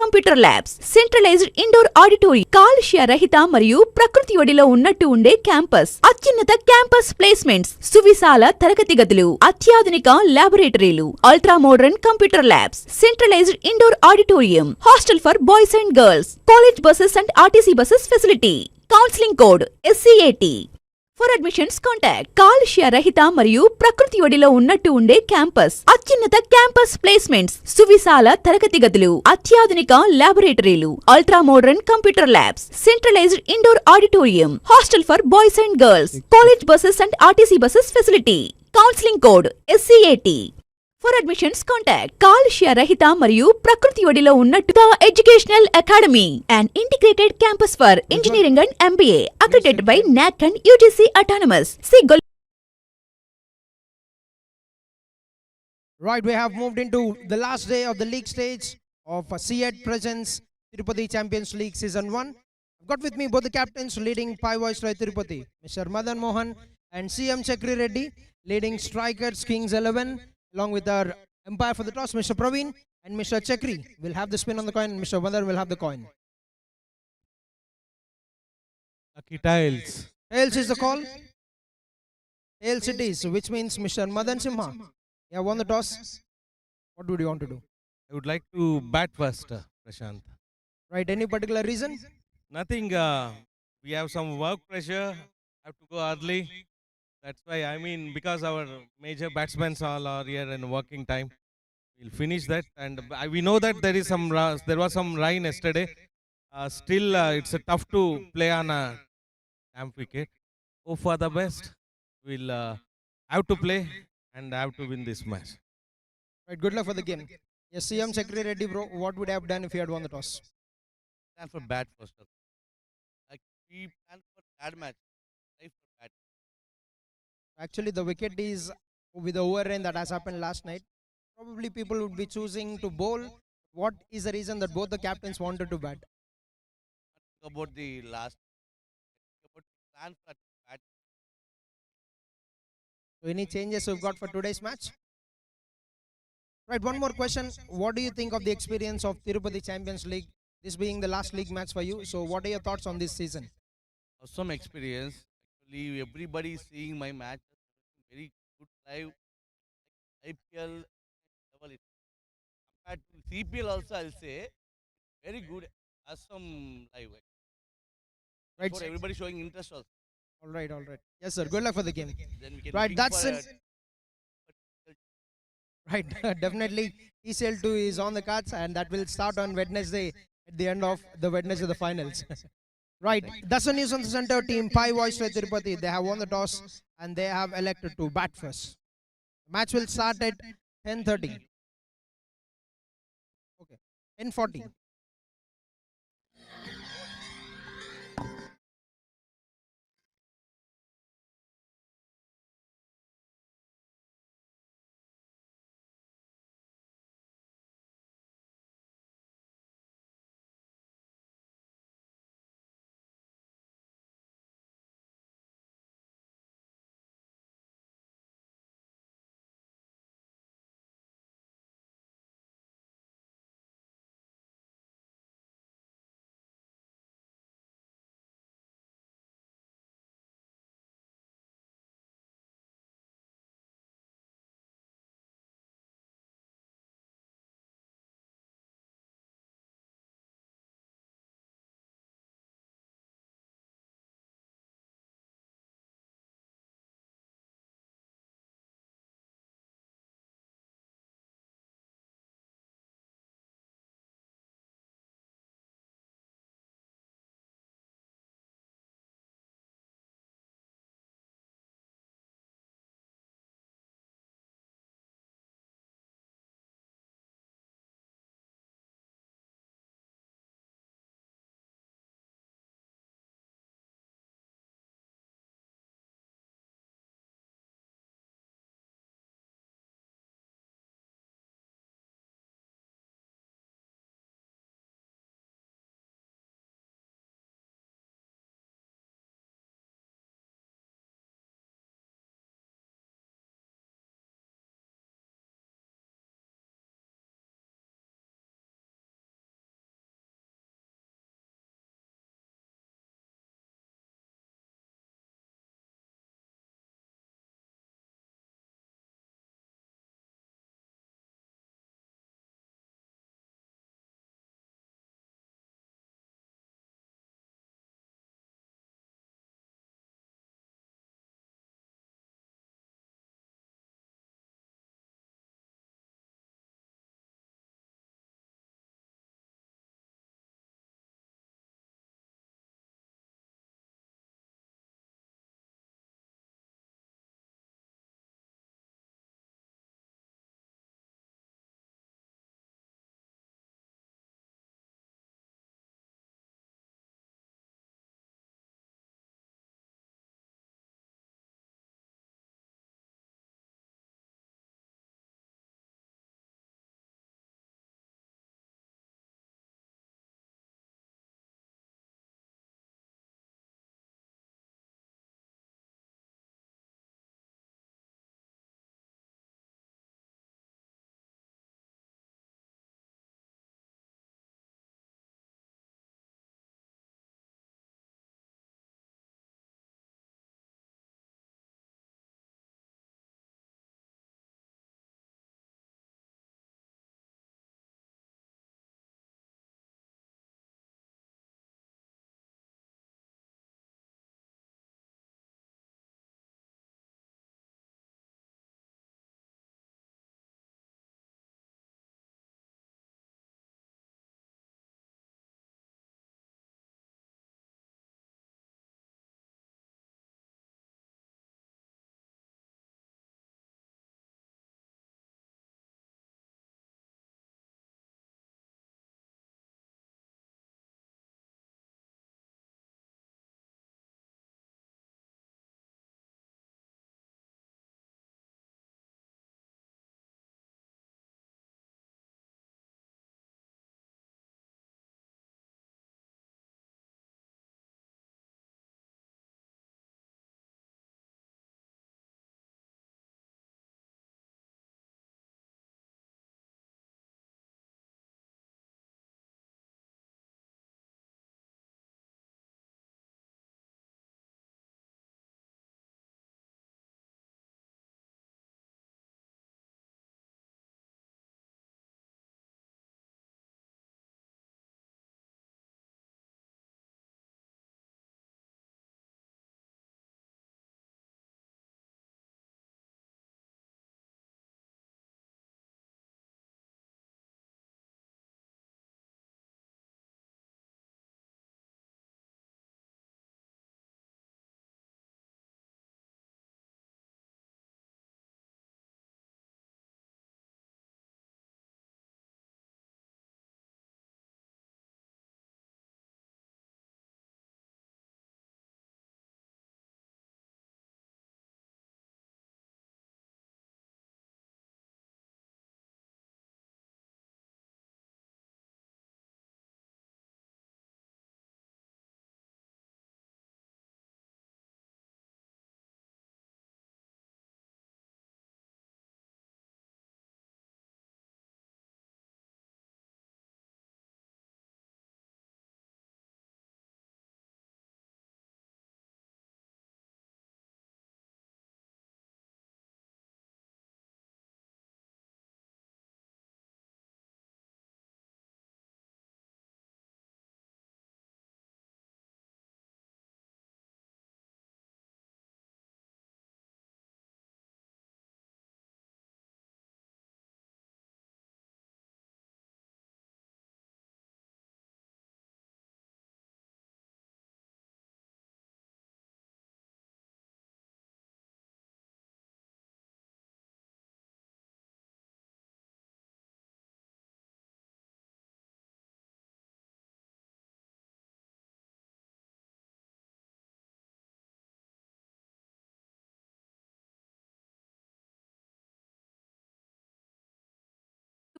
Computer labs, centralised indoor auditorium, కాలుష్య రహిత మరియు ప్రకృతి ఒడిలో ఉన్నట్టు ఉండే క్యాంపస్, అత్యున్నత క్యాంపస్ ప్లేస్మెంట్స్, సువిశాల తరగతి గదులు, అత్యాధునిక ల్యాబొరేటరీలు, ultra modern computer labs, centralised indoor auditorium, hostel for boys and girls, college buses and RTC buses facility, counselling code SCAT. For admissions, contact కాలుష్య రహిత మరియు ప్రకృతి ఒడిలో ఉన్నట్టు ఉండే క్యాంపస్, అత్యున్నత క్యాంపస్ ప్లేస్మెంట్స్, సువిశాల తరగతి గదులు, అత్యాధునిక ల్యాబొరేటరీలు, ultra modern computer labs, centralised indoor auditorium, hostel for boys and girls, college buses and RTC buses facility, counselling code SCAT. For admissions, contact కాలుష్య రహిత మరియు ప్రకృతి ఒడిలో ఉన్నట్టుగా educational academy, an integrated campus for engineering and MBA, accredited by NAC and UGC autonomous. Right, we have moved into the last day of the league stage of CET Presents Tirupati Champions League Season 1. I've got with me both the captains leading PAI VICEROY Tirupati, Mr. Madan Mohan and CM Chakri Reddy, leading Strikers Kings 11. Along with our umpire for the toss, Mr. Praveen, and Mr. Chakri will have the spin on the coin, and Mr. Madan will have the coin. Lucky tails. Tails is the call. Tails it is, which means Mr. Madan Simha, you have won the toss. What would you want to do? I would like to bat first, Prashant. Right, any particular reason? Nothing. We have some work pressure. Have to go early. That's why, I mean, because our major batsmen all are here in working time. We'll finish that, and we know that there was some rain yesterday. Still, it's tough to play on a damp wicket. Hope for the best. We'll have to play and have to win this match. Right, good luck for the game. Yes, CM Chakri Reddy, bro, what would you have done if you had won the toss? Plan for bat first. Like we plan for bad match. Life for bat. Actually, the wicket is with the over rain that has happened last night. Probably people would be choosing to bowl. What is the reason that both the captains wanted to bat? About the last. About plan for bat. So any changes you've got for today's match? Right, one more question. What do you think of the experience of Tirupati Champions League? This being the last league match for you. So what are your thoughts on this season? Awesome experience. Actually, everybody is seeing my match. Very good live. IPL level. Compared to CPL also, I'll say very good. Awesome live. Right. For everybody showing interest also. All right, all right. Yes, sir. Good luck for the game. Then we can Right, think that's for it. Right, definitely. TCL 2 is on the cards, and that will start on Wednesday at the end of the Wednesday, the finals. Right, that's the news on the center team. PAI VICEROY Tirupati, they have won the toss and they have elected to bat first. Match will start at 10:30. Okay, 10:40.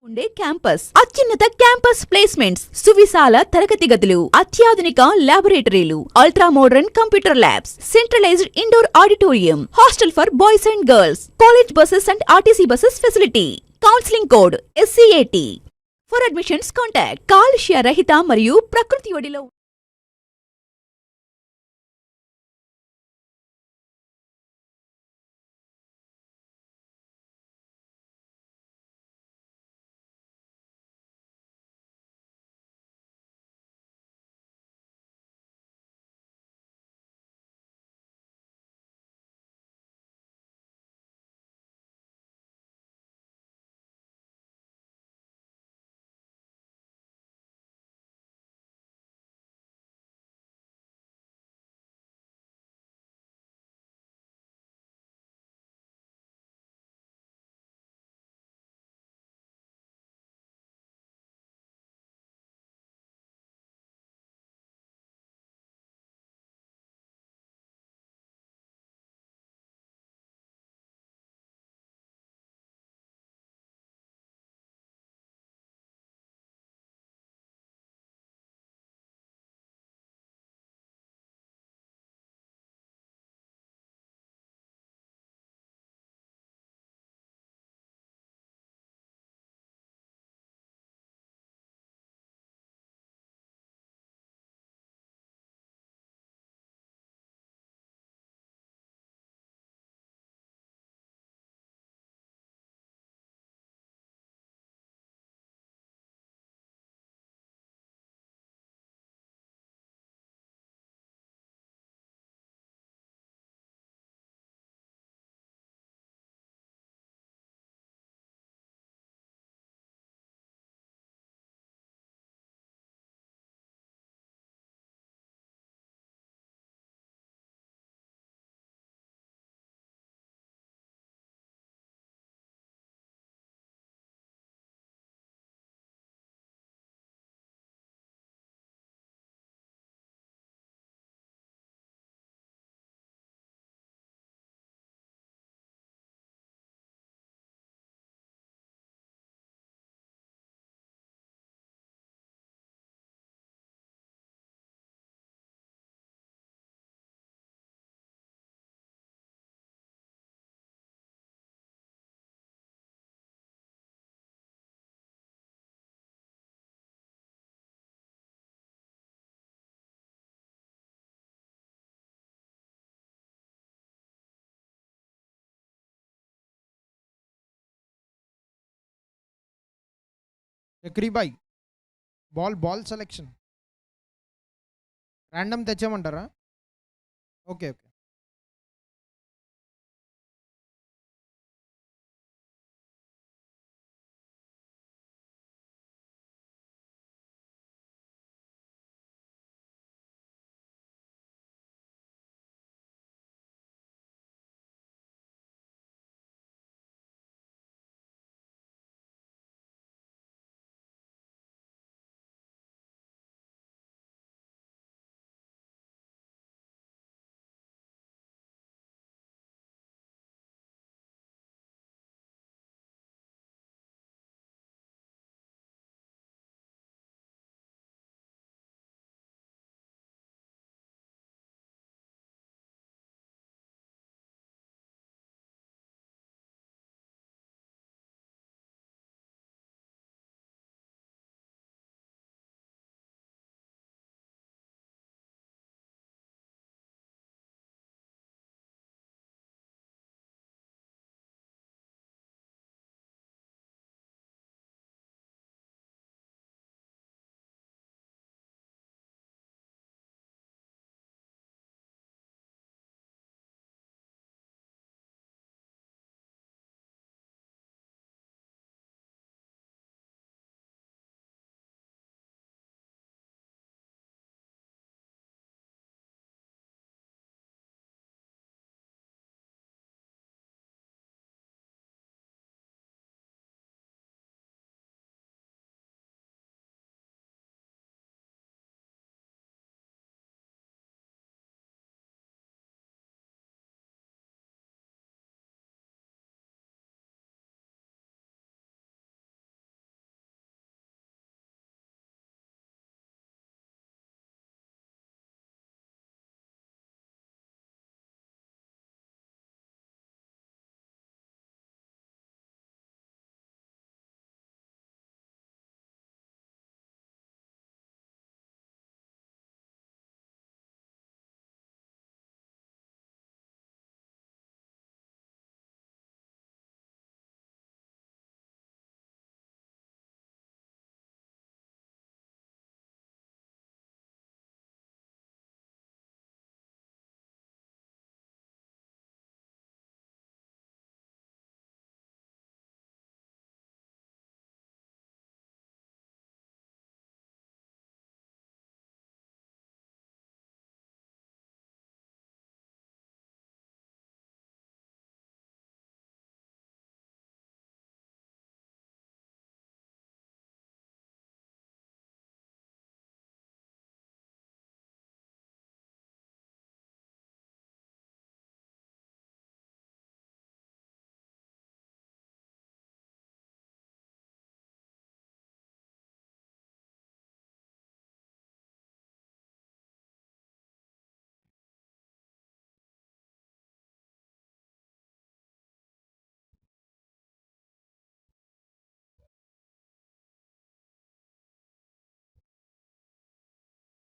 ఉండే campus అత్యున్నత campus placements సువిశాల తరగతి గదులు అత్యాధునిక లాబొరేటరీలు ultra modern computer labs centralised indoor auditorium hostel for boys and girls college buses and RTC buses facility counselling code SCAT for admissions contact కాలుష్య రహిత మరియు ప్రకృతి ఒడిలో చక్రీ బాయ్ బాల్ సెలెక్షన్ ర్యాండమ్ తెచ్చామంటారా? Okay okay.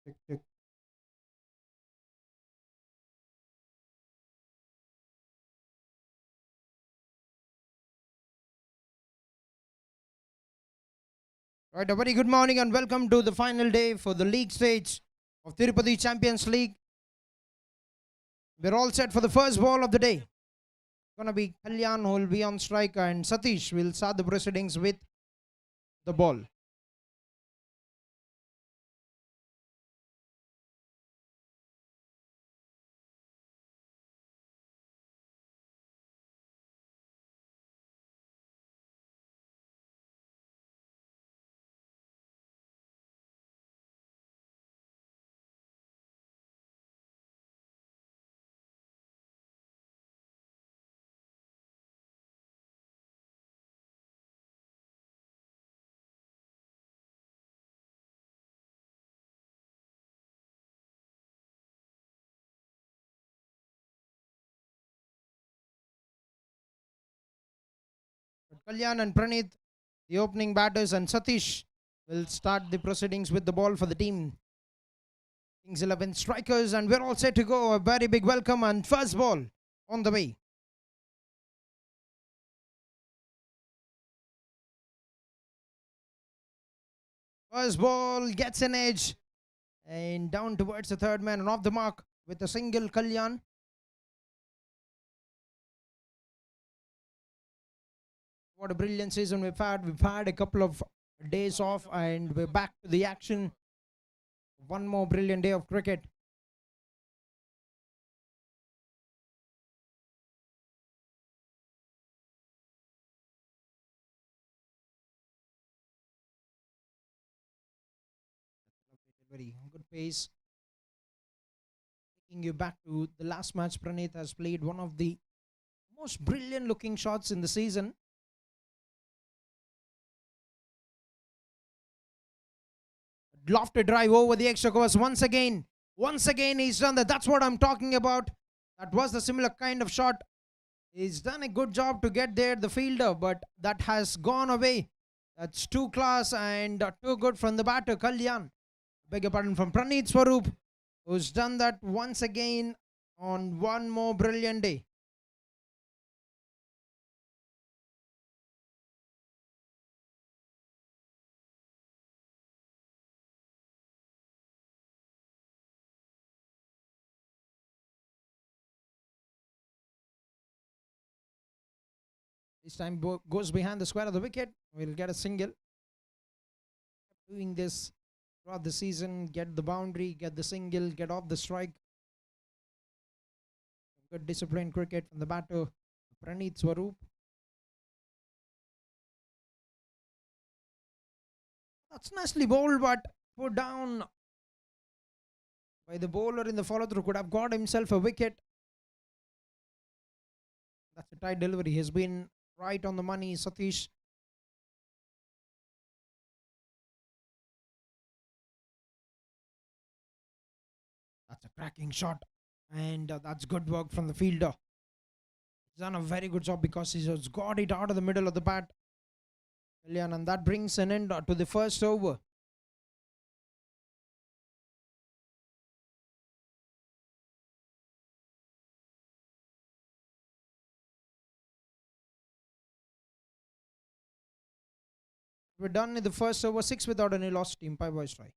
Check, check. Right, a very good morning and welcome to the final day for the league stage of Tirupati Champions League. We're all set for the first ball of the day. Gonna be Kalyan who will be on strike, and Satish will start the proceedings with the ball. Kalyan and Praneeth, the opening batters, and Satish will start the proceedings with the ball for the team. Kings 11 strikers, and we're all set to go. A very big welcome and first ball on the way. First ball gets an edge and down towards the third man and off the mark with a single, Kalyan. What a brilliant season we've had. We've had a couple of days off and we're back to the action. One more brilliant day of cricket. Very good pace. Taking you back to the last match, Praneeth has played one of the most brilliant looking shots in the season. Lofted drive over the extra course once again. Once again, he's done that. That's what I'm talking about. That was the similar kind of shot. He's done a good job to get there, the fielder, but that has gone away. That's too class and too good from the batter, Kalyan. Beg your pardon, from Praneeth Swaroop, who's done that once again on one more brilliant day. This time goes behind the square of the wicket. We'll get a single. Doing this throughout the season, get the boundary, get the single, get off the strike. Good disciplined cricket from the batter, Praneeth Swaroop. That's nicely bowled, but put down by the bowler in the follow through. Could have got himself a wicket. That's a tight delivery. Has been right on the money, Satish. That's a cracking shot, and that's good work from the fielder. He's done a very good job because he's just got it out of the middle of the bat, and that brings an end to the first over. We're done in the first over, 6 without any loss. Team PAI VICEROY.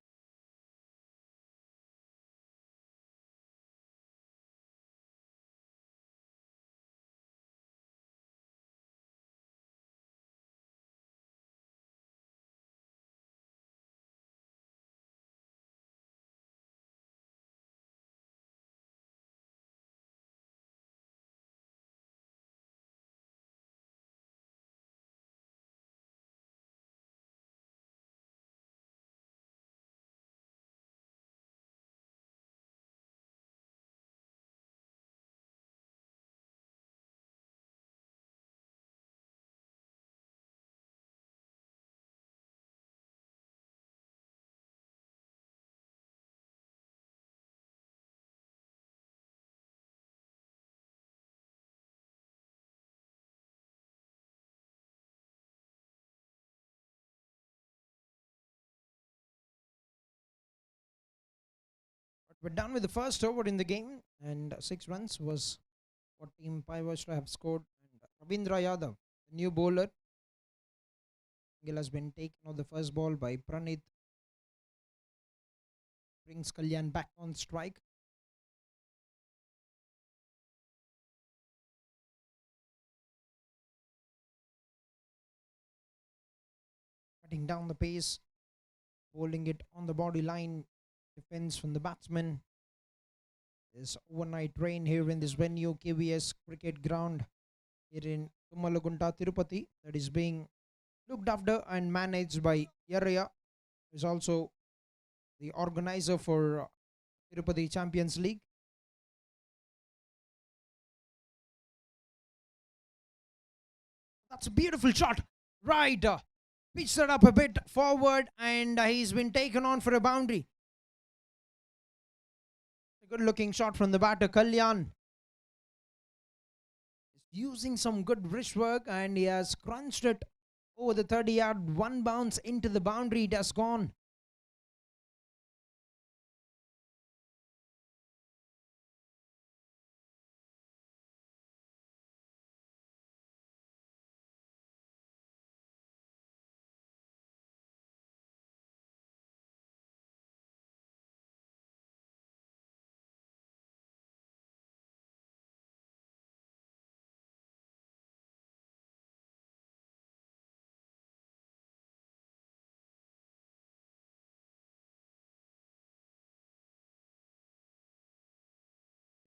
We're done with the first over in the game, and 6 runs was what Team Pai Viceroy have scored. And Ravindra Yadav, the new bowler, has been taken off the first ball by Pranit. Brings Kalyan back on strike. Cutting down the pace, bowling it on the body line. Defense from the batsman. There's overnight rain here in this venue, KVS cricket ground here in Tumalagunta, Tirupati, that is being looked after and managed by Yaraya, who is also the organizer for Tirupati Champions League. That's a beautiful shot. Right. Pitched it up a bit forward, and he's been taken on for a boundary. A good looking shot from the batter, Kalyan. He's using some good wrist work, and he has crunched it over the 30-yard. One bounce into the boundary. It has gone.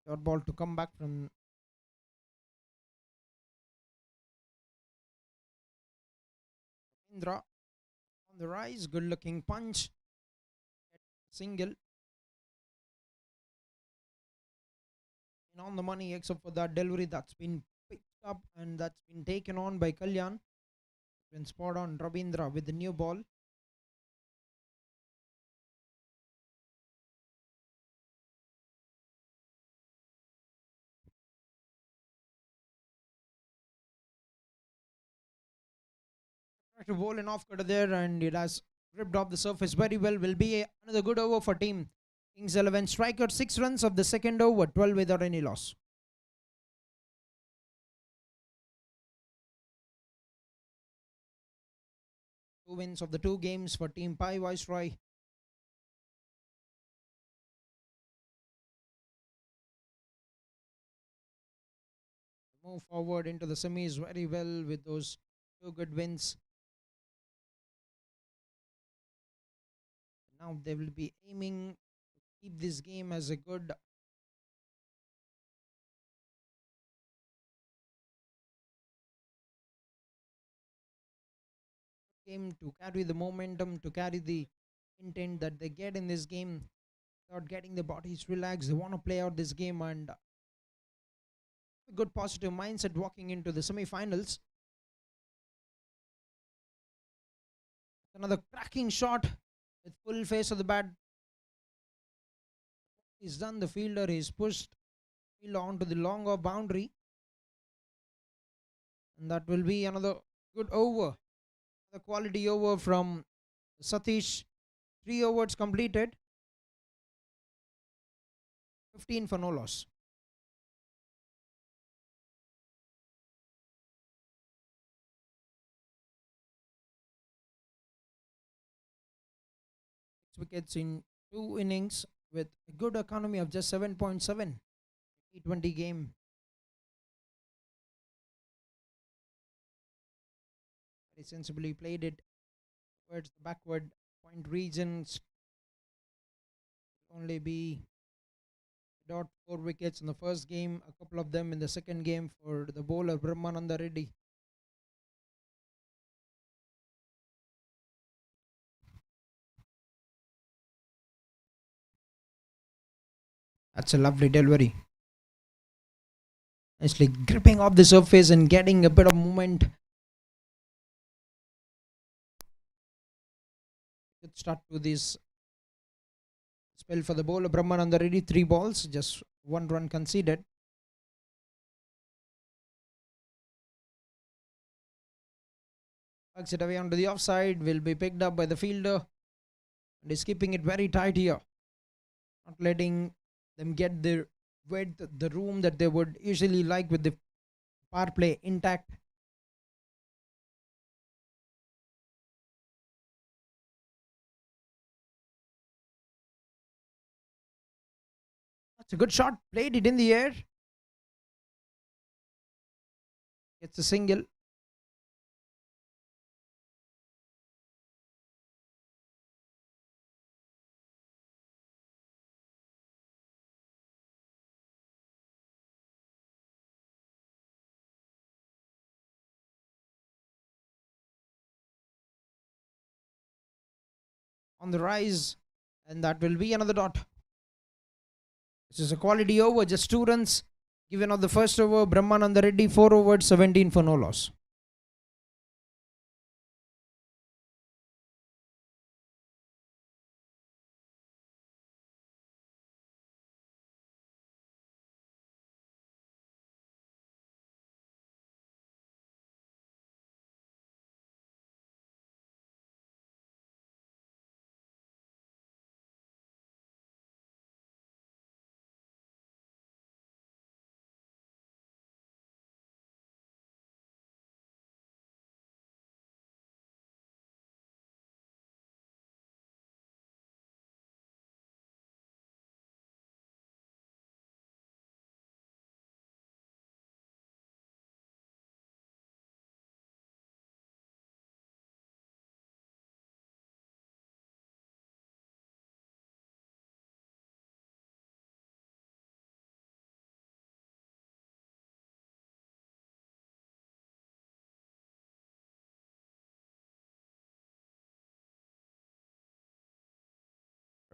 Dot ball to come back from Indra. On the rise, good looking punch. Single. And on the money, except for that delivery that's been picked up and that's been taken on by Kalyan. Been spot on Ravindra with the new ball. To bowl an off cutter there, and it has ripped off the surface very well. Will be another good over for team Kings 11. Striker 6 runs of the second over, 12 without any loss. Two wins of the 2 games for Team Pai Viceroy. Move forward into the semis very well with those 2 good wins. Now they will be aiming to keep this game as a good game, to carry the momentum, to carry the intent that they get in this game without getting the bodies relaxed. They want to play out this game and a good positive mindset walking into the semi-finals. Another cracking shot with full face of the bat. He's done the fielder. He's pushed the fielder onto the long off boundary. And that will be another good over. The quality over from Satish. 3 overs completed. 15 for no loss. Wickets in 2 innings with a good economy of just 7.7. T20 game. Very sensibly played it towards the backward point regions. Only be 4 wickets in the first game, a couple of them in the second game for the bowler Brahmananda Reddy. That's a lovely delivery. Nicely gripping off the surface and getting a bit of movement. Good start to this spell for the bowler Brahmananda Reddy. 3 balls, just 1 run conceded. Pucks it away onto the offside. Will be picked up by the fielder and is keeping it very tight here. not letting them get the width, the room that they would usually like with the power play intact. That's a good shot. Played it in the air. It's a single. On the rise, and that will be another dot. This is a quality over, just 2 runs given on the first over. Brahmananda Reddy 4 overs, 17 for no loss.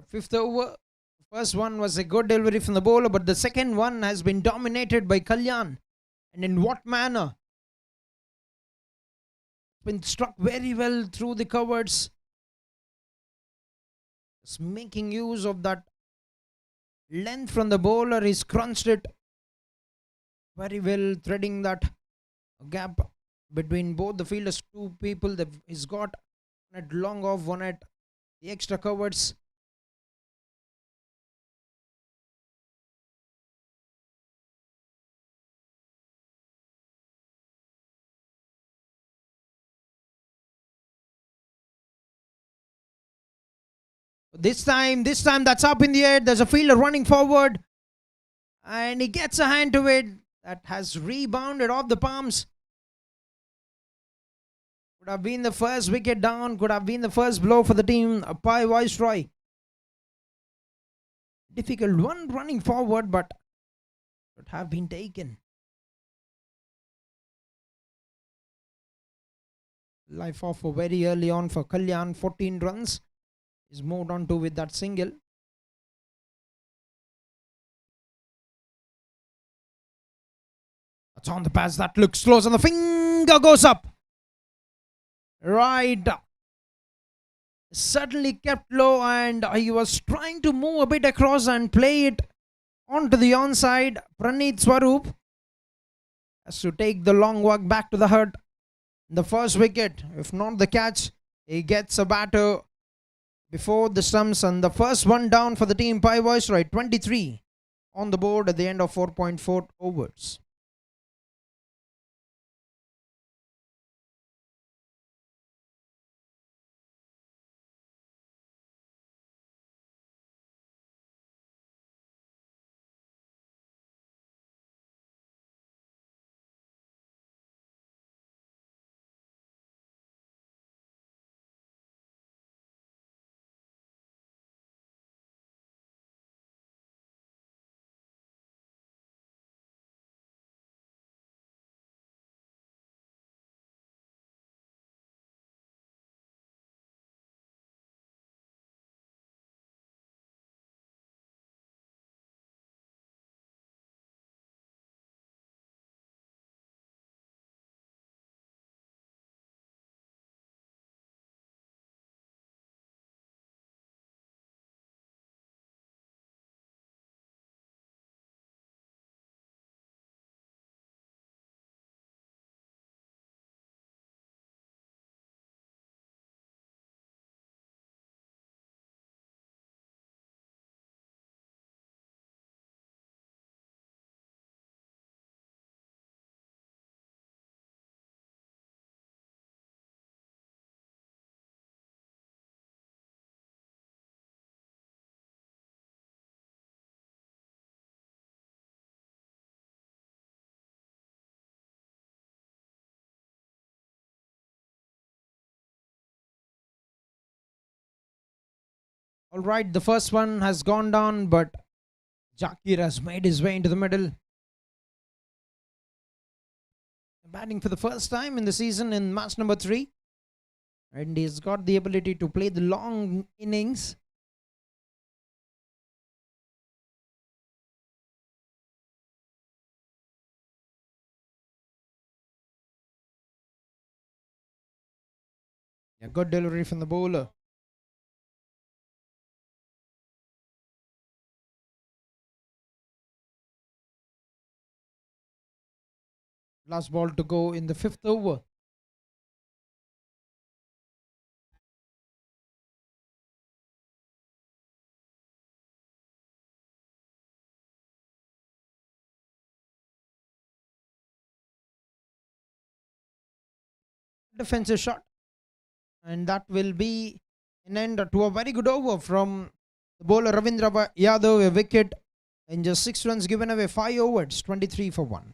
Fifth over. First one was a good delivery from the bowler, but the second one has been dominated by Kalyan. And in what manner? Been struck very well through the covers. Just making use of that length from the bowler. He's crunched it very well, threading that gap between both the fielders. 2 people that he's got, one at long off, one at the extra covers. This time that's up in the air. There's a fielder running forward and he gets a hand to it. That has rebounded off the palms. Could have been the first wicket down. Could have been the first blow for the team. PAI Viceroy. Difficult one running forward, but could have been taken. Life off very early on for Kalyan. 14 runs. He's moved on to with that single. That's on the pass. That looks close and the finger goes up. Right. Suddenly kept low and he was trying to move a bit across and play it onto the onside. Praneeth Swaroop has to take the long walk back to the hut. The first wicket, if not the catch, he gets a batter before the stumps, and the first one down for the team. PAI Viceroy 23 on the board at the end of 4.4 overs. All right, the first one has gone down, but Jakir has made his way into the middle. Batting for the first time in the season in match number 3. And he's got the ability to play the long innings. A good delivery from the bowler. Last ball to go in the 5th over. Defensive shot. And that will be an end to a very good over from the bowler Ravindra Yadav, a wicket in just 6 runs given away, 5 overs, 23 for 1.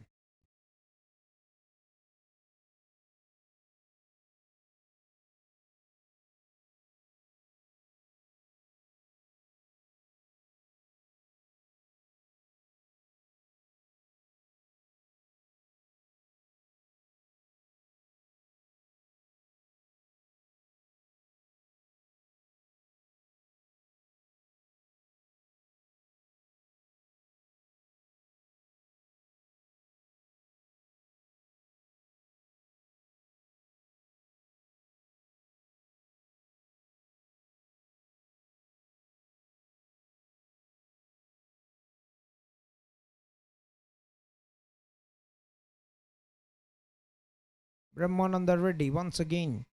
Brahmananda Reddy once again.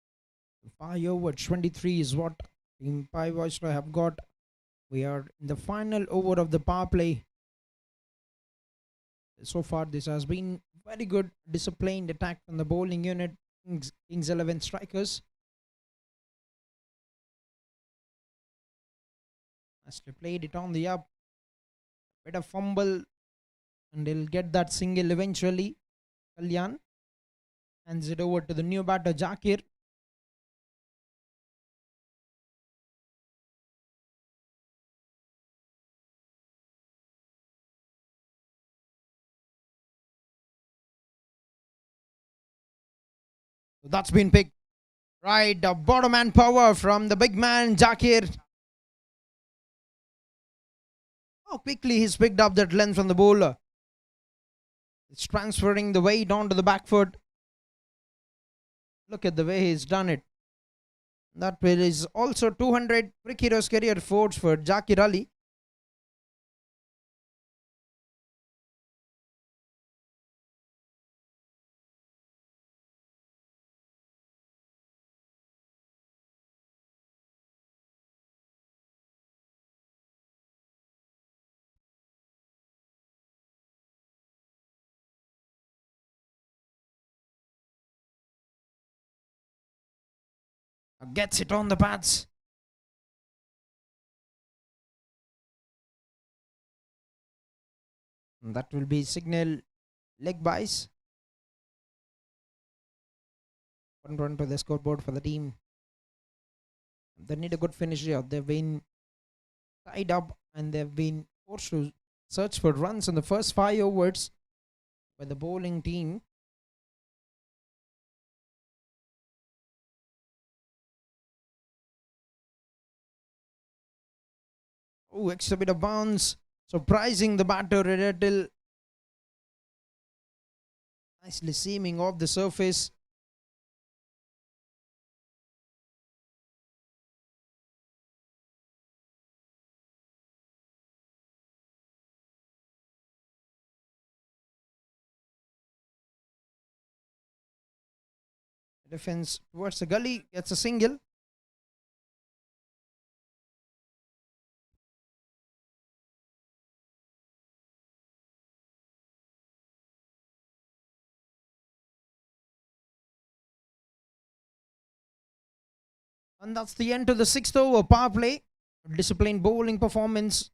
5 overs, 23 is what Team PAI Viceroy have got. We are in the final over of the power play. So far, this has been very good, disciplined attack from the bowling unit, Kings 11 strikers. As they played it on the up, bit of fumble, and they'll get that single eventually. Kalyan hands it over to the new batter Jakir. So that's been picked. Right, the bottom man power from the big man Jakir. How quickly he's picked up that length from the bowler. It's transferring the weight onto the back foot. Look at the way he's done it. That is also 200 Crick Heroes career force for Jakir Ali. Gets it on the pads. And that will be signal leg byes. 1 run to the scoreboard for the team. They need a good finish here. They've been tied up and they've been forced to search for runs in the first 5 overs by the bowling team. Oh, extra bit of bounce. Surprising the batter a little. Nicely seaming off the surface. Defense towards the gully, gets a single. And that's the end to the 6th over power play. Disciplined bowling performance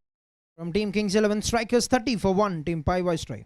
from Team Kings 11 strikers, 30 for 1, Team PAI Viceroy.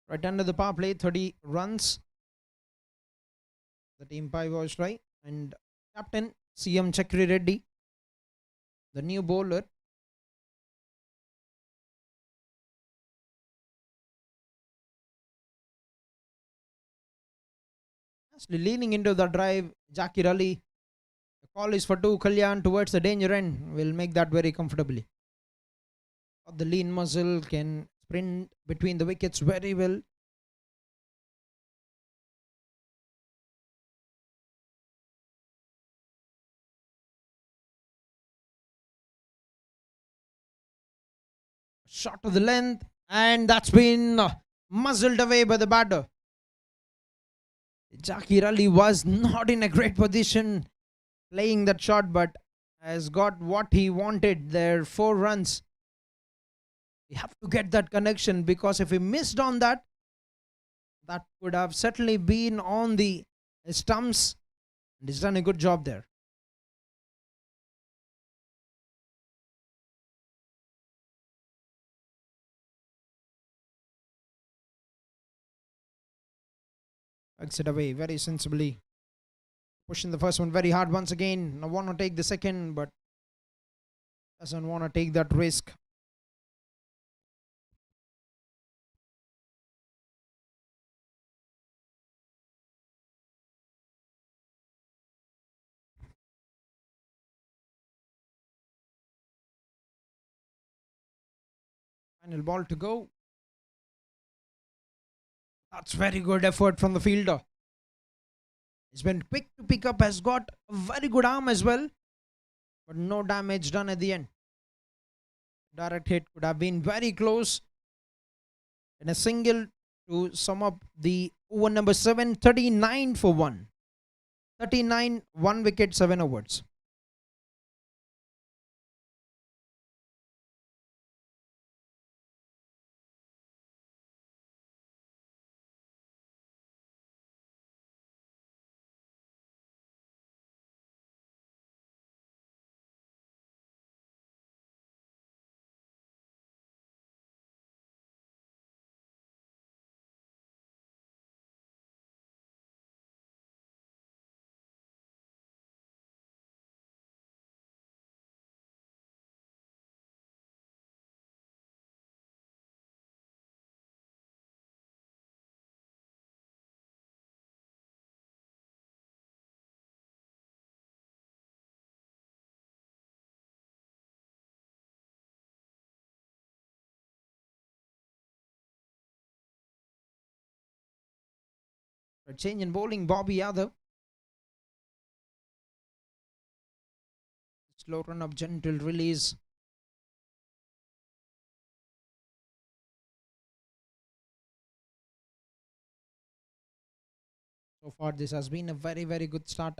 Right under the power play, 30 runs. The team PAI Viceroy and captain CM Chakri Reddy, the new bowler. Actually leaning into the drive, Zakir Ali. The call is for 2. Kalyan towards the danger end. Will make that very comfortably. The lean muscle can sprint between the wickets very well. Shot to the length, and that's been muzzled away by the batter. Zakir Ali was not in a great position playing that shot, but has got what he wanted. There 4 runs. We have to get that connection, because if he missed on that, that would have certainly been on the stumps. And he's done a good job there. Exit away very sensibly. Pushing the first one very hard once again. I want to take the second, but doesn't want to take that risk. Final ball to go. That's very good effort from the fielder. He's been quick to pick up, has got a very good arm as well, but no damage done at the end. Direct hit could have been very close. And a single to sum up the over number 7, 39 for 1. 39, 1 wicket, 7 overs. A change in bowling, Bobby Yadav. Slow run up, gentle release. So far, this has been a very, very good start.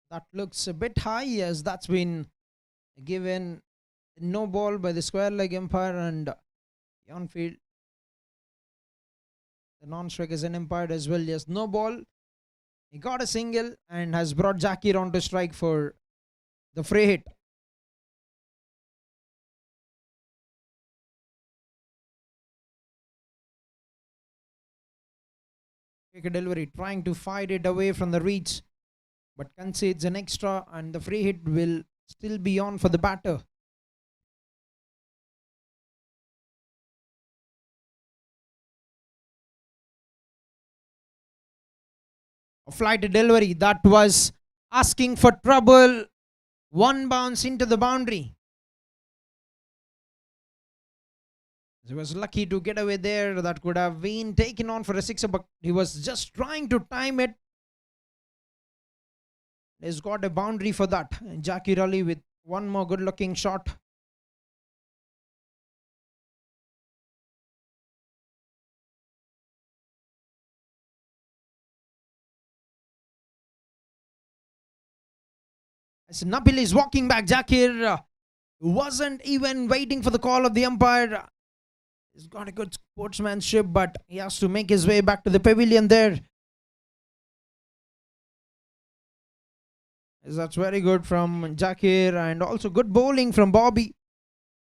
That looks a bit high, as that's been given no ball by the square leg umpire, and the on-field, the non-strike is an umpire as well. Yes, no ball. He got a single and has brought Zakir on to strike for the free hit. Take a delivery, trying to fight it away from the reach, but concedes an extra, and the free hit will still be on for the batter. A flight delivery that was asking for trouble. One bounce into the boundary. He was lucky to get away there. That could have been taken on for a sixer, but he was just trying to time it. He's got a boundary for that. Zakir Ali with one more good looking shot. As Nabil is walking back, Zakir wasn't even waiting for the call of the umpire. He's got a good sportsmanship, but he has to make his way back to the pavilion there. That's very good from Jakir, and also good bowling from Bobby.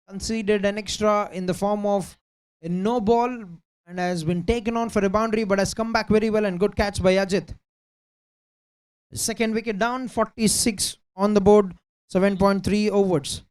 Conceded an extra in the form of a no ball and has been taken on for a boundary, but has come back very well, and good catch by Ajit. Second wicket down, 46 on the board, 7.3 overs.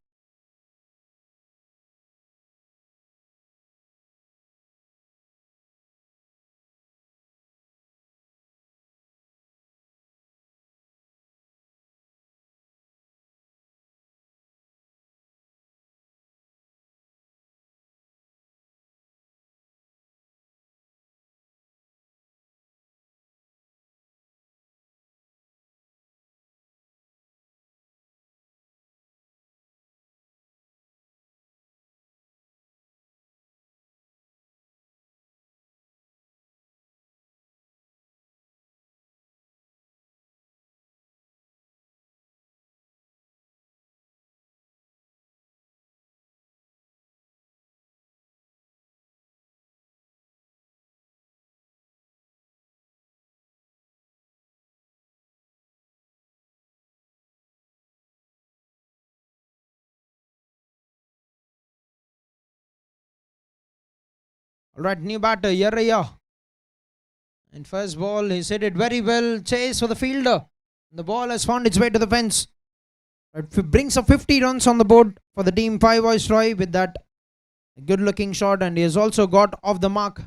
Alright, new batter, Yaraya. And first ball, he's hit it very well. Chase for the fielder. The ball has found its way to the fence. It brings up 50 runs on the board for the team Viceroy with that good looking shot, and he has also got off the mark.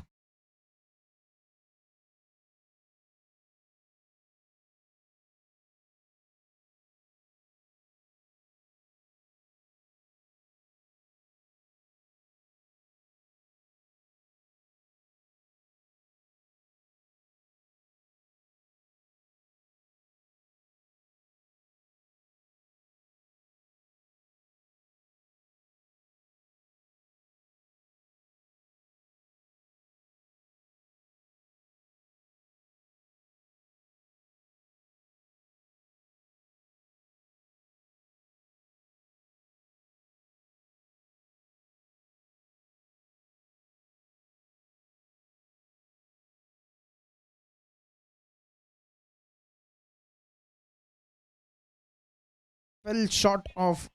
Fell short of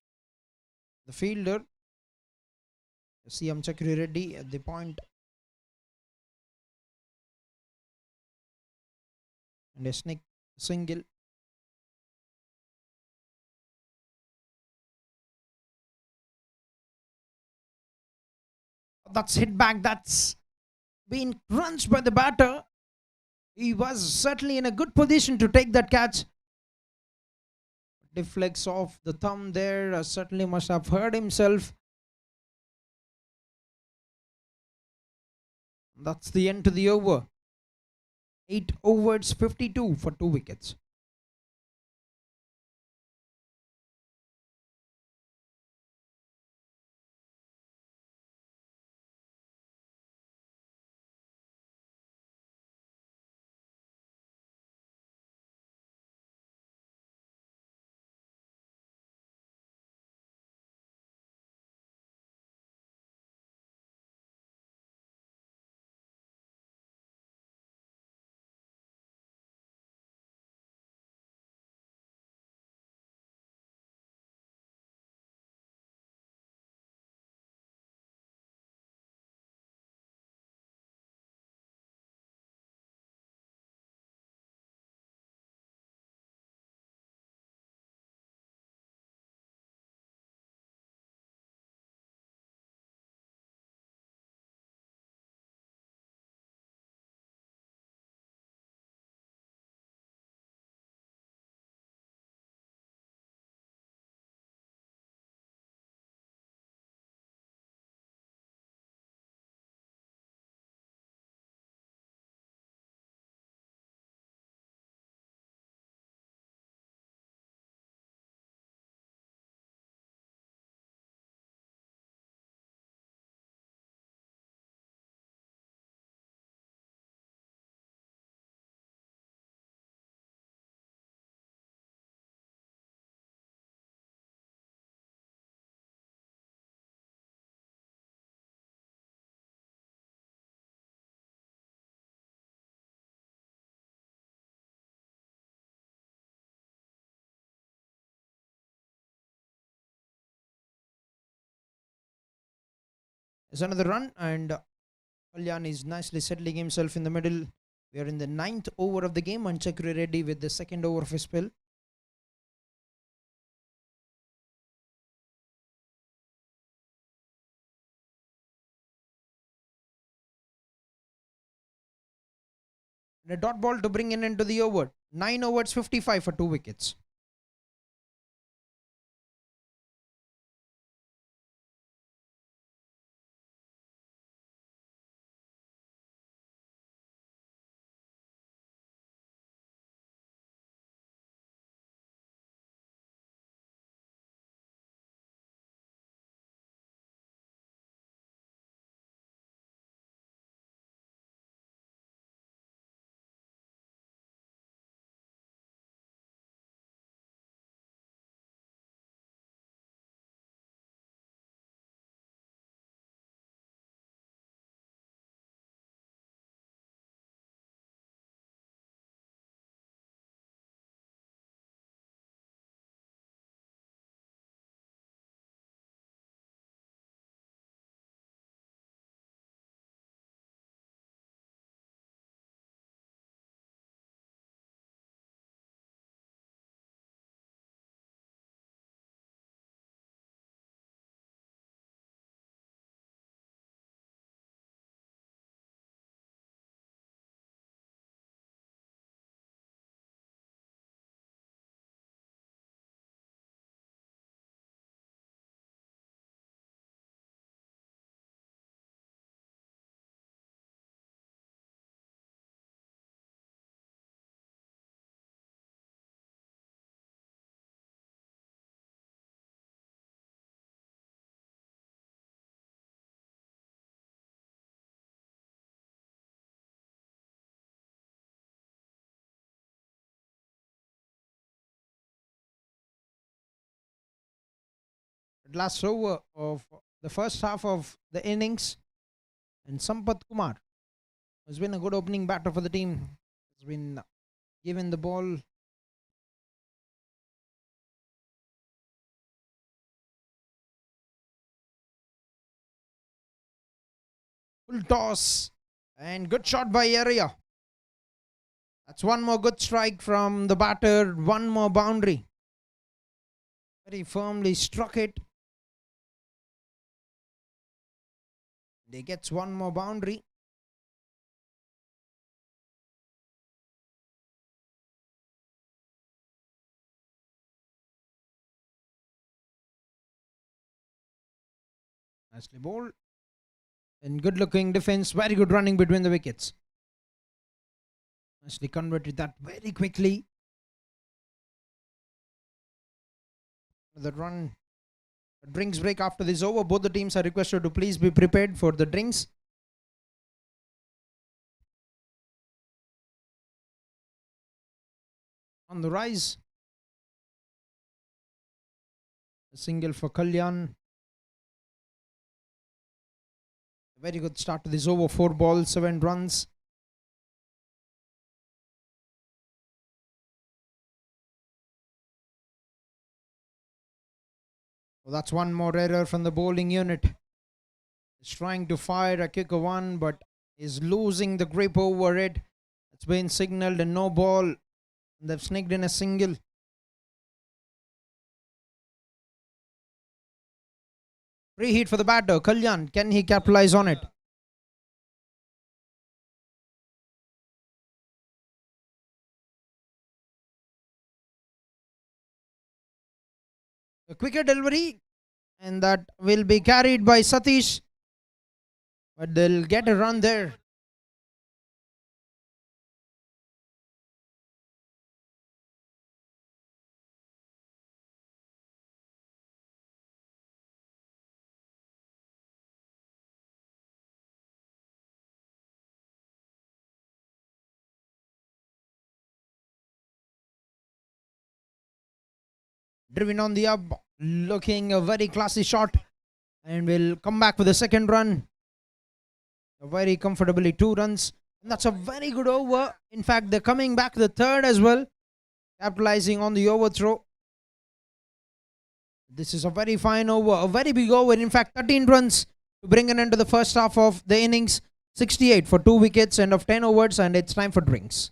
the fielder. CM Chakri Reddy at the point. And a sneak single. That's hit back. That's been crunched by the batter. He was certainly in a good position to take that catch. Deflects off the thumb there. Certainly must have hurt himself. That's the end to the over. 8 overs, 52 for 2 wickets. There's another run, and Kalyan is nicely settling himself in the middle. We are in the 9th over of the game, and Chakri Reddy with the 2nd over of his spell. And a dot ball to bring in into the over. 9 overs, 55 for 2 wickets. Last over of the first half of the innings, and Sampath Kumar has been a good opening batter for the team. Has been given the ball. Full toss, and good shot by Area. That's one more good strike from the batter, one more boundary. Very firmly struck it. He gets one more boundary. Nicely bowled. And good looking defense. Very good running between the wickets. Nicely converted that very quickly. The run. A drinks break after this over. Both the teams are requested to please be prepared for the drinks. On the rise. A single for Kalyan. Very good start to this over. 4 balls, 7 runs. So that's one more error from the bowling unit. He's trying to fire a kicker one, but is losing the grip over it. It's been signalled a no ball. They've sneaked in a single. Free hit for the batter. Kalyan, can he capitalize on it? A quicker delivery, and that will be carried by Satish, but they'll get a run there. Driven on the up, looking a very classy shot, and will come back with a second run. Very comfortably 2 runs, and that's a very good over. In fact, they're coming back the third as well, capitalizing on the overthrow. This is a very fine over, a very big over. In fact, 13 runs to bring an end to the first half of the innings. 68 for 2 wickets, end of 10 overs, and it's time for drinks.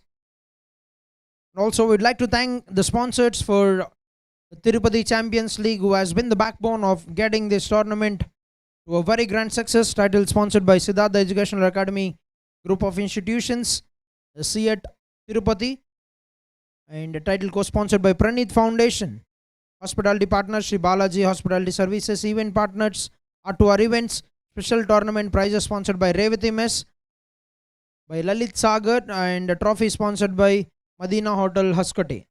Also, we'd like to thank the sponsors for the Tirupati Champions League, who has been the backbone of getting this tournament to a very grand success. Title sponsored by Siddhartha Educational Academy Group of Institutions, the CET Tirupati, and the title co-sponsored by Pranit Foundation. Hospitality partners Shri Balaji Hospitality Services. Event partners R2R Events. Special tournament prizes sponsored by Revati Mess, by Lalit Sagar, and a trophy sponsored by Madina Hotel Haskoti.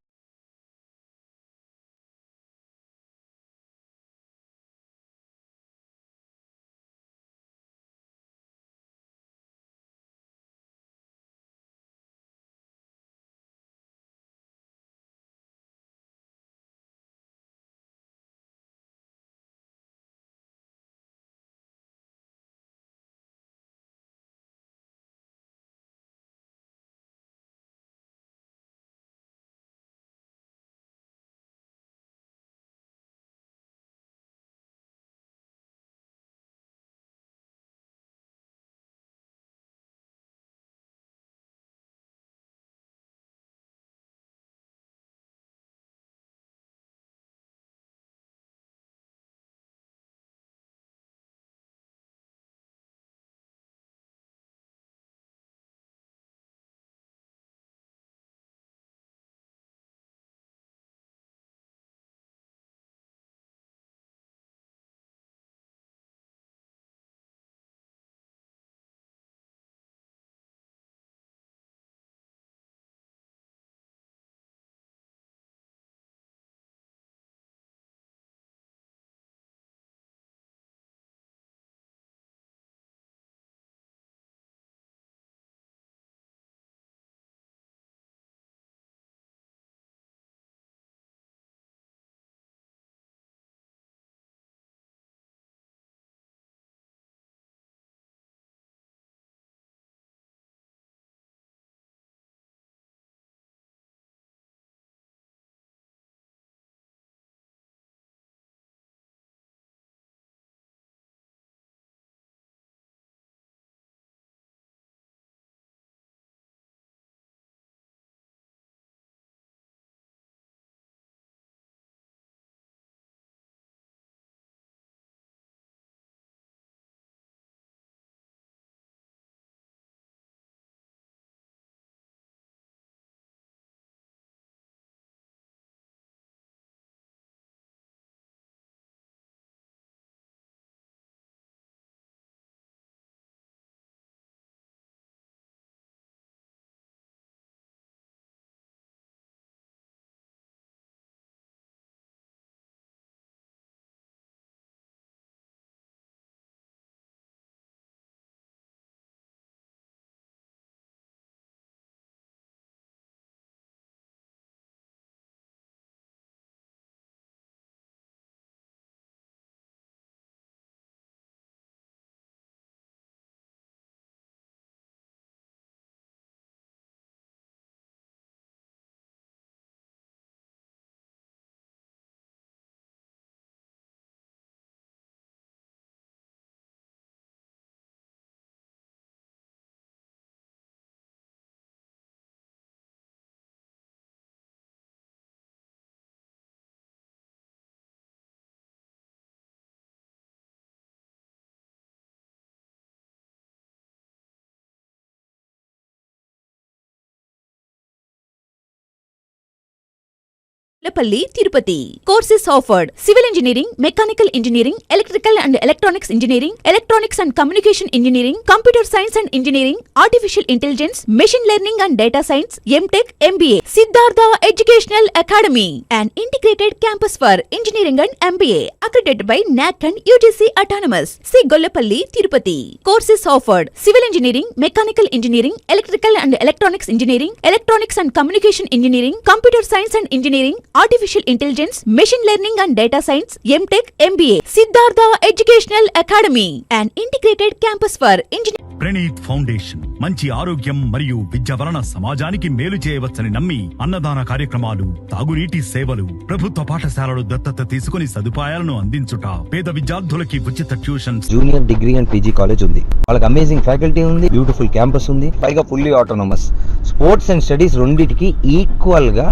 Golapalli, Tirupati. Courses offered: Civil Engineering, Mechanical Engineering, Electrical and Electronics Engineering, Electronics and Communication Engineering, Computer Science and Engineering, Artificial Intelligence, Machine Learning and Data Science, MTech, MBA. Siddhartha Educational Academy, an integrated campus for engineering and MBA, accredited by NAC and UGC Autonomous. See Golapalli, Tirupati. Courses offered: Civil Engineering, Mechanical Engineering, Electrical and Electronics Engineering, Electronics and Communication Engineering, Computer Science and Engineering, Artificial Intelligence, Machine Learning and Data Science, MTech, MBA. Siddhartha Educational Academy, an integrated campus for engineering. Praneeth foundation మంచి ఆరోగ్యం మరియు విద్య వలన సమాజానికి మేలు చేయవచ్చని నమ్మి అన్నదాన కార్యక్రమాలు, తాగునీటి సేవలు, ప్రభుత్వ పాఠశాలలు దత్తత తీసుకుని సదుపాయాలను అందించుట, పేద విద్యార్థులకి ఉచిత tuitions, junior degree and PG college ఉంది. వాళ్ళకి అమేజింగ్ ఫ్యాకల్టీ ఉంది, బ్యూటిఫుల్ క్యాంపస్ ఉంది, పైగా fully autonomous. Sports and studies రెండింటికి ఈక్వల్ గా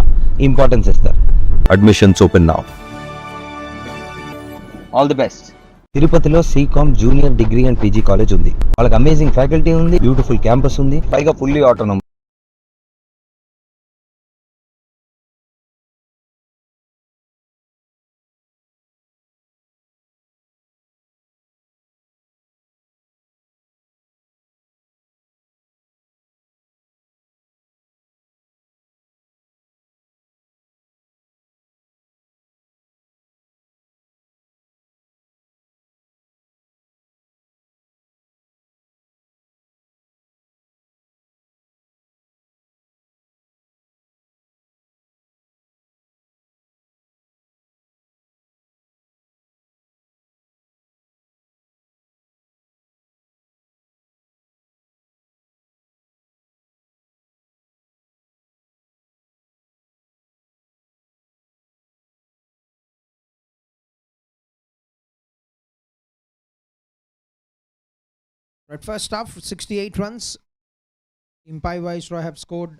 ఇంపార్టెన్స్ ఇస్తారు. Admissions open now. All the best. తిరుపతిలో Sicom junior degree and PG college ఉంది. వాళ్ళకి అమేజింగ్ ఫ్యాకల్టీ ఉంది, బ్యూటిఫుల్ క్యాంపస్ ఉంది, పైగా fully autonomous. Right, first half, 68 runs. Team PAI VICEROY have scored.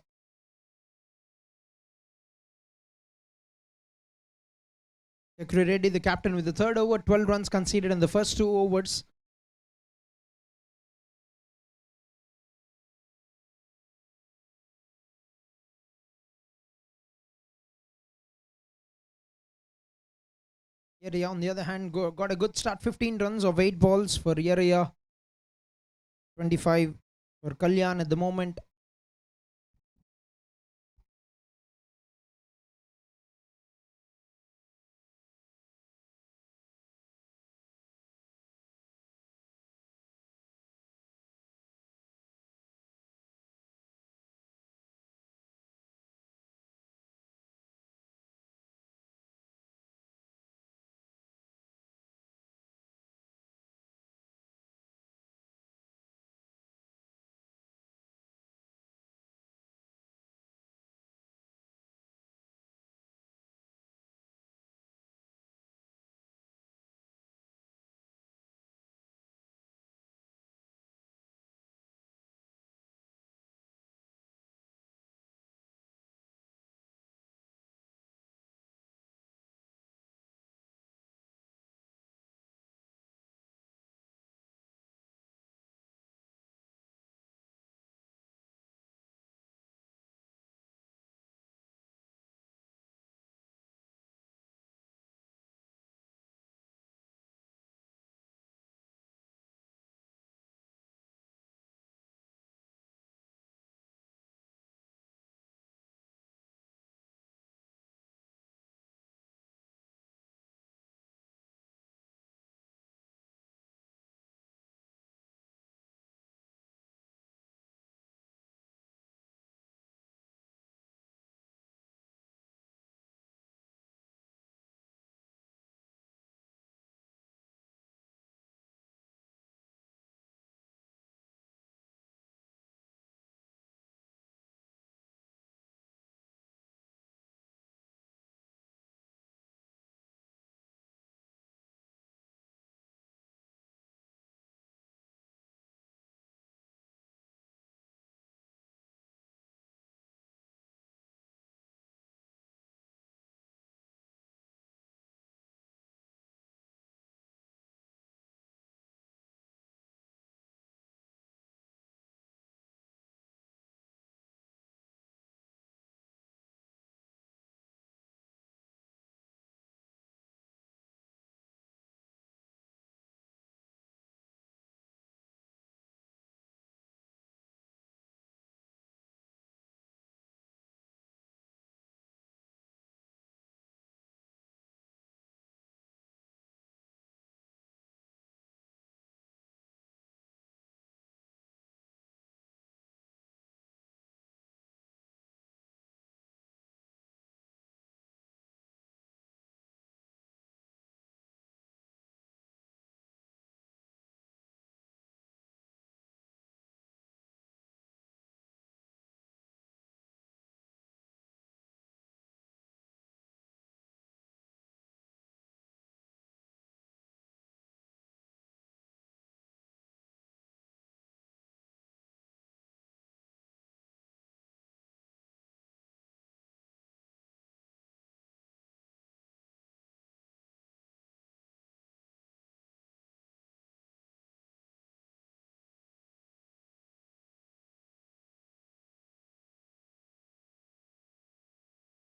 Secretary Reddy, the captain, with the third over, 12 runs conceded in the first 2 overs. Yeria, on the other hand, got a good start, 15 runs of 8 balls for Yeria. 25 for Kalyan at the moment.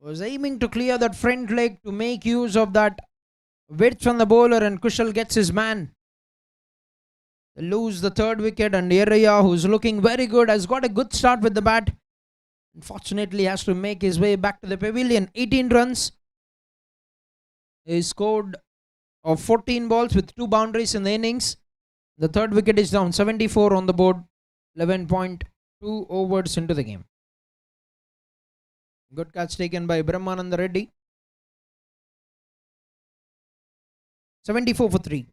Was aiming to clear that front leg to make use of that width from the bowler, and Kushal gets his man. They lose the third wicket, and Yeraya, who's looking very good, has got a good start with the bat. Unfortunately, has to make his way back to the pavilion. 18 runs. He scored of 14 balls with 2 boundaries in the innings. The third wicket is down. 74 on the board. 11.2 overs into the game. Good catch taken by Brahmananda Reddy. 74 for 3.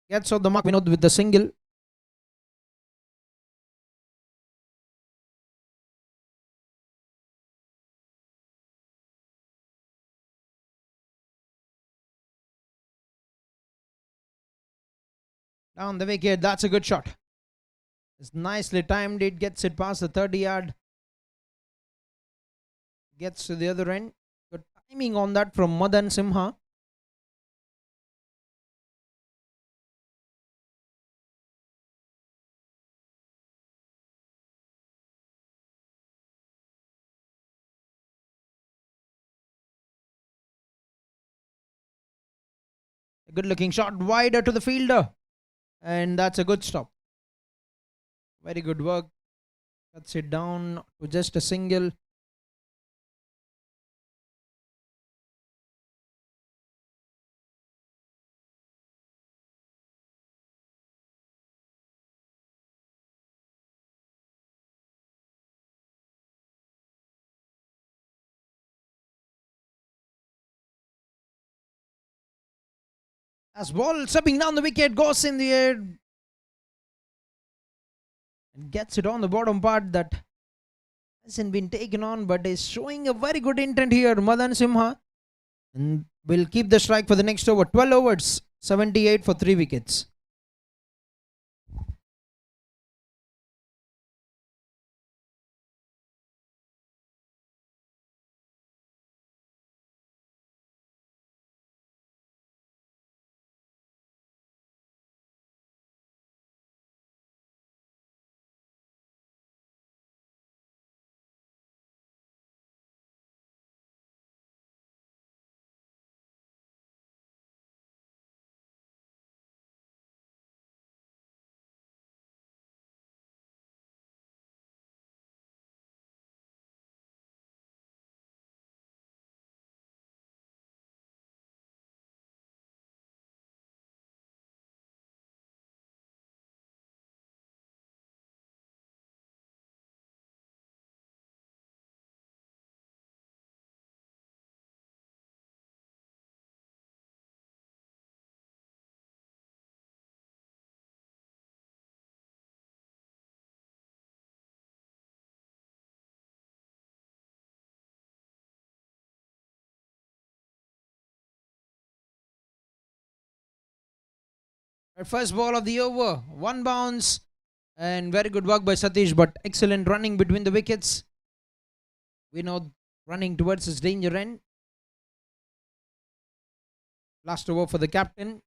Gets off the mark Vinod with the single. Down the wicket. That's a good shot. It's nicely timed. It gets it past the 30-yard. Gets to the other end. Good timing on that from Madan Simha. A good looking shot wider to the fielder. And that's a good stop. Very good work. Cuts it down to just a single. As ball stepping down the wicket, goes in the air and gets it on the bottom part. That hasn't been taken on, but is showing a very good intent here, Madan Simha. And will keep the strike for the next over. 12 overs, 78 for 3 wickets. First ball of the over. 1 bounce. And very good work by Satish, but excellent running between the wickets. Vinod running towards his danger end. Last over for the captain,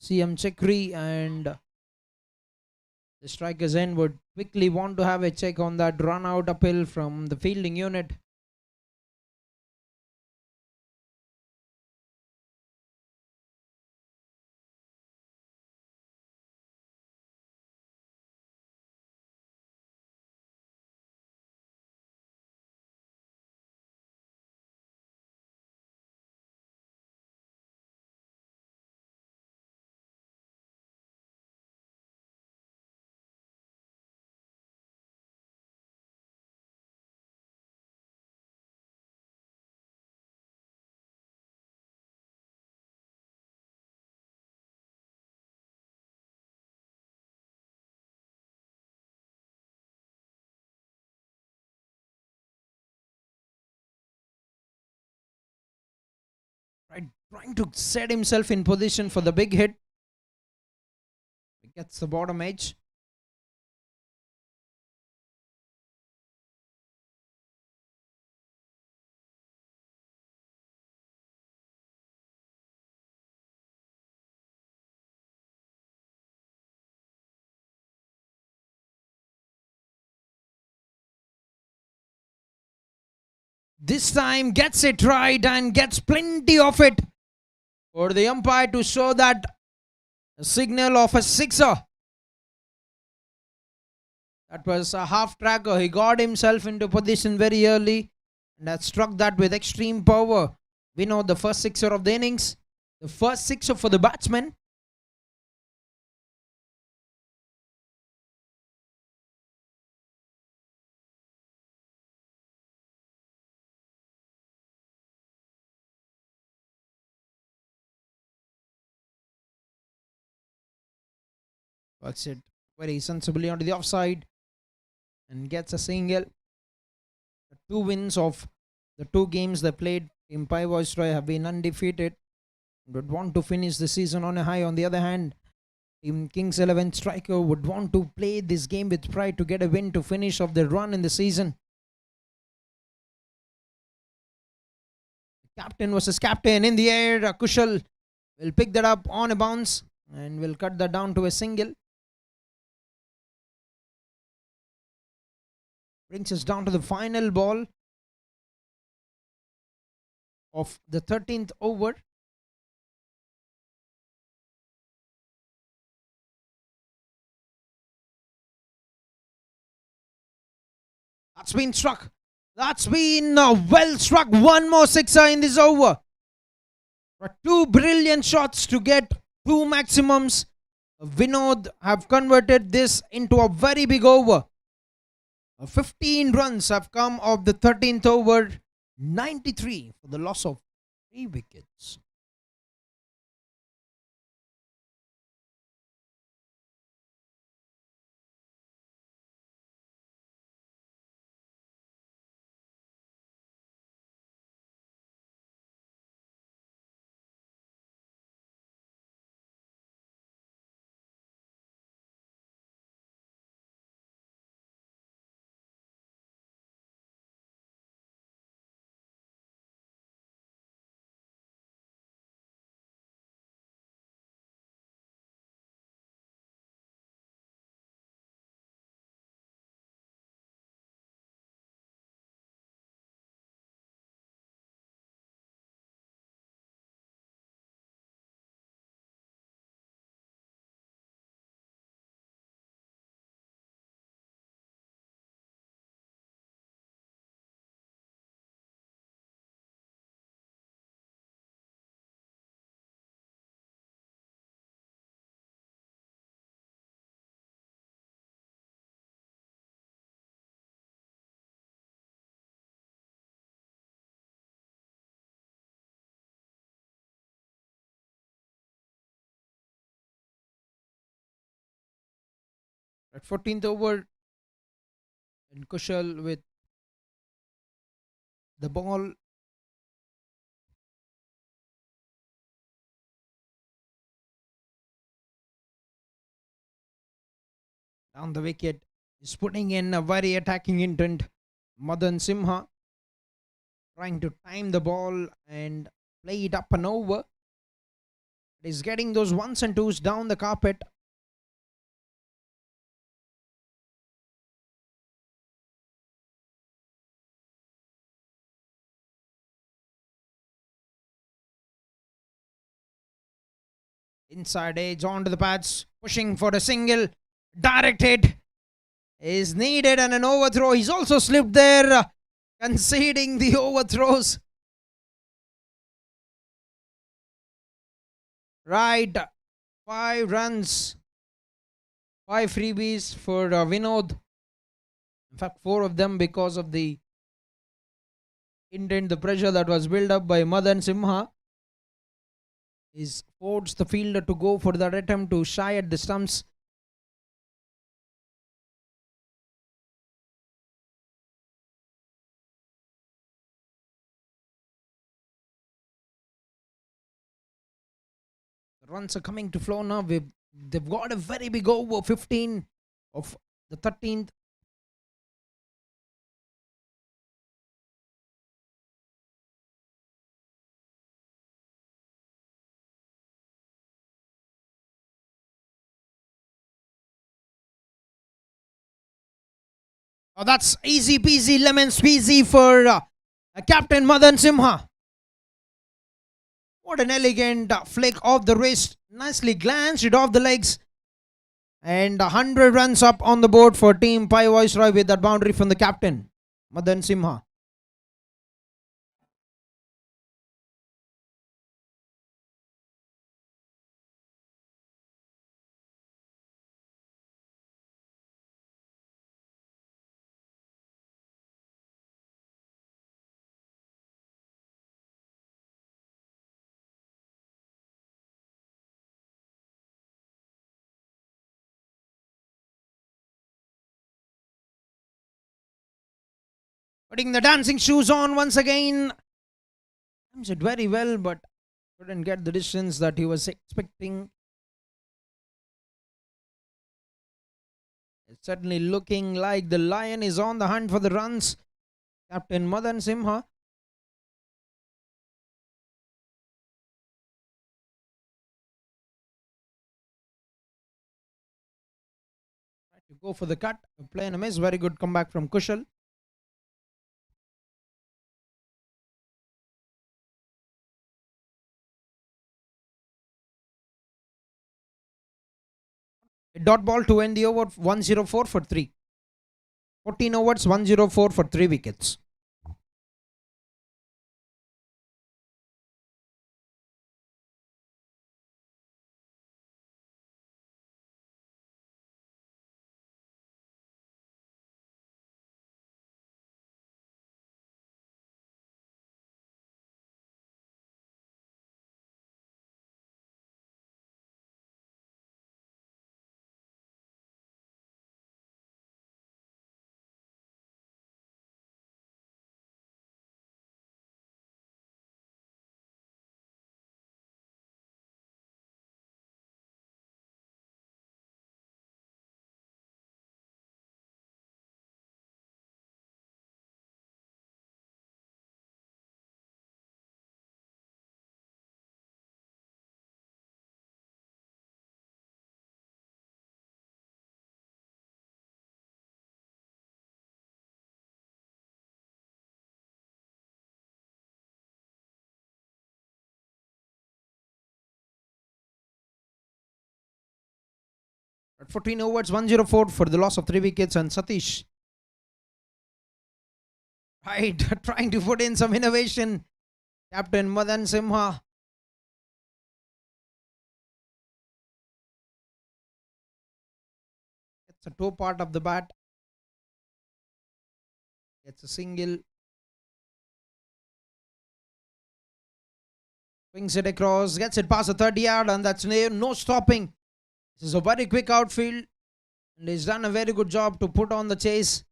CM Chakri, and the strikers end would quickly want to have a check on that run out uphill from the fielding unit. trying to set himself in position for the big hit. He gets the bottom edge. This time gets it right and gets plenty of it for the umpire to show that a signal of a sixer. That was a half tracker. He got himself into position very early and had struck that with extreme power. We know the first sixer of the innings, the first sixer for the batsman. Puts it very sensibly onto the offside and gets a single. The 2 wins of the 2 games they played, Team PAI Viceroy have been undefeated. Would want to finish the season on a high. On the other hand, Team Kings 11 Striker would want to play this game with pride to get a win to finish off their run in the season. Captain versus captain in the air. Kushal will pick that up on a bounce and will cut that down to a single. Brings us down to the final ball of the 13th over. That's been struck. That's been well struck. One more sixer in this over. 2 brilliant shots to get 2 maximums. Vinod have converted this into a very big over. 15 runs have come of the 13th over. 93 for the loss of 3 wickets. At 14th over, and Kushal with the ball. Down the wicket. Is putting in a very attacking intent. Madan Simha trying to time the ball and play it up and over. He's getting those 1s and 2s down the carpet. Inside edge onto the pads, pushing for a single. Direct hit is needed and an overthrow. He's also slipped there, conceding the overthrows. Right, 5 runs, 5 freebies for Vinod. In fact, 4 of them because of the intent, the pressure that was built up by Madan Simha. He's forced the fielder to go for that attempt to shy at the stumps. The runs are coming to flow now. They've got a very big over, 15 of the 13th. Oh, that's easy peasy lemon squeezy for Captain Madan Simha. What an elegant flick off the wrist. Nicely glanced it off the legs. And 100 runs up on the board for Team PAI Viceroy with that boundary from the captain, Madan Simha. Putting the dancing shoes on once again. Times it very well, but couldn't get the distance that he was expecting. It's certainly looking like the lion is on the hunt for the runs. Captain Madan Simha. Try to go for the cut. Play and a miss. Very good comeback from Kushal. A dot ball to end the over, 104 for 3. 14 overs, 104 for 3 wickets. At 14 overs, 104 for the loss of 3 wickets, and Satish, right, trying to put in some innovation. Captain Madan Simha. It's a toe part of the bat. It's a single. Swings it across, gets it past the 30 yard, and that's no stopping. This is a very quick outfield, and he's done a very good job to put on the chase.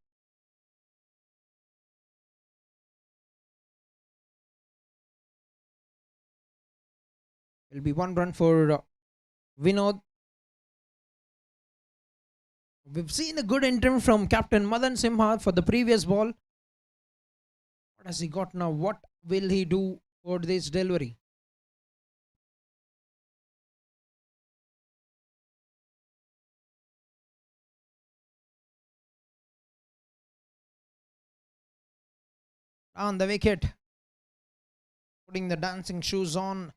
It'll be 1 run for Vinod. We've seen a good intent from Captain Madan Simha for the previous ball. What has he got now? What will he do for this delivery? On the wicket, putting the dancing shoes on,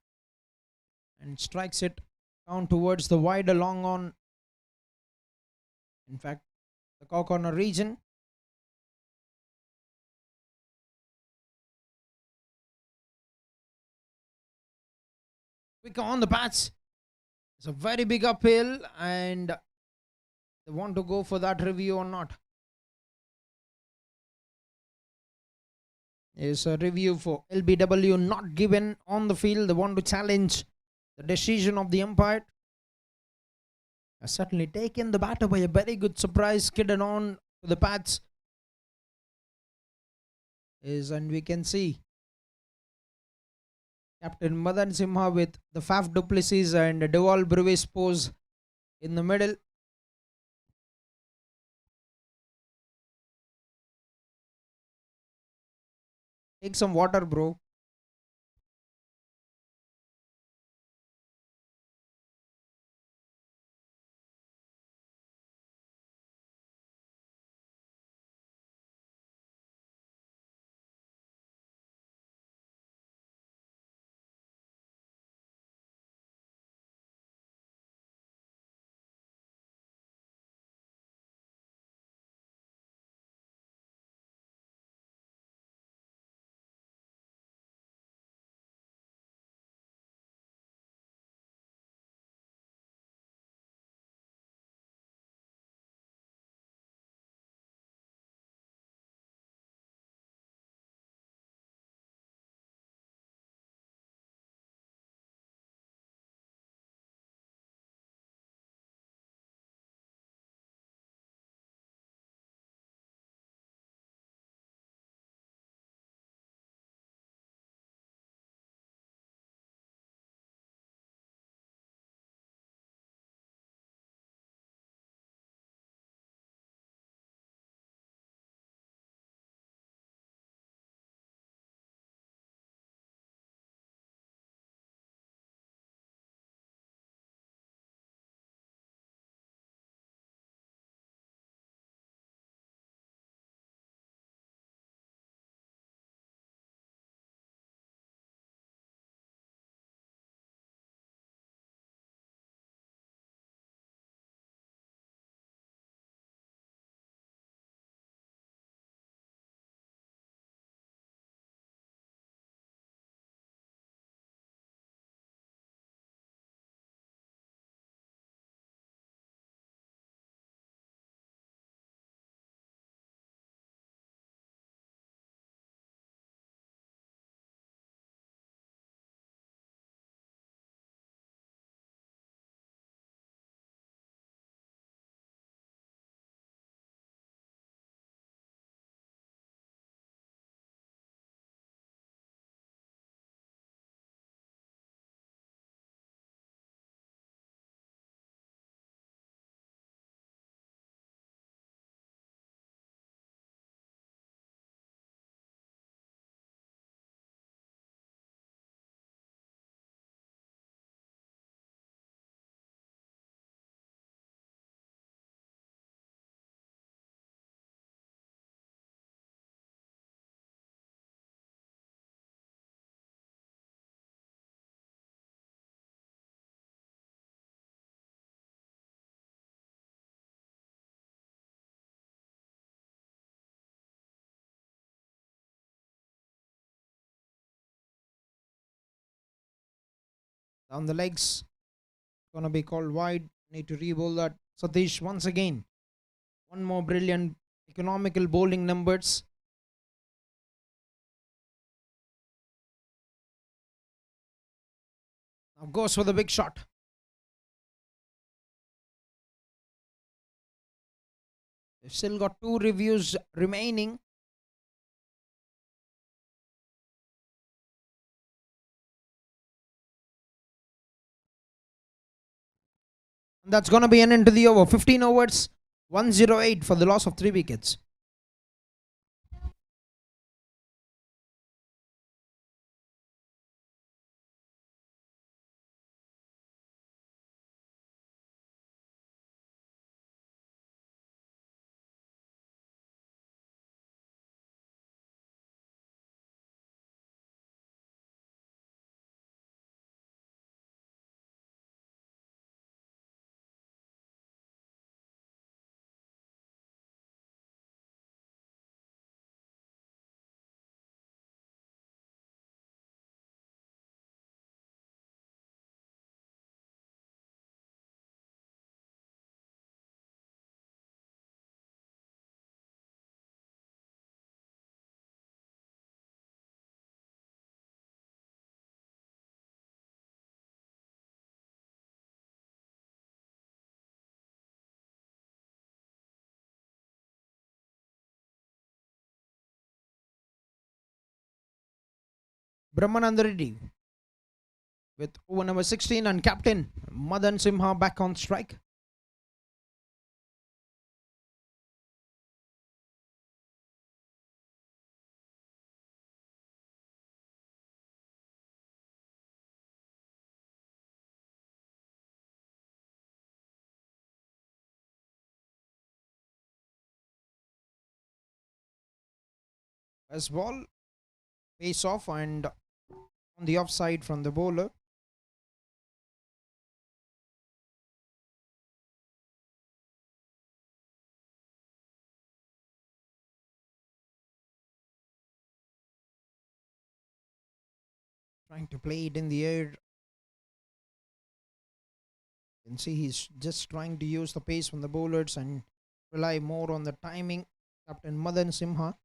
and strikes it down towards the wider long on. In fact, the cow corner region. Quick on the bats. It's a very big uphill, and they want to go for that review or not. Is a review for LBW not given on the field. They want to challenge the decision of the umpire. Has certainly taken the batter by a very good surprise, skidded on to the pads. And we can see Captain Madan Simha with the Faf Duplessis and Deval Brevis pose in the middle. Take some water, bro. Down the legs. Gonna be called wide. Need to re-bowl that. Satish once again. One more brilliant economical bowling numbers. Now goes for the big shot. They've still got 2 reviews remaining. And that's going to be an end to the over. 15 overs, 108 for the loss of 3 wickets. Brahmananda Reddy with over number 16 and captain Madan Simha back on strike. First ball, face off and on the offside from the bowler. Trying to play it in the air. You can see he's just trying to use the pace from the bowlers and rely more on the timing. Captain Madan Simha.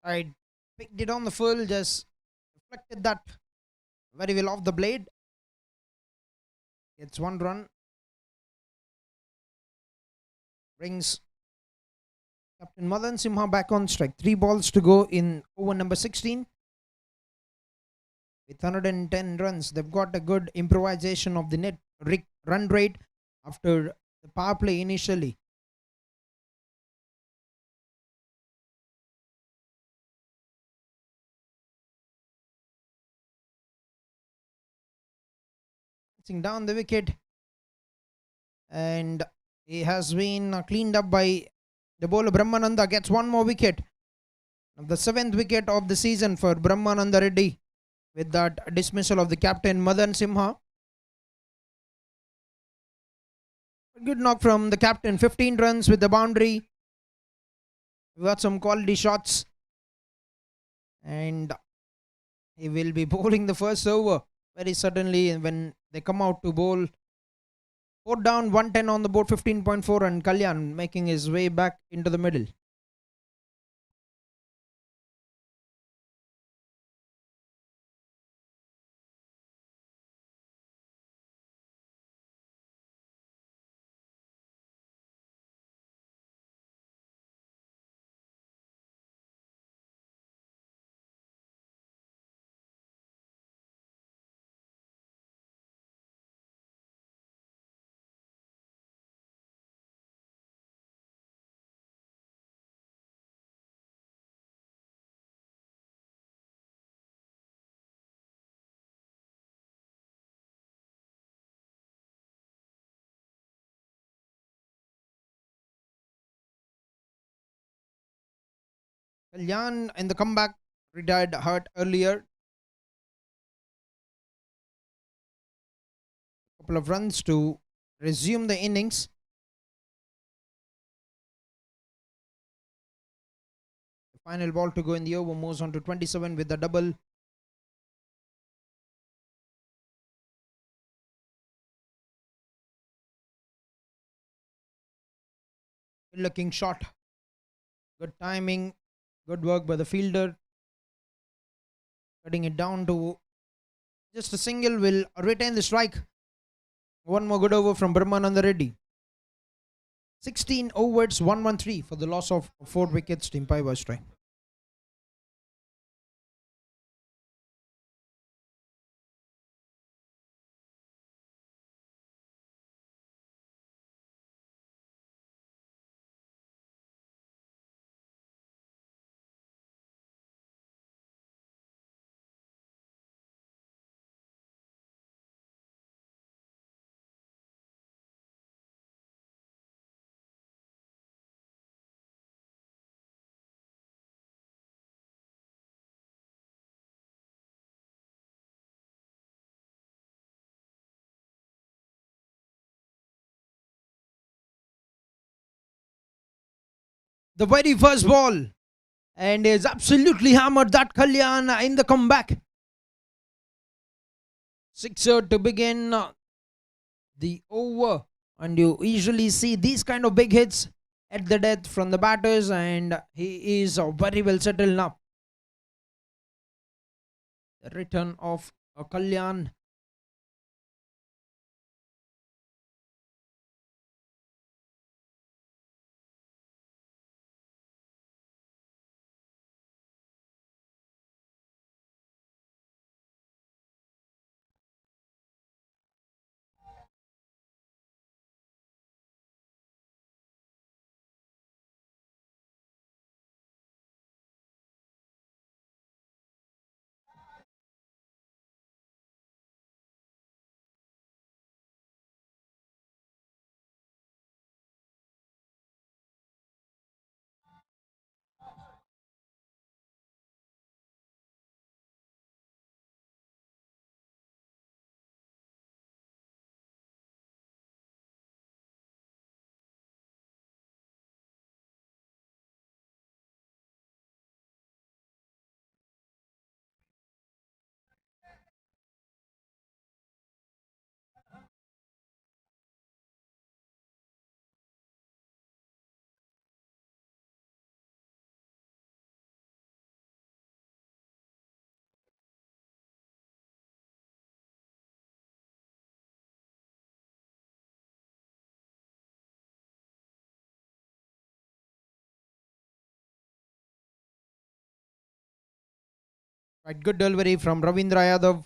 I picked it on the full, just reflected that very well off the blade. Gets 1 run. Brings Captain Madan Simha back on strike. 3 balls to go in over number 16. With 110 runs, they've got a good improvisation of the net run rate after the power play initially. Down the wicket, and he has been cleaned up by the bowler Brahmananda. Gets 1 more wicket, the 7th wicket of the season for Brahmananda Reddy, with that dismissal of the captain Madan Simha. Good knock from the captain, 15 runs with the boundary. We got some quality shots, and he will be bowling the first over very suddenly when they come out to bowl. 4 down, 110 on the board, 15.4, and Kalyan making his way back into the middle. Kalyan in the comeback retired hurt earlier. Couple of runs to resume the innings. The final ball to go in the over moves on to 27 with the double. Good looking shot. Good timing. Good work by the fielder. Cutting it down to just a single will retain the strike. 1 more good over from Brahmananda Reddy. 16 overs, 113 for the loss of 4 wickets to PAI VICEROY. The very first ball, and is absolutely hammered that Kalyan in the comeback. Sixer to begin the over, and you usually see these kind of big hits at the death from the batters, and he is very well settled now. The return of Kalyan. Right, good delivery from Ravindra Yadav,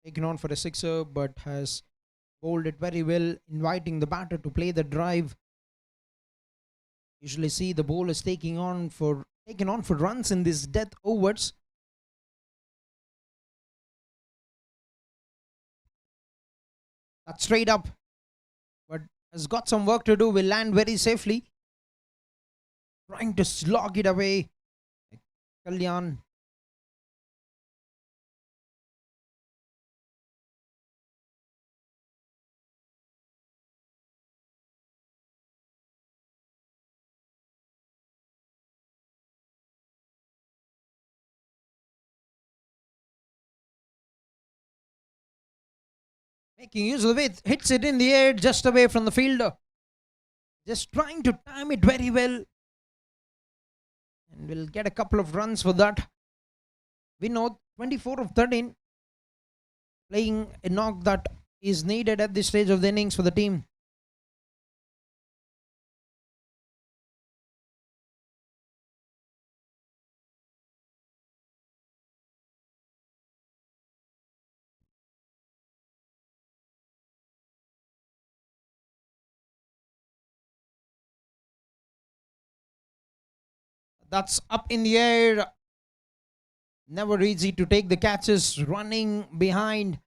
taken on for a sixer, but has bowled it very well, inviting the batter to play the drive. Usually see the bowlers taken on for runs in these death overs. That's straight up, but has got some work to do. Will land very safely. Trying to slog it away. Kalyan. Making use of it, hits it in the air just away from the fielder. Just trying to time it very well. And we'll get a couple of runs for that. Vinod, 24 of 13. Playing a knock that is needed at this stage of the innings for the team. That's up in the air. Never easy to take the catches. Running behind.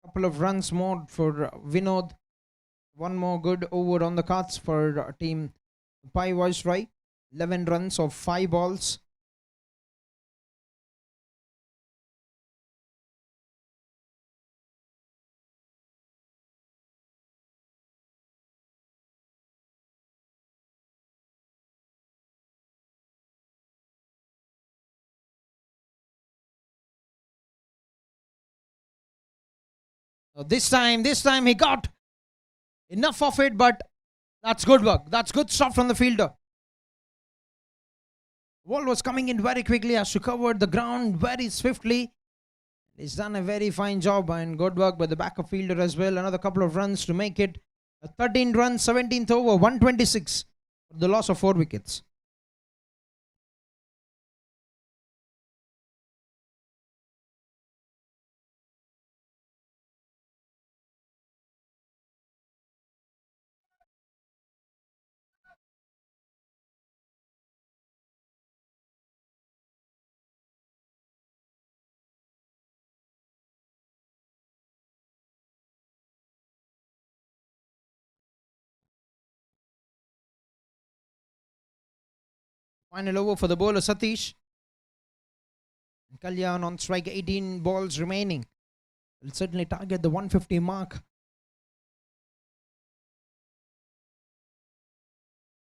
Couple of runs more for Vinod. One more good over on the cards for team PAI Viceroy. 11 runs of 5 balls. This time he got enough of it, but that's good work. That's good stuff from the fielder. Ball was coming in very quickly, has to cover the ground very swiftly. He's done a very fine job and good work by the backup fielder as well. Another couple of runs to make it a 13 runs, 17th over, 126 for the loss of 4 wickets. Final over for the bowler Satish. Kalyan on strike, 18 balls remaining. Will certainly target the 150 mark.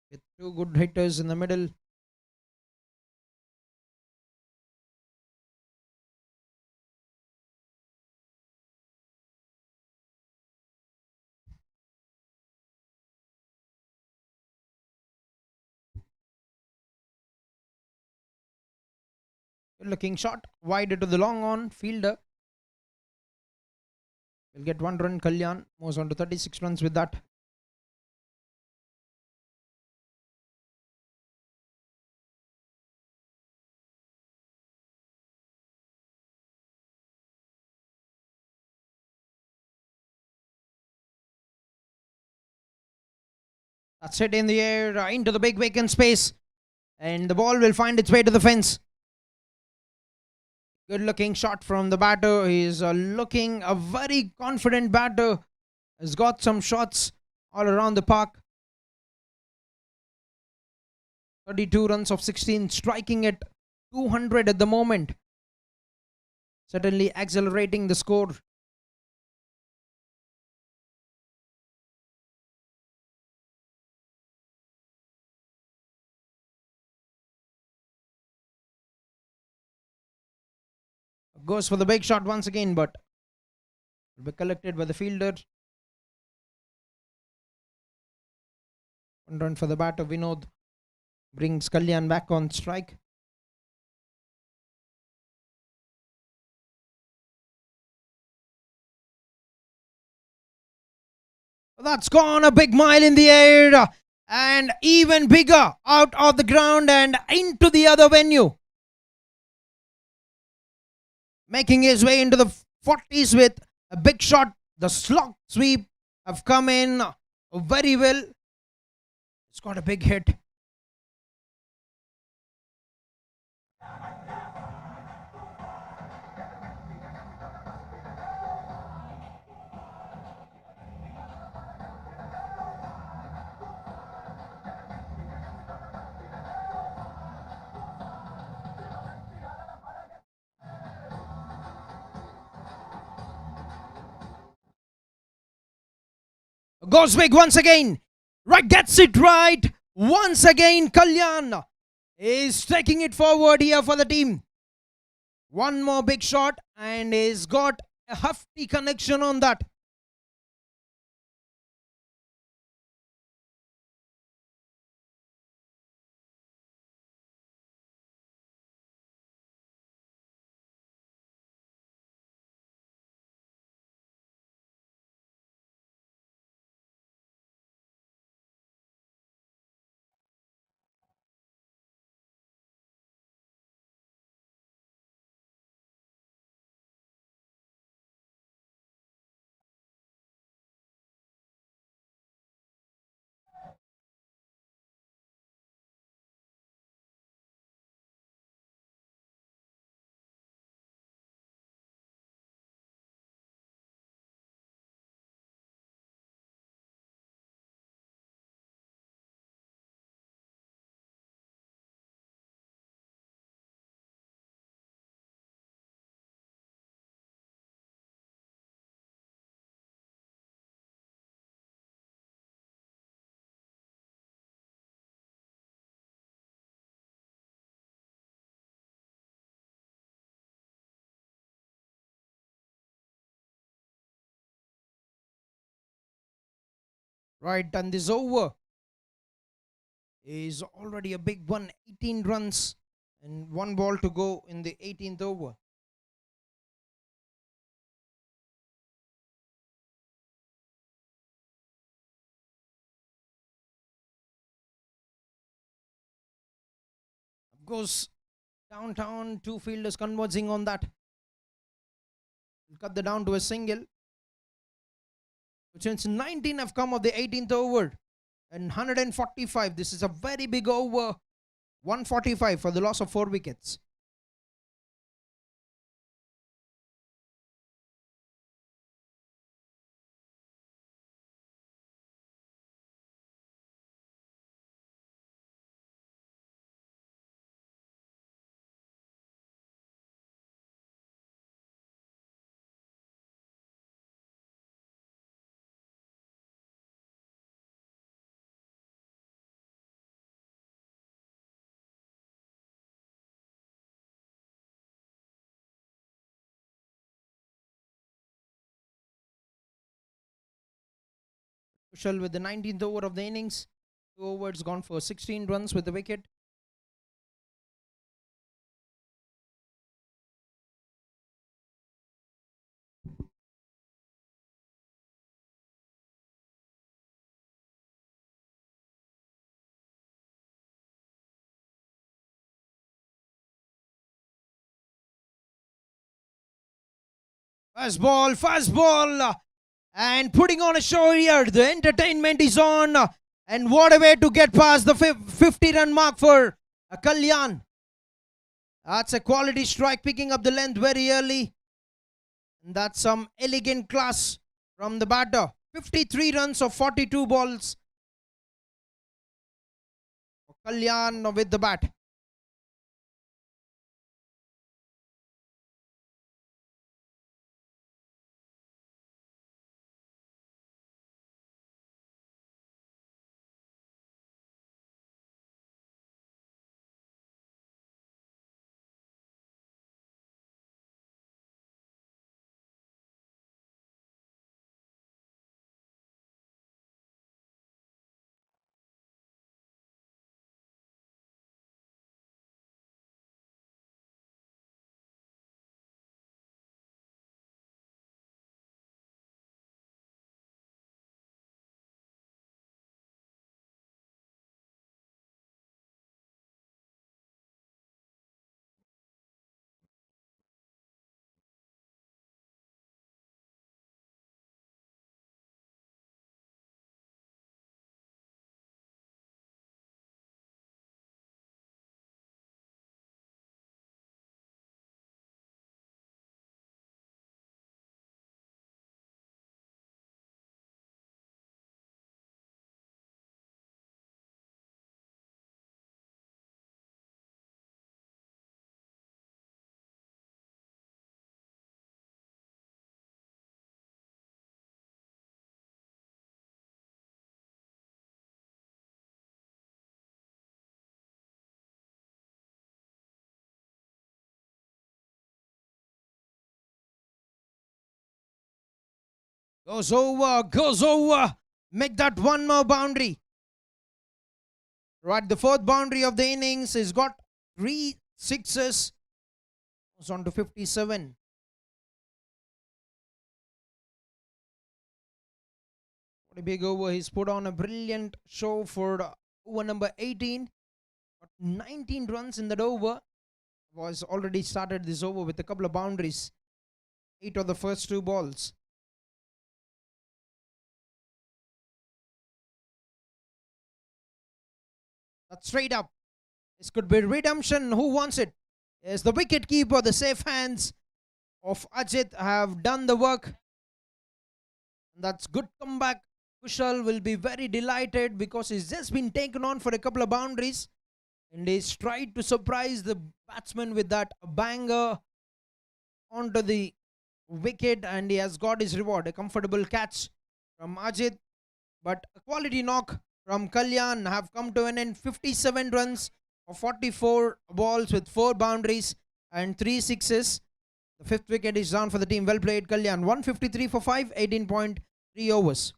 With 2 good hitters in the middle. Good looking shot. Wide into the long on. Fielder will get 1 run. Kalyan moves on to 36 runs with that. That's it in the air, into the big vacant space. And the ball will find its way to the fence. Good looking shot from the batter. He's looking a very confident batter. Has got some shots all around the park. 32 runs of 16, striking at 200 at the moment. Certainly accelerating the score. Goes for the big shot once again, but will be collected by the fielder. 1 run for the batter. Vinod brings Kalyan back on strike. That's gone a big mile in the air and even bigger out of the ground and into the other venue. Making his way into the 40s with a big shot. The slog sweep have come in very well. It's got a big hit. Goes big once again. Right, gets it right. Once again, Kalyan is taking it forward here for the team. One more big shot and he's got a hefty connection on that. Right, and this over is already a big one. 18 runs and 1 ball to go in the 18th over. Goes downtown, 2 fielders converging on that. We'll cut the down to a single. Since 19 have come of the 18th over and 145. This is a very big over. 145 for the loss of 4 wickets. Kushal with the 19th over of the innings. 2 overs gone for 16 runs with the wicket. Fast ball, and putting on a show here. The entertainment is on, and what a way to get past the 50-run mark for Kalyan. That's a quality strike, picking up the length very early. And that's some elegant class from the batter. 53 runs of 42 balls. Kalyan with the bat. Goes over. Make that one more boundary. Right, the fourth boundary of the innings. He's got 3 sixes. Goes on to 57. What a big over. He's put on a brilliant show for over number 18. Got 19 runs in that over. Was already started this over with a couple of boundaries. 8 of the first 2 balls. That's straight up. This could be redemption. Who wants it? Yes, the wicket keeper. The safe hands of Ajit have done the work. And that's good comeback. Kushal will be very delighted because he's just been taken on for a couple of boundaries. And he's tried to surprise the batsman with that banger onto the wicket. And he has got his reward. A comfortable catch from Ajit. But a quality knock from Kalyan have come to an end. 57 runs of 44 balls with 4 boundaries and 3 sixes. The 5th wicket is down for the team. Well played, Kalyan. 153 for 5, 18.3 overs.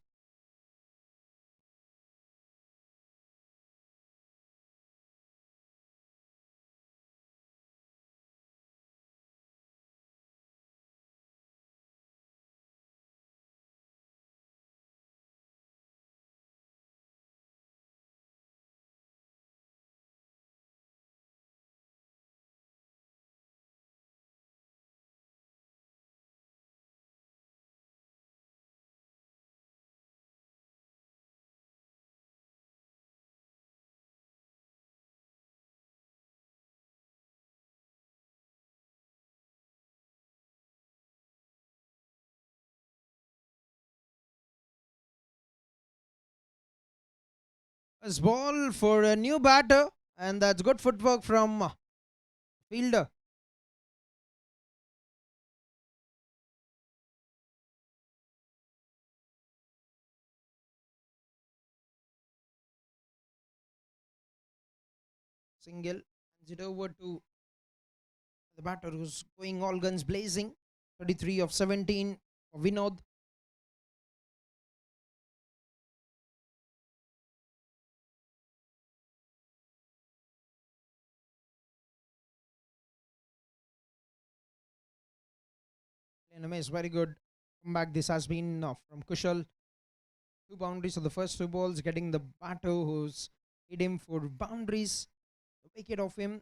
First ball for a new batter, and that's good footwork from fielder. Single, hands it over to the batter who's going all guns blazing. 33 of 17 for Vinod. Is very good comeback. This has been from Kushal. 2 boundaries of the first 2 balls, getting the batter who's hit him for boundaries. The wicket of him.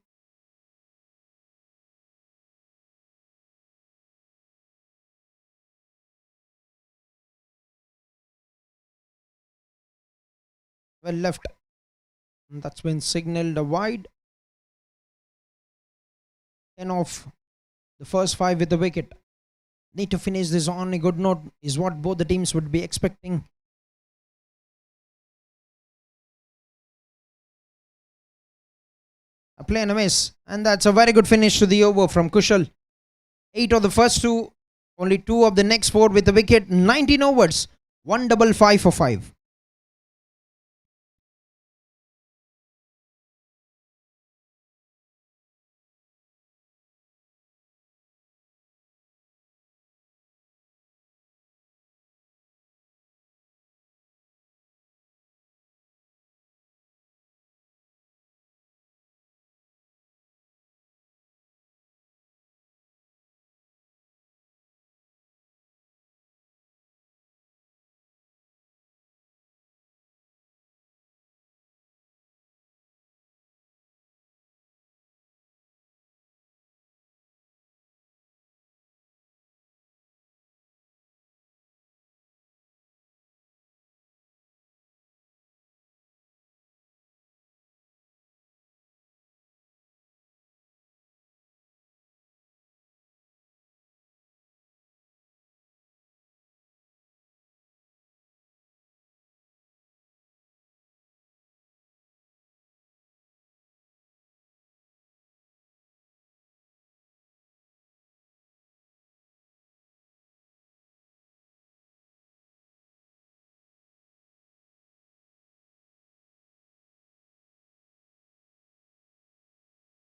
well left. And that's been signaled a wide. 10 off the first 5 with the wicket. Need to finish this on a good note is what both the teams would be expecting. A play and a miss, and that's a very good finish to the over from Kushal. 8 of the first 2, only 2 of the next 4 with the wicket. 19 overs, 155 for 5.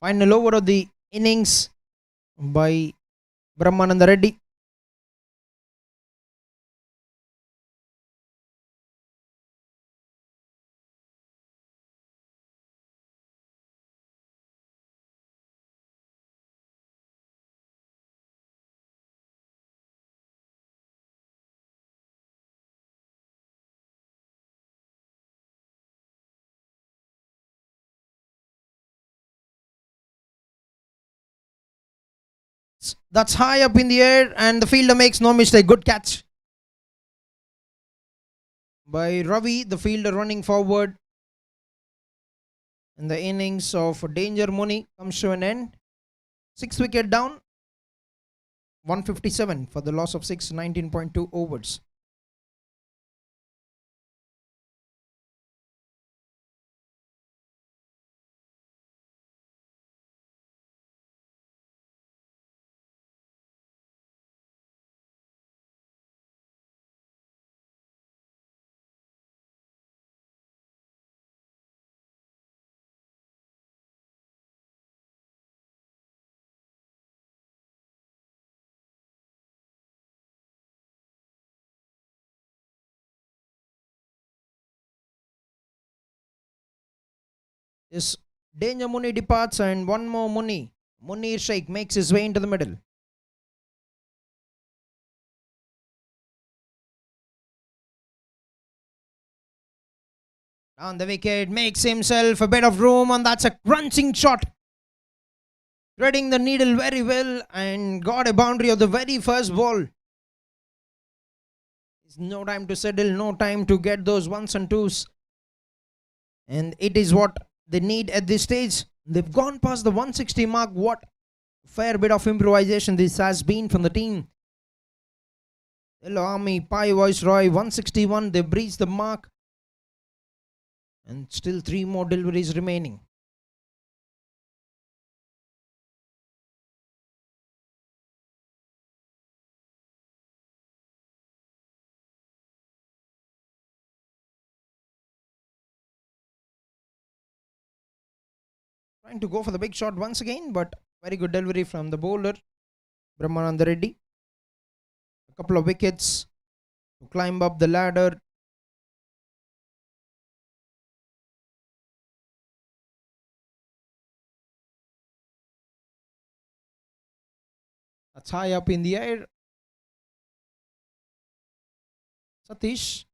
Final over of the innings by Brahmananda Reddy. That's high up in the air, and the fielder makes no mistake. Good catch by Ravi, the fielder running forward. And the innings of Danger Muni comes to an end. 6 wicket down, 157 for the loss of 6, 19.2 overs. This Danger Muni departs, and one more Munir Sheikh makes his way into the middle. Down the wicket, makes himself a bit of room, and that's a crunching shot. Threading the needle very well, and got a boundary of the very first ball. There's no time to settle, no time to get those ones and twos. And it is what they need at this stage. They've gone past the 160 mark. What a fair bit of improvisation this has been from the team. Hello Army, PAI Viceroy, 161. They breached the mark. And still 3 more deliveries remaining. Trying to go for the big shot once again, but very good delivery from the bowler, Brahmananda Reddy. A couple of wickets to climb up the ladder. That's high up in the air. Satish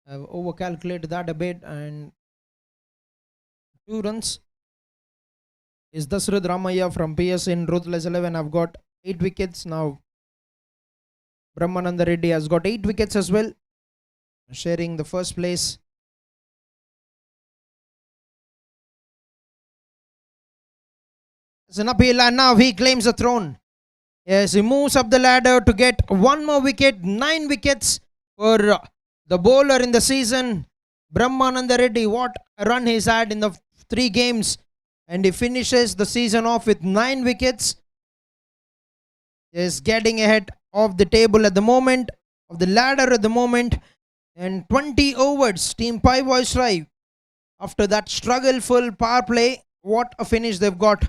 have overcalculated that a bit, and 2 runs is Dasrad Ramaya from PS in Ruthless 11. I've got 8 wickets now. Brahmananda Reddy has got 8 wickets as well, sharing the first place It's an appeal, and now he claims the throne. Yes, he moves up the ladder to get one more wicket, 9 wickets for the bowler in the season. Brahmananda Reddy, what a run he's had in the 3 games, and he finishes the season off with 9 wickets. Is getting ahead of the table at the moment, of the ladder at the moment, and 20 overs. Team Pai Viceroy, after that struggle-full power play, what a finish they've got.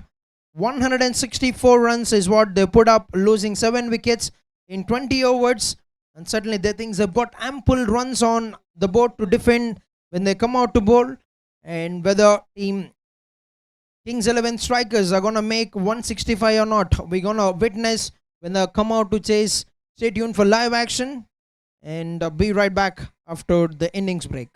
164 runs is what they put up, losing 7 wickets in 20 overs. And certainly they think they've got ample runs on the board to defend when they come out to bowl. And whether team Kings 11 strikers are going to make 165 or not, we're going to witness when they come out to chase. Stay tuned for live action, and be right back after the innings break.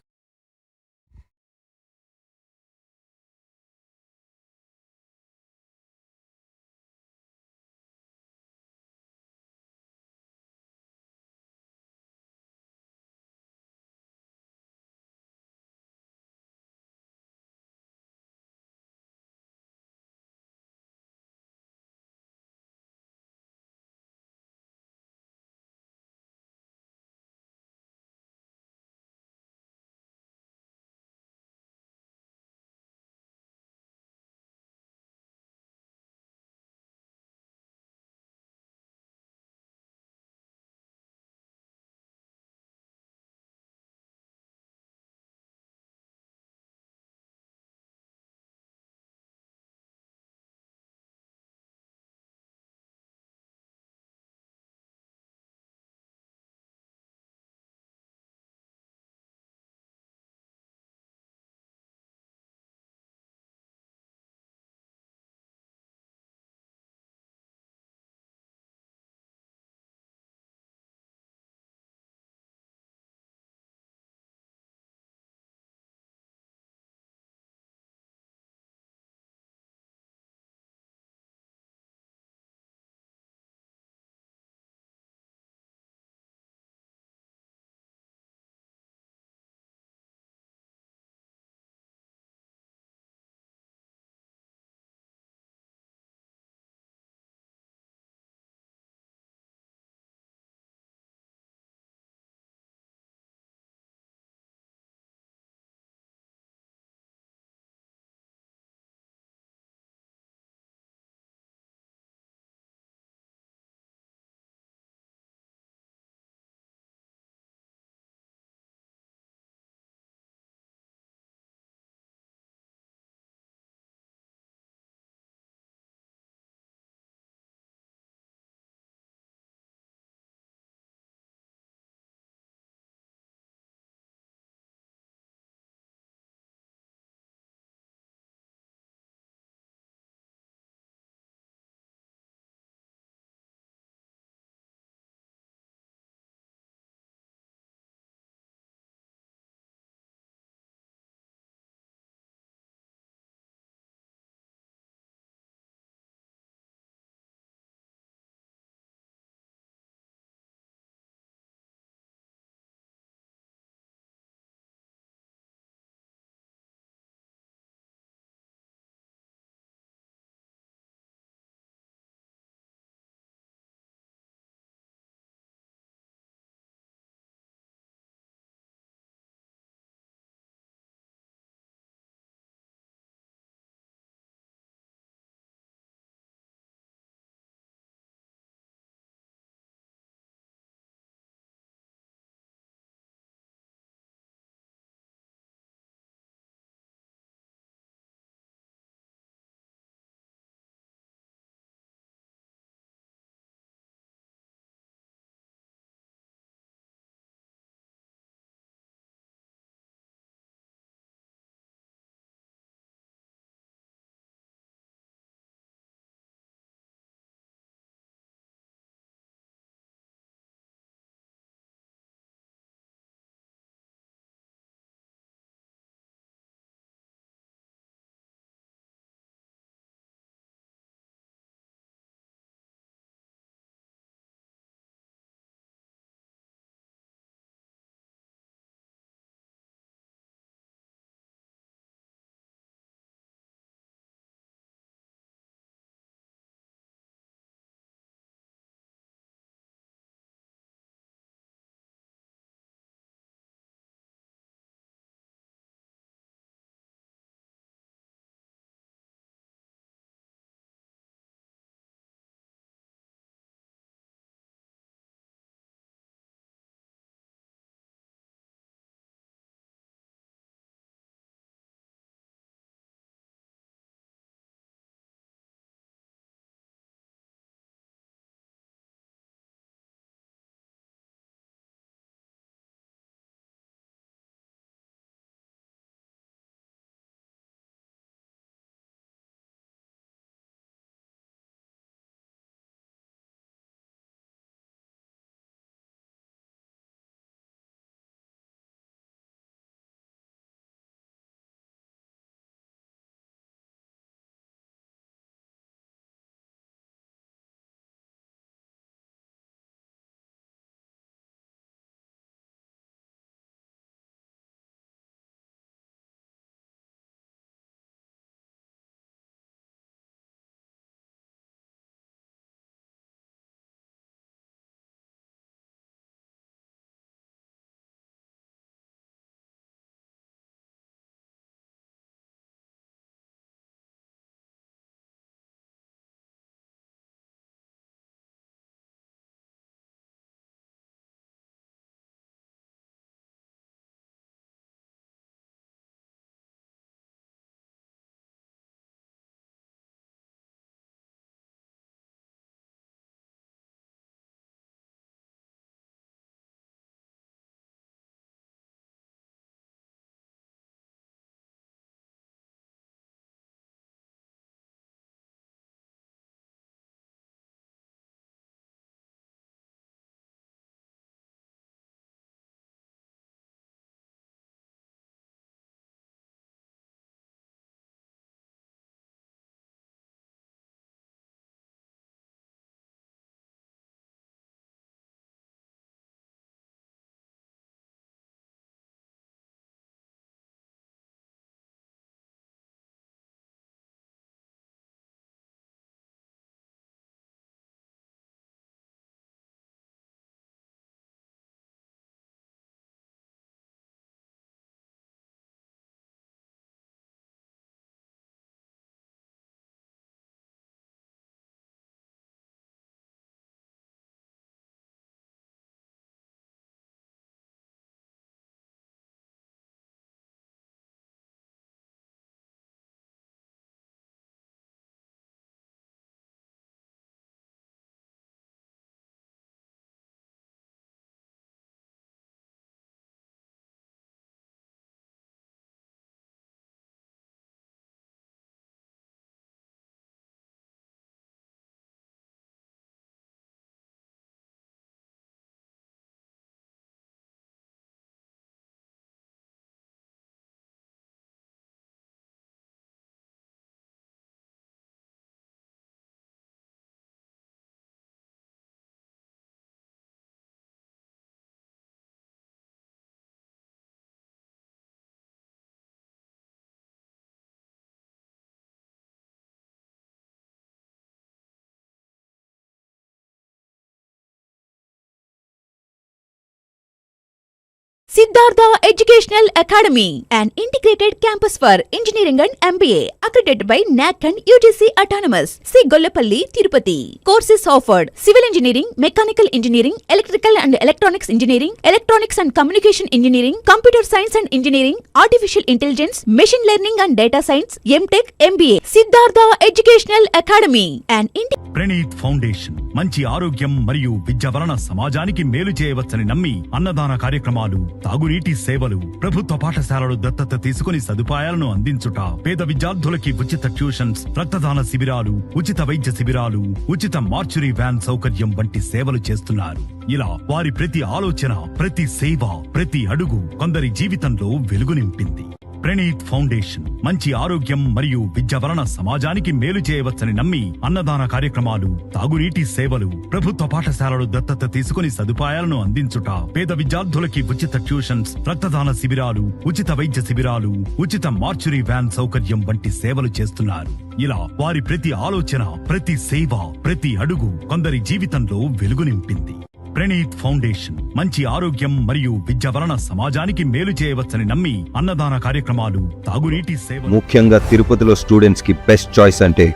Siddhartha Educational Academy, an integrated campus for engineering and MBA, accredited by NAC and UGC Autonomous. C. Gollepalli, Tirupati. Courses offered: Civil Engineering, Mechanical Engineering, Electrical and Electronics Engineering, Electronics and Communication Engineering, Computer Science and Engineering, Artificial Intelligence, Machine Learning and Data Science, MTech, MBA. Siddhartha Educational Academy, an Praneeth foundation మంచి ఆరోగ్యం మరియు విద్య వలన సమాజానికి మేలు చేయవచ్చని నమ్మి అన్నదాన కార్యక్రమాలు, తాగునీటి సేవలు, ప్రభుత్వ పాఠశాలలు దత్తత తీసుకుని సదుపాయాలను అందించుట, పేద విద్యార్థులకి ఉచిత ట్యూషన్స్, రక్తదాన శిబిరాలు, ఉచిత వైద్య శిబిరాలు, ఉచిత మార్చురీ వ్యాన్ సౌకర్యం వంటి సేవలు చేస్తున్నారు. ఇలా వారి ప్రతి ఆలోచన, ప్రతి సేవ, ప్రతి అడుగు కొందరి జీవితంలో వెలుగు నింపింది. ప్రణీత్ ఫౌండేషన్ మంచి ఆరోగ్యం మరియు విద్య వలన సమాజానికి మేలు చేయవచ్చని నమ్మి అన్నదాన కార్యక్రమాలు, తాగునీటి సేవలు, ప్రభుత్వ పాఠశాలలు దత్తత తీసుకుని సదుపాయాలను అందించుట, పేద విద్యార్థులకి ఉచిత ట్యూషన్స్, రక్తదాన శిబిరాలు, ఉచిత వైద్య శిబిరాలు, ఉచిత మార్చురీ వ్యాన్ సౌకర్యం వంటి సేవలు చేస్తున్నారు. ఇలా వారి ప్రతి ఆలోచన, ప్రతి సేవ, ప్రతి అడుగు కొందరి జీవితంలో వెలుగు నింపింది. ప్రణీత్ ఫౌండేషన్ మంచి ఆరోగ్యం మరియు విద్య వలన సమాజానికి మేలు చేయవచ్చని నమ్మి అన్నదాన కార్యక్రమాలు, తాగునీటి సేవలు. ముఖ్యంగా తిరుపతిలో స్టూడెంట్స్ కి బెస్ట్ చాయిస్ అంటే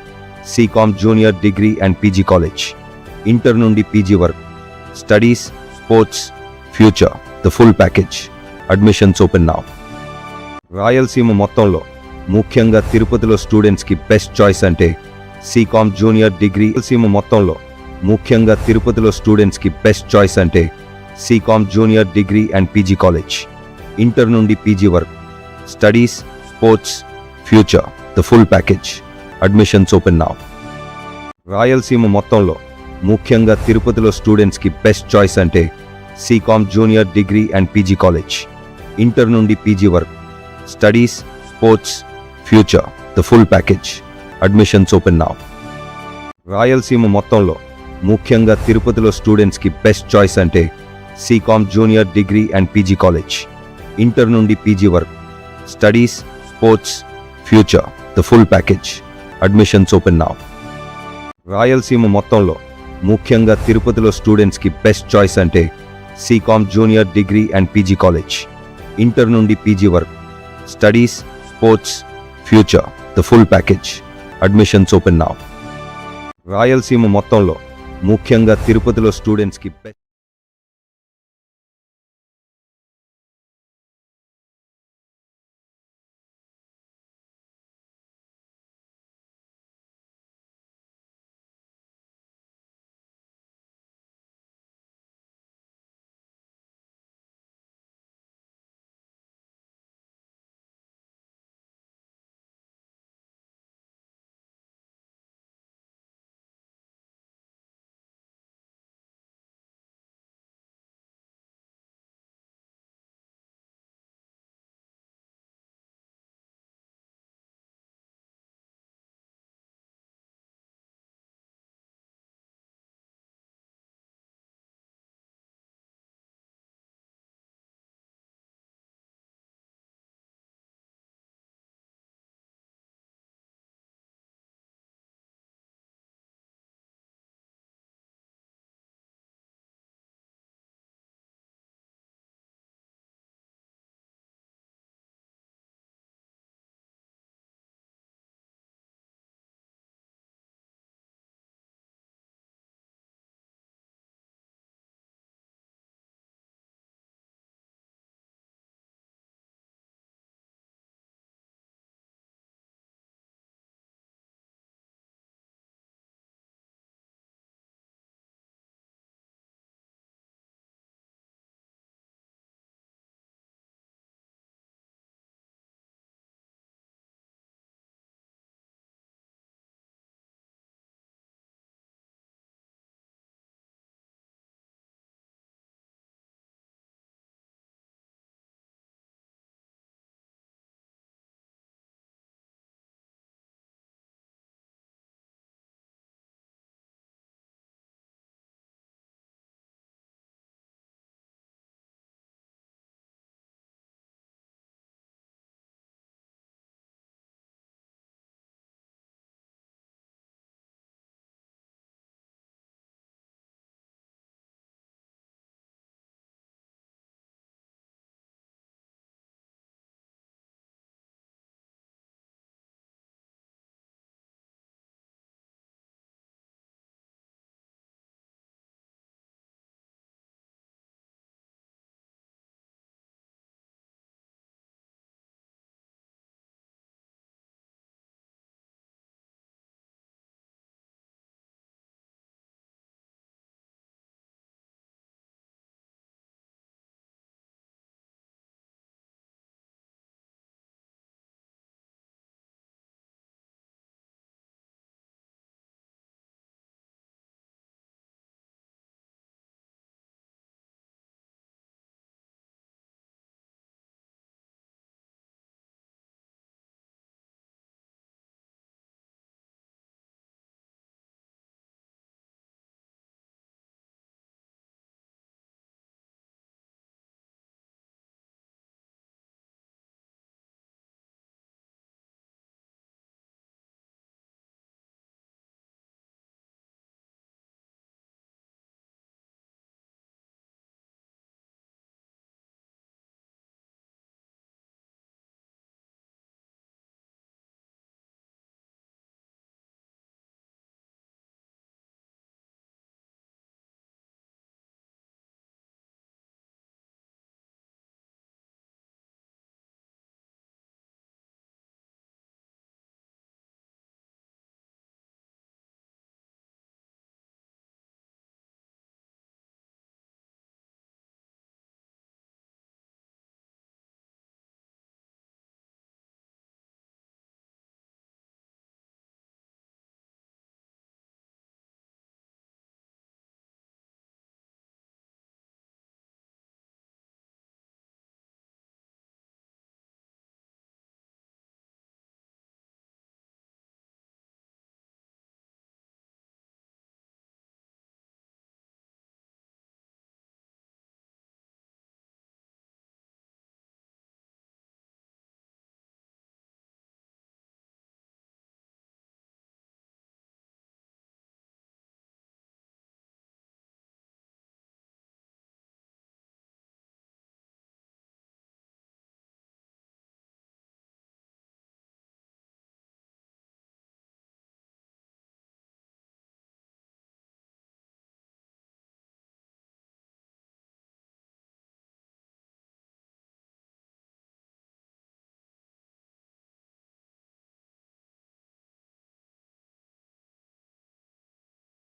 Sicom junior degree and PG college. Inter నుండి పీజీ వరకు studies, sports, future, the full package. Admissions open now. Rayalaseema మొత్తంలో ముఖ్యంగా తిరుపతిలో స్టూడెంట్స్ కి బెస్ట్ చాయిస్ అంటే సికామ్ జూనియర్ డిగ్రీ. రాయలసీమ మొత్తంలో ముఖ్యంగా తిరుపతిలో స్టూడెంట్స్ కి బెస్ట్ చాయిస్ అంటే Sicom junior degree and PG college. Inter నుండి పీజీ వరకు studies, sports, future, the full package. Admissions open now. Rayalaseema మొత్తంలో ముఖ్యంగా తిరుపతిలో స్టూడెంట్స్ కి బెస్ట్ చాయిస్ అంటే Sicom junior degree and PG college. Inter నుండి పీజీ వరకు studies, sports, future, the full package. Admissions open now. Rayalaseema మొత్తంలో ముఖ్యంగా తిరుపతిలో స్టూడెంట్స్ కి బెస్ట్ చాయిస్ అంటే Sicom junior degree and PG college. Inter నుండి పీజీ వరకు studies, sports, future, the full package. Admissions open now. Rayalaseema మొత్తంలో ముఖ్యంగా తిరుపతిలో స్టూడెంట్స్ కి బెస్ట్ చాయిస్ అంటే Sicom junior degree and PG college. Inter నుండి పీజీ వరకు studies, sports, future, the full package. Admissions open now. Rayalaseema మొత్తంలో ముఖ్యంగా తిరుపతిలో స్టూడెంట్స్ కి best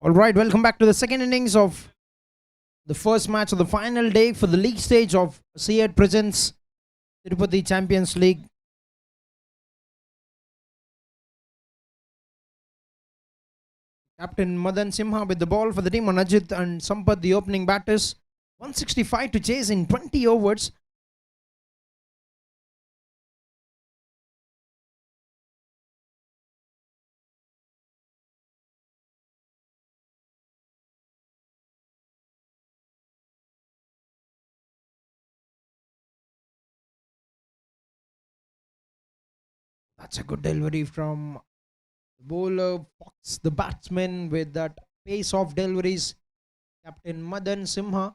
All right, welcome back to the second innings of the first match of the final day for the league stage of CED Presents Tirupati Champions League. Captain Madan Simha with the ball for the team on Ajit and Sampath, the opening batters. 165 to chase in 20 overs. That's a good delivery from the bowler, Fox, the batsman, with that pace of deliveries. Captain Madan Simha.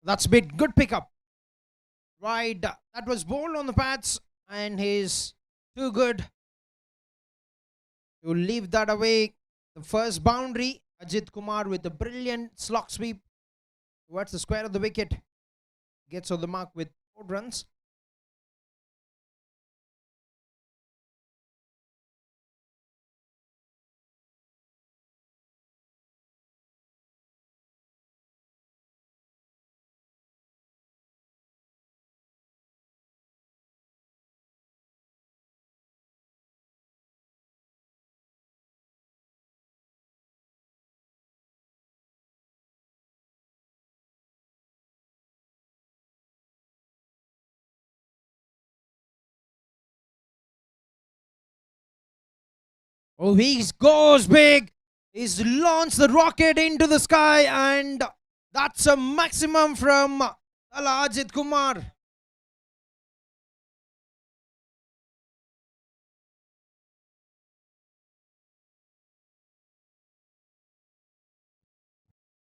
That's a bit good pickup. Right, that was bowled on the pads, and he's too good to leave that away. The first boundary, Ajit Kumar with a brilliant slog sweep towards the square of the wicket. Gets on the mark with 4 runs. Oh, he goes big. He's launched the rocket into the sky, and that's a maximum from Ajit Kumar.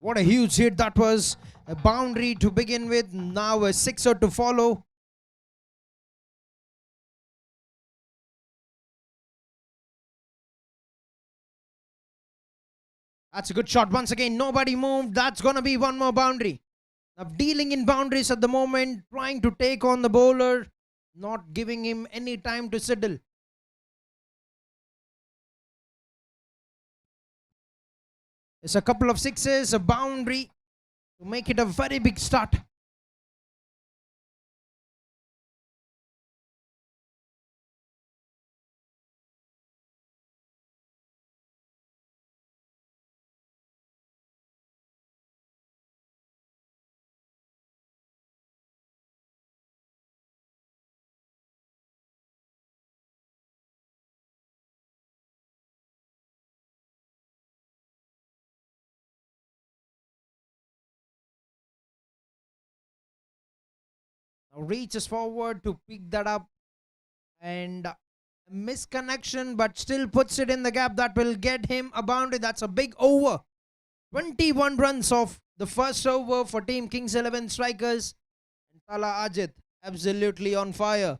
What a huge hit that was. A boundary to begin with, now a sixer to follow. That's a good shot. Once again, nobody moved. That's going to be one more boundary. Now, dealing in boundaries at the moment, trying to take on the bowler, not giving him any time to settle. It's a couple of sixes, a boundary to make it a very big start. Now reaches forward to pick that up, and a misconnection, but still puts it in the gap. That will get him a boundary. That's a big over. 21 runs of the first over for Team Kings 11 strikers. And Tala Ajit absolutely on fire.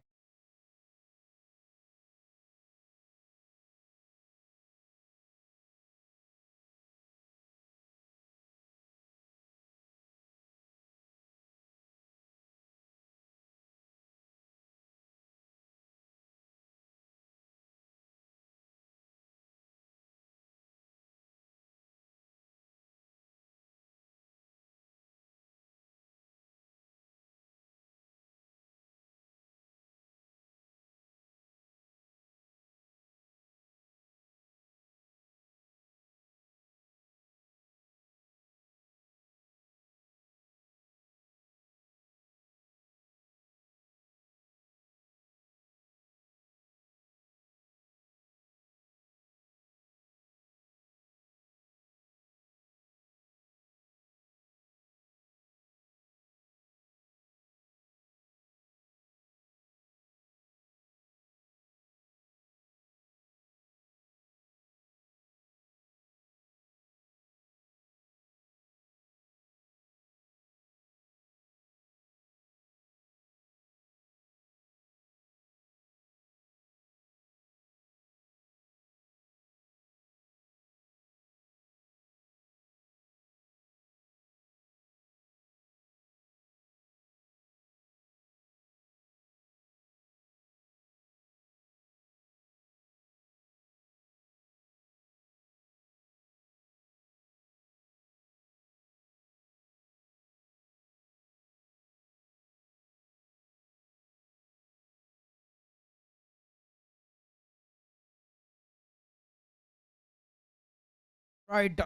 Right.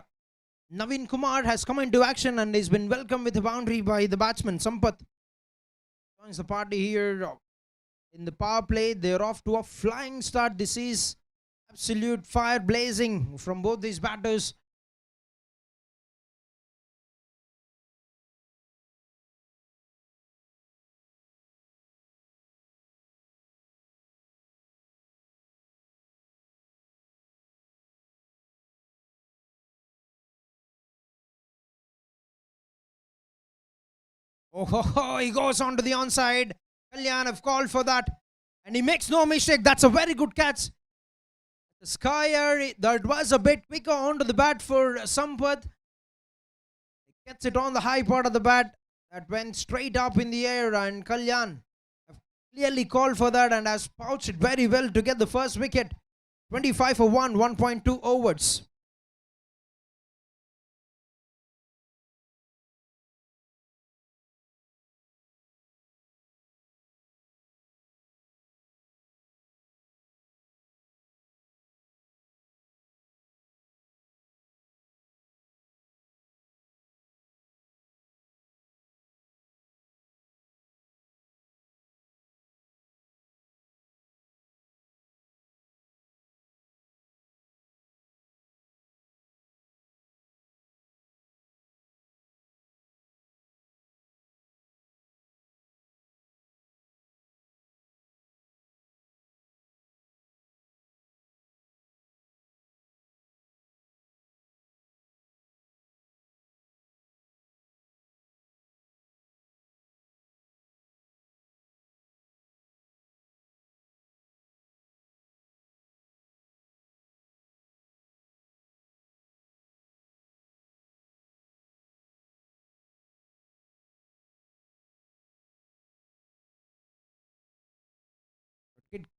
Naveen Kumar has come into action and has been welcomed with a boundary by the batsman. Sampath joins the party here in the power play. They're off to a flying start. This is absolute fire blazing from both these batters. Oh, he goes on to the onside. Kalyan have called for that. And he makes no mistake. That's a very good catch. The Skyer, that was a bit quicker onto the bat for Sampath. He gets it on the high part of the bat. That went straight up in the air. And Kalyan have clearly called for that and has pouched it very well to get the first wicket. 25 for 1.2 overs.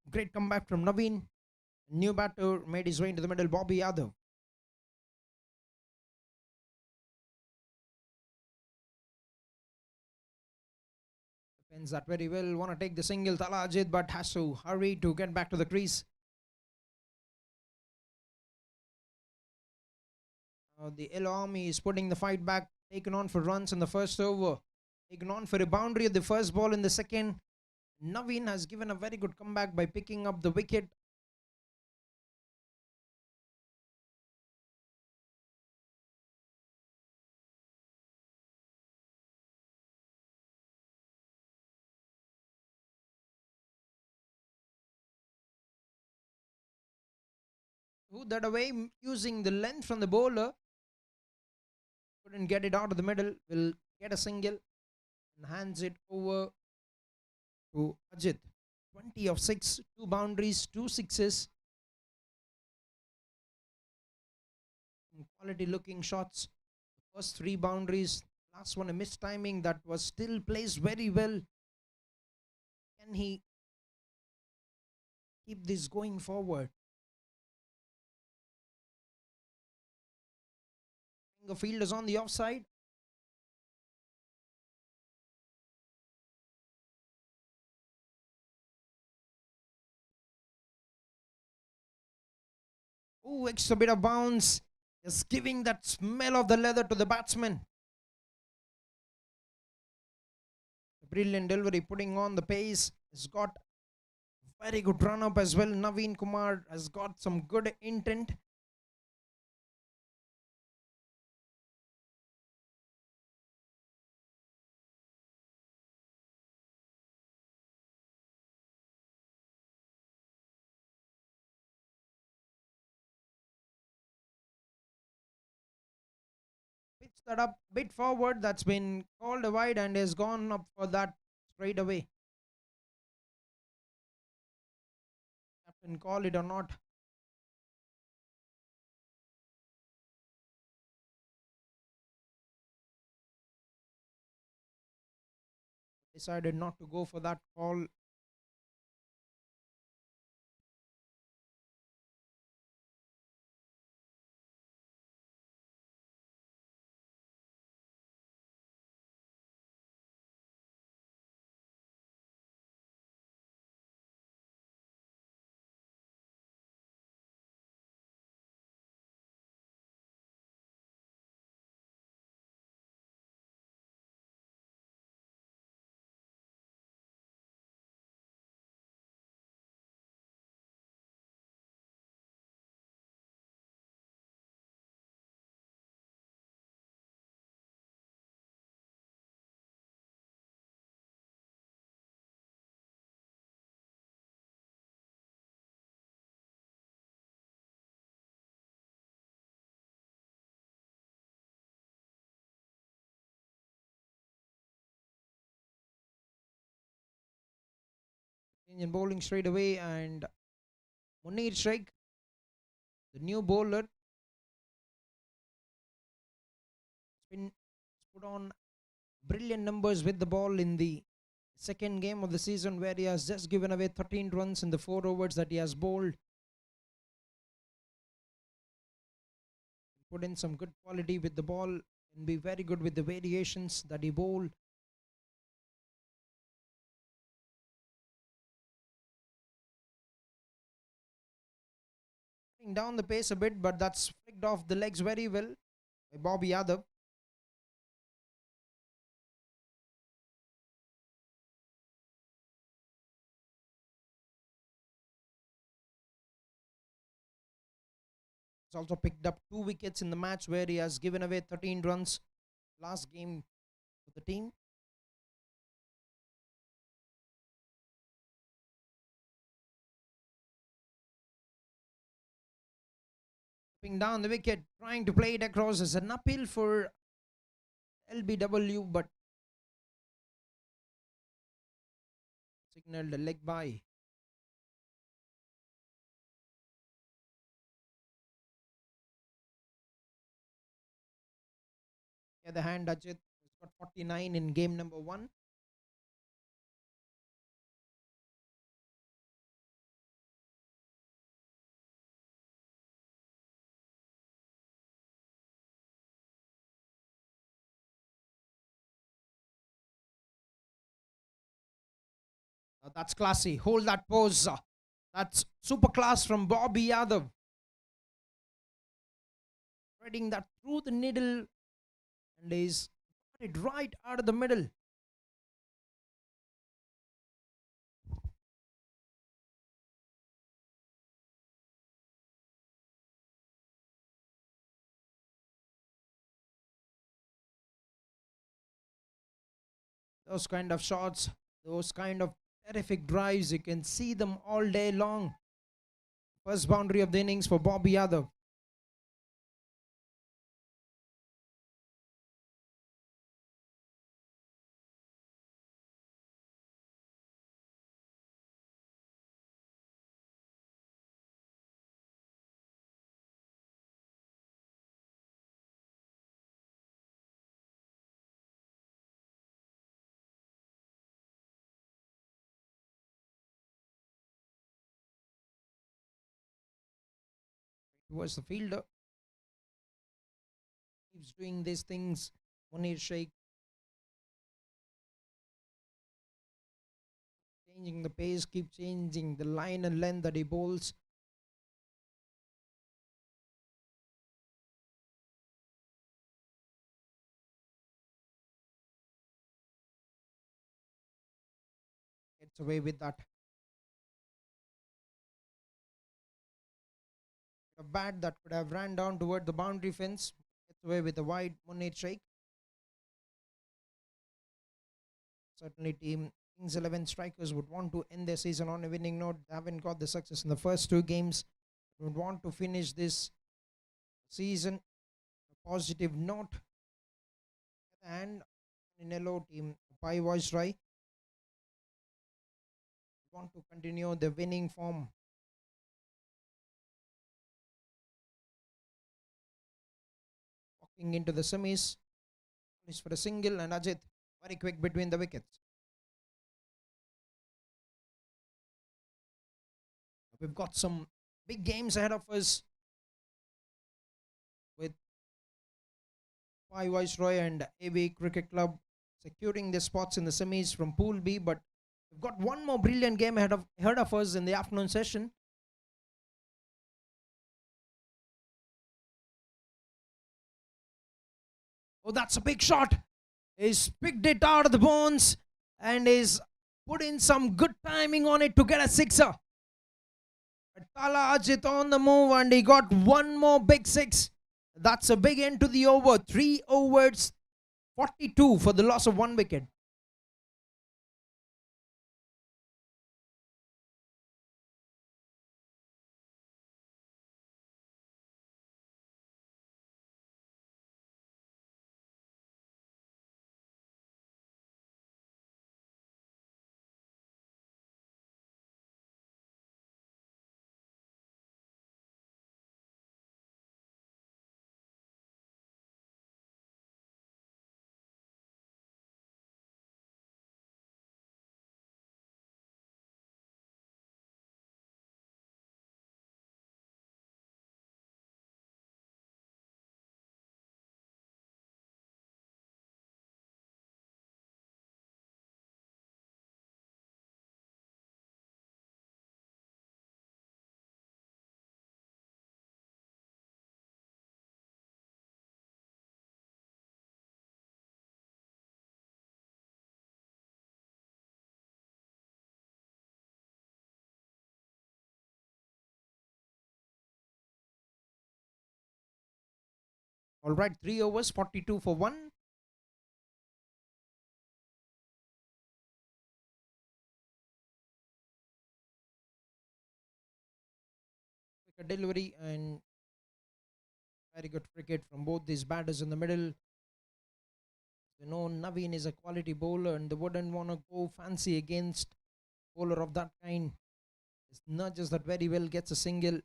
Great comeback from Naveen. New batter made his way into the middle, Bobby Yadav. Defends that very well. Want to take the single, Talajit, but has to hurry to get back to the crease. The Yellow Army is putting the fight back. Taken on for runs in the first over. Taken on for a boundary at the first ball in the second. Naveen has given a very good comeback by picking up the wicket. Who that away using the length from the bowler. Couldn't get it out of the middle. Will get a single and hands it over to Ajit. 20 of 6, 2 boundaries, 2 sixes. Quality looking shots. First 3 boundaries. Last one a missed timing that was still placed very well. Can he keep this going forward? The field is on the offside. Oh, extra bit of bounce. Just giving that smell of the leather to the batsman. Brilliant delivery, putting on the pace. Has got very good run up as well. Naveen Kumar has got some good intent. Pitch that up bit forward. That's been called wide and has gone up for that straight away. Captain, call it or not. Decided not to go for that call. Change in bowling straight away, and Munir Sheikh, the new bowler, been put on brilliant numbers with the ball in the second game of the season, where he has just given away 13 runs in the 4 overs that he has bowled. Put in some good quality with the ball and be very good with the variations that he bowled. Down the pace a bit, but that's flicked off the legs very well by Bobby Yadav. He's also picked up 2 wickets in the match, where he has given away 13 runs last game for the team. Down the wicket, trying to play it across as an appeal for LBW, but signaled a leg by. On the other hand, Ajit has got 49 in game number 1. That's classy. Hold that pose. That's super class from Bobby Yadav. Threading that through the needle, and he's got it right out of the middle. Those kind of shots, those kind of terrific drives, you can see them all day long. First boundary of the innings for Bobby Yadav. Towards the fielder. Keeps doing these things. Munir Sheikh changing the pace, keep changing the line and length that he bowls. Gets away with that. A bat that could have ran down toward the boundary fence. Gets away with a wide Munir Sheikh. Certainly team Kings 11 strikers would want to end their season on a winning note. They haven't got the success in the first 2 games. Would want to finish this season on a positive note. And in yellow team PAI VICEROY want to continue the winning form. Walking into the semis. Is for a single, and Ajit very quick between the wickets. We've got some big games ahead of us with PAI VICEROY and AV Cricket Club securing their spots in the semis from Pool B, but we've got one more brilliant game ahead of us in the afternoon session. Oh, that's a big shot. He's picked it out of the bones and he's put in some good timing on it to get a sixer. Tala Ajit on the move, and he got one more big 6. That's a big end to the over. 3 overs, 42 for the loss of 1 wicket. All right, 3 overs, 42 for 1. Quick delivery and very good cricket from both these batters in the middle. You know, Naveen is a quality bowler and they wouldn't want to go fancy against bowler of that kind. It's not just that very well gets a single,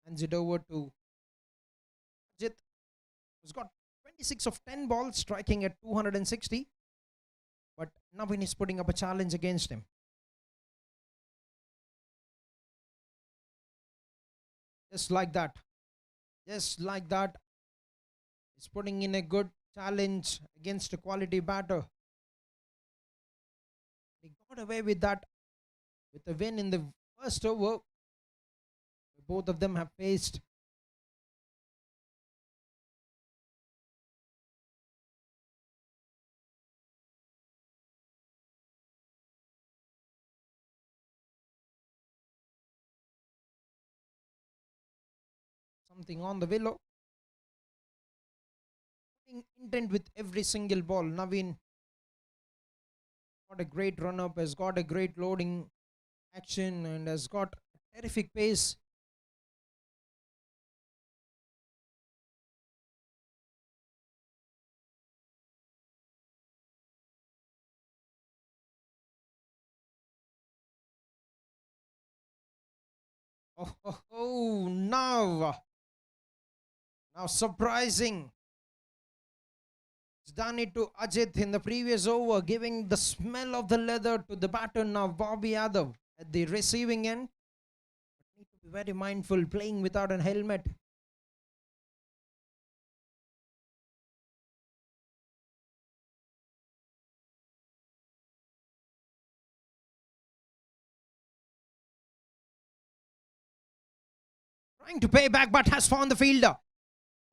hands it over to Ajit, who's got 26 of 10 balls, striking at 260. But Naveen is putting up a challenge against him. Just like that. Just like that. He's putting in a good challenge against a quality batter. He got away with that with a win in the first over. Both of them have faced something on the willow. Intent with every single ball. Naveen got a great run up, has got a great loading action, and has got terrific pace. Oh, now surprising. He's done it to Ajit in the previous over, giving the smell of the leather to the batter now, Bobby Yadav at the receiving end. But need to be very mindful playing without a helmet. Trying to pay back, but has found the fielder.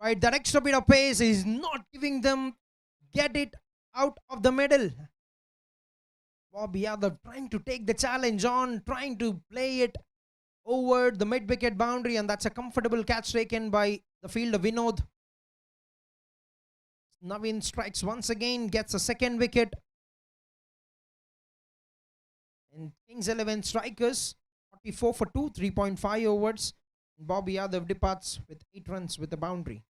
Right, that extra bit of pace is not giving them get it out of the middle. Bobby Yadav trying to take the challenge on, trying to play it over the mid-wicket boundary, and that's a comfortable catch taken by the fielder Vinod. Naveen strikes once again, gets a second wicket. And Kings 11 strikers, 44 for 2, 3.5 overs. Bobby Yadav departs with 8 runs with a boundary.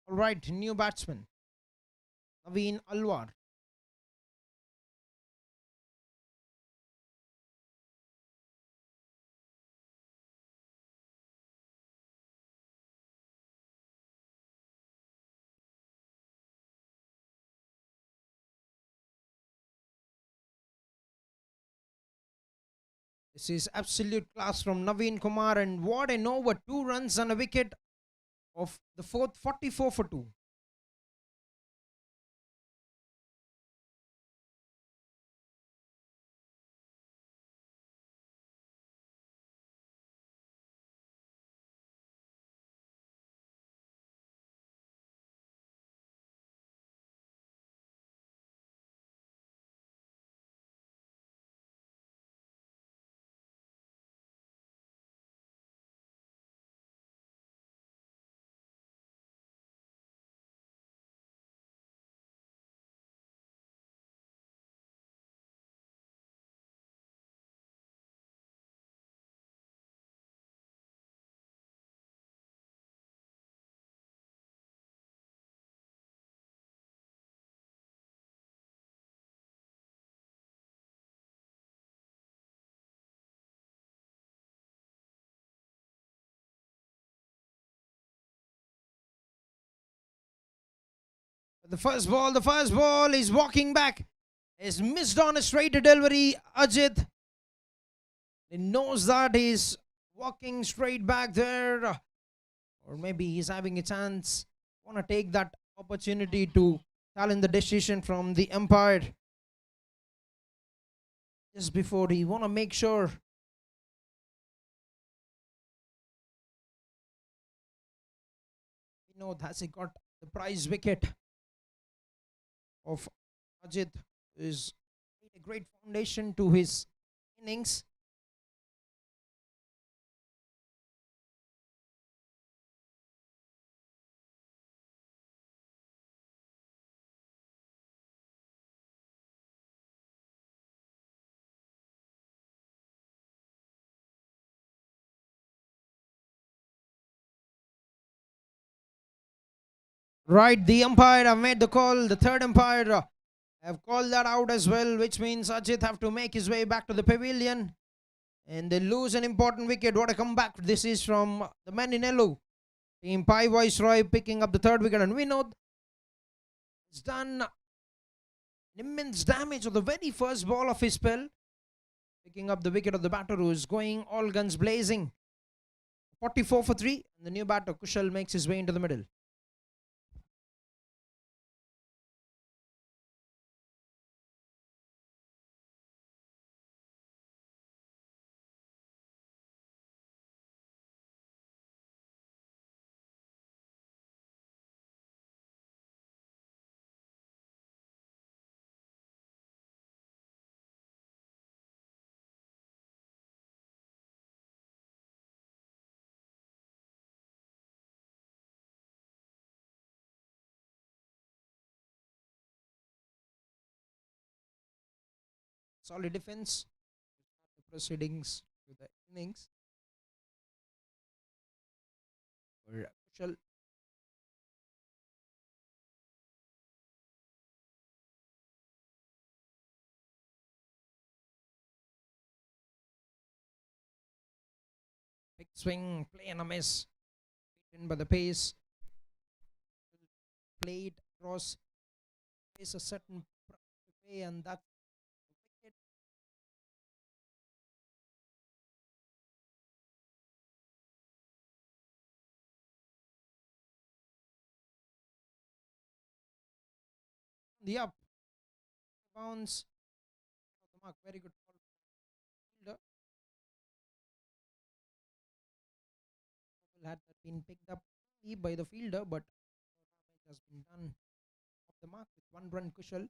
All right, new batsman, Naveen Alwar. This is absolute class from Naveen Kumar, and what an over, 2 runs and a wicket of the fourth, 44 for 2. The first ball is walking back. Is missed on a straight delivery. Ajit, he knows that he's walking straight back there, or maybe he's having a chance. Want to take that opportunity to challenge the decision from the umpire. Just before he want to make sure. Has he got the prize wicket of Ajit, is a great foundation to his innings. Right, the umpire have made the call. The third umpire have called that out as well, which means Ajit have to make his way back to the pavilion. And they lose an important wicket. What a comeback this is from the man in yellow. Team PAI Viceroy picking up the third wicket. And Vinod has done immense damage of the very first ball of his spell. Picking up the wicket of the batter who is going all guns blazing. 44 for 3. And the new batter, Kushal, makes his way into the middle. Solid defense. The proceedings to the innings. For Kushal. Big swing, play and a miss. Beaten by the pace. Played across. Is a certain way, and that's the wicket. The up bounce. The mark, very good ball. Fielder. Had that been picked up by the fielder, but damage has been done off the mark with 1 run. Kushal.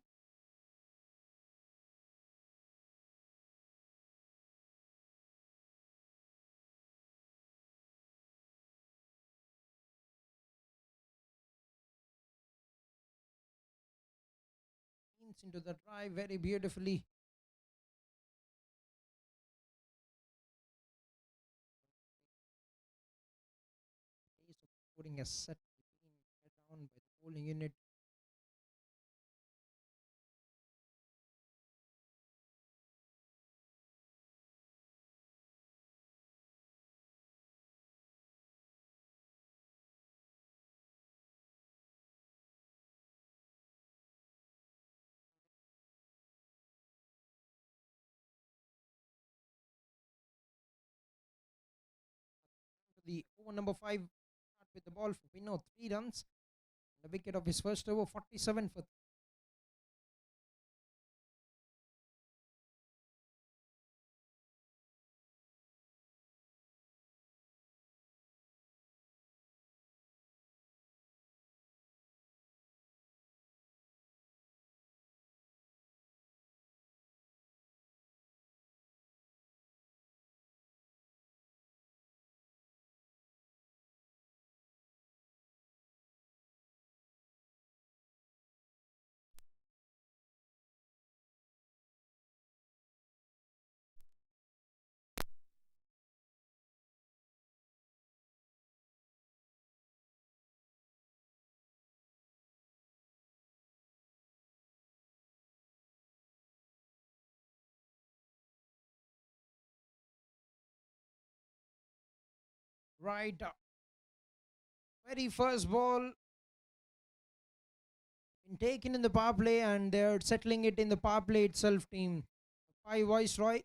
Into the drive very beautifully. Putting a set down by the bowling unit. The over number 5 start with the ball for Pino, 3 runs. The wicket of his first over, 47 for. Right. Very first ball. been taken in the power play and they're settling it in the power play itself, team. PAI Viceroy.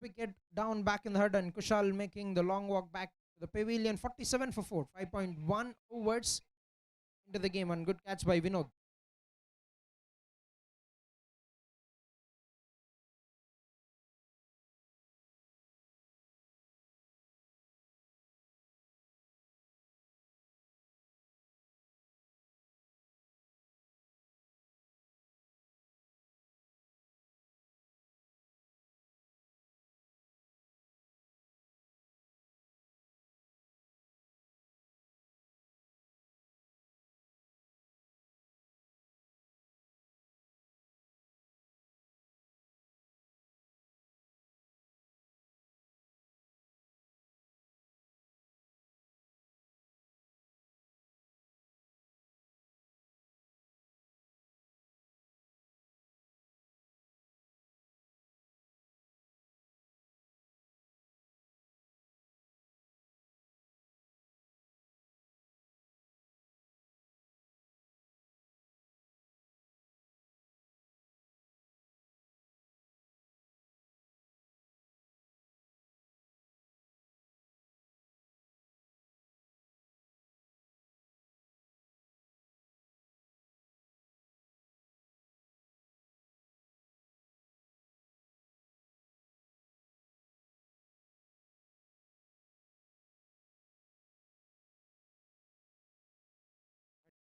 Wicket down back in the head and Kushal making the long walk back to the pavilion. 47 for 4. 5.1 overs into the game and good catch by Vinod.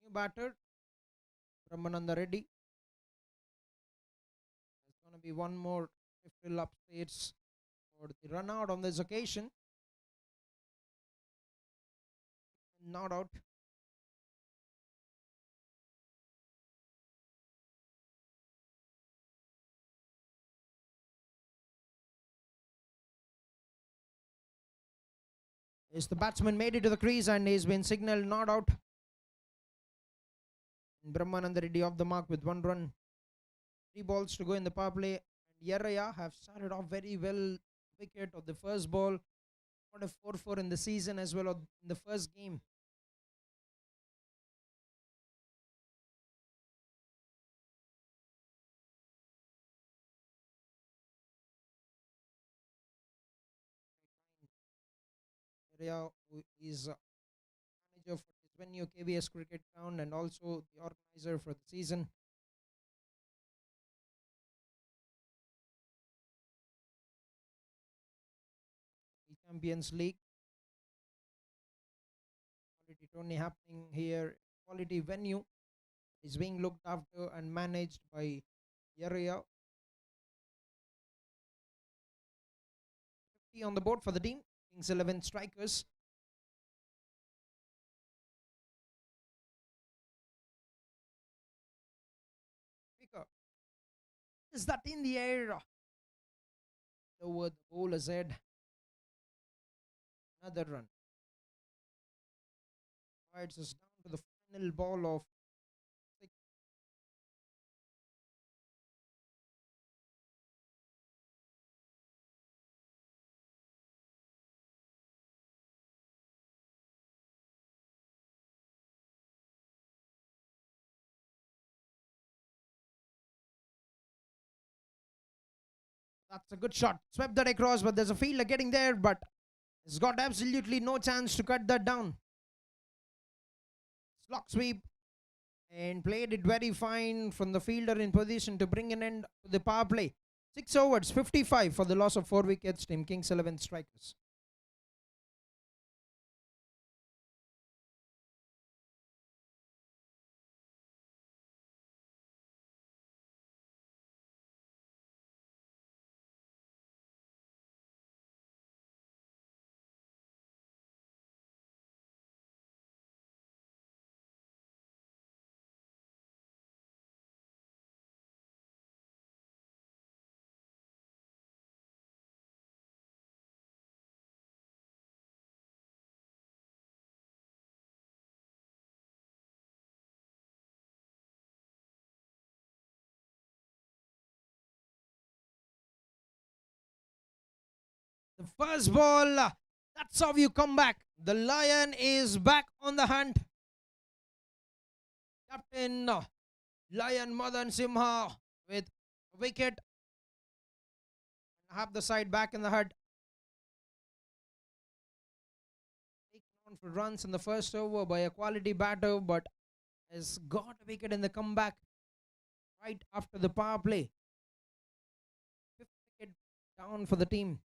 New batter, Brahmananda Reddy. There's going to be one more to fill up states for the run out on this occasion. Not out. Is the batsman made it to the crease and he's been signaled not out. Brahmananda Reddy off the mark with 1 run. 3 balls to go in the power play. And Yaraya have started off very well. Wicket of the first ball. Got a 4-4 in the season as well in the first game. Yaraya, who is manager for this venue KVS Cricket Ground and also the organizer for the season. The Champions League. Quality tourney happening here. Quality venue is being looked after and managed by Yaraya. 50 on the board for the team. Kings 11 strikers. Is that in the air? Over the bowler's head. Another run. Rides us down to the final ball of 6. That's a good shot. Swept that across, but there's a fielder getting there, but he's got absolutely no chance to cut that down. Slog sweep and played it very fine from the fielder in position to bring an end to the power play. 6 overs, 55 for the loss of 4 wickets. Team Kings 11 strikers. The first ball, that's how you come back. The Lion is back on the hunt. Captain Lion Madan Simha with a wicket. Have the side back in the hut. Taken on for runs in the first over by a quality batter, but has got a wicket in the comeback right after the power play. Fifth wicket down for the team.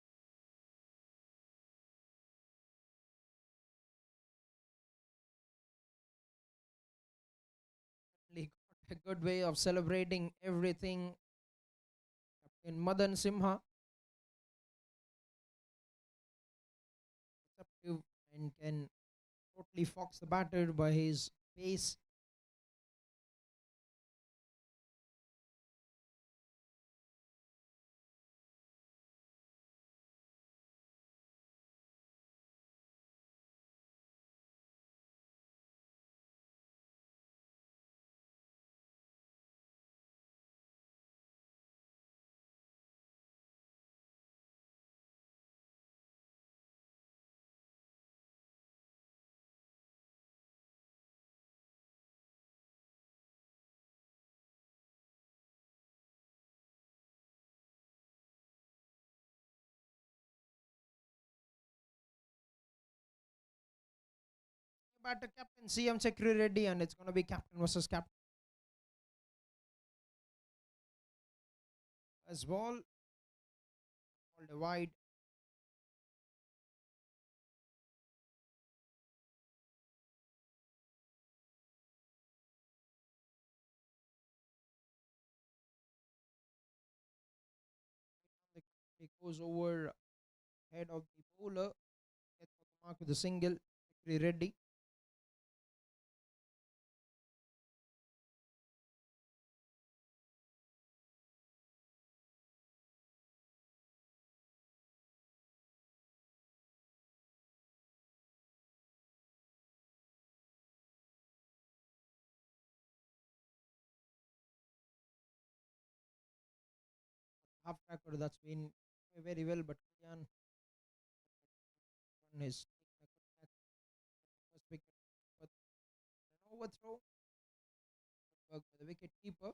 Got a good way of celebrating everything. Captain Madan Simha, receptive and can totally fox the batter by his pace. Batter Captain CM Secretary Reddy, and it's going to be captain versus captain. As ball called a wide. He goes over head of the bowler, gets the mark with a single. Secretary Reddy. Half tracker that's been very well, but Kyan on his first wicket. But an overthrow work by the wicket keeper.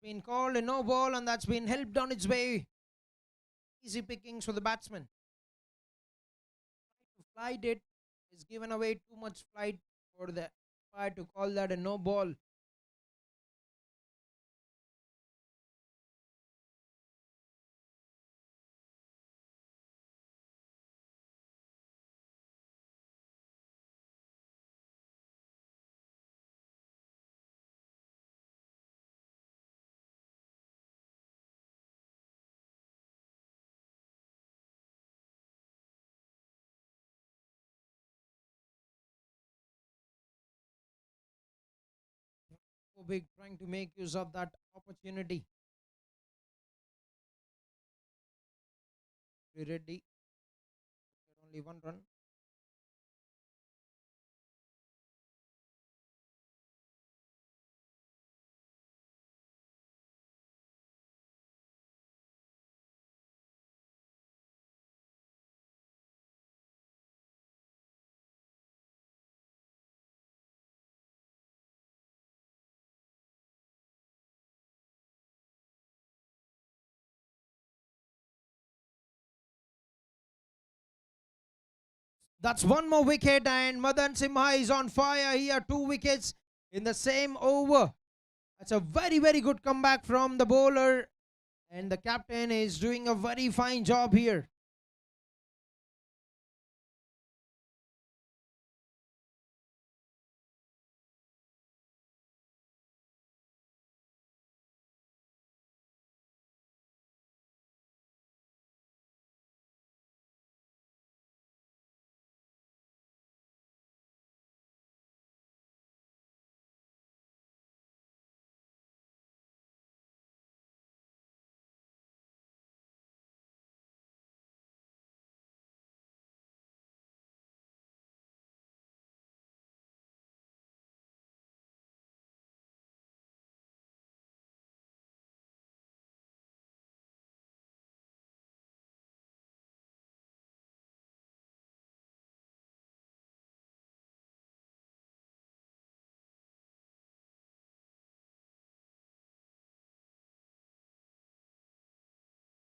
Been called a no ball, and that's been helped on its way. Easy pickings for the batsman. To flight it is given away too much flight for the umpire to call that a no ball. So big trying to make use of that opportunity. Reddy, only one run. That's one more wicket, and Madan Simha is on fire here. 2 wickets in the same over. That's a very, very good comeback from the bowler, and the captain is doing a very fine job here.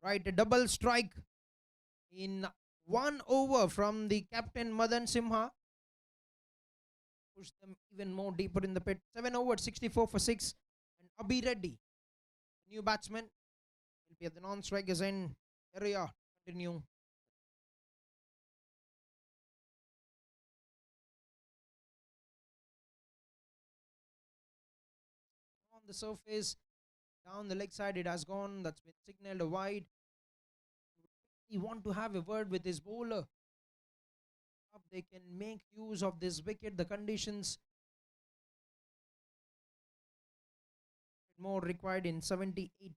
Right, a double strike in 1 over from the captain Madan Simha. Push them even more deeper in the pit. 7 overs, 64 for 6. And Abhi Reddy, new batsman, will be at the non-strikers end area. Continue. On the surface, down the leg side, it has gone. That's been signaled a wide. He want to have a word with his bowler. They can make use of this wicket. The conditions more required in 78.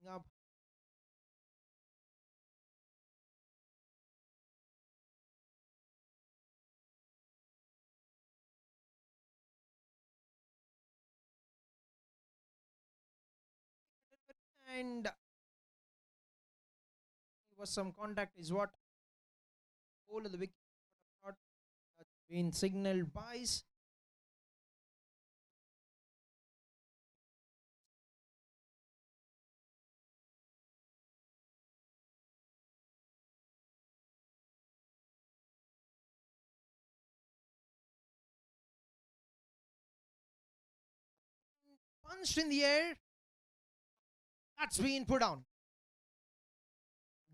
Up. And there was some contact is what whole of the wicket shot that's been signaled by. Punched in the air. That's been put on.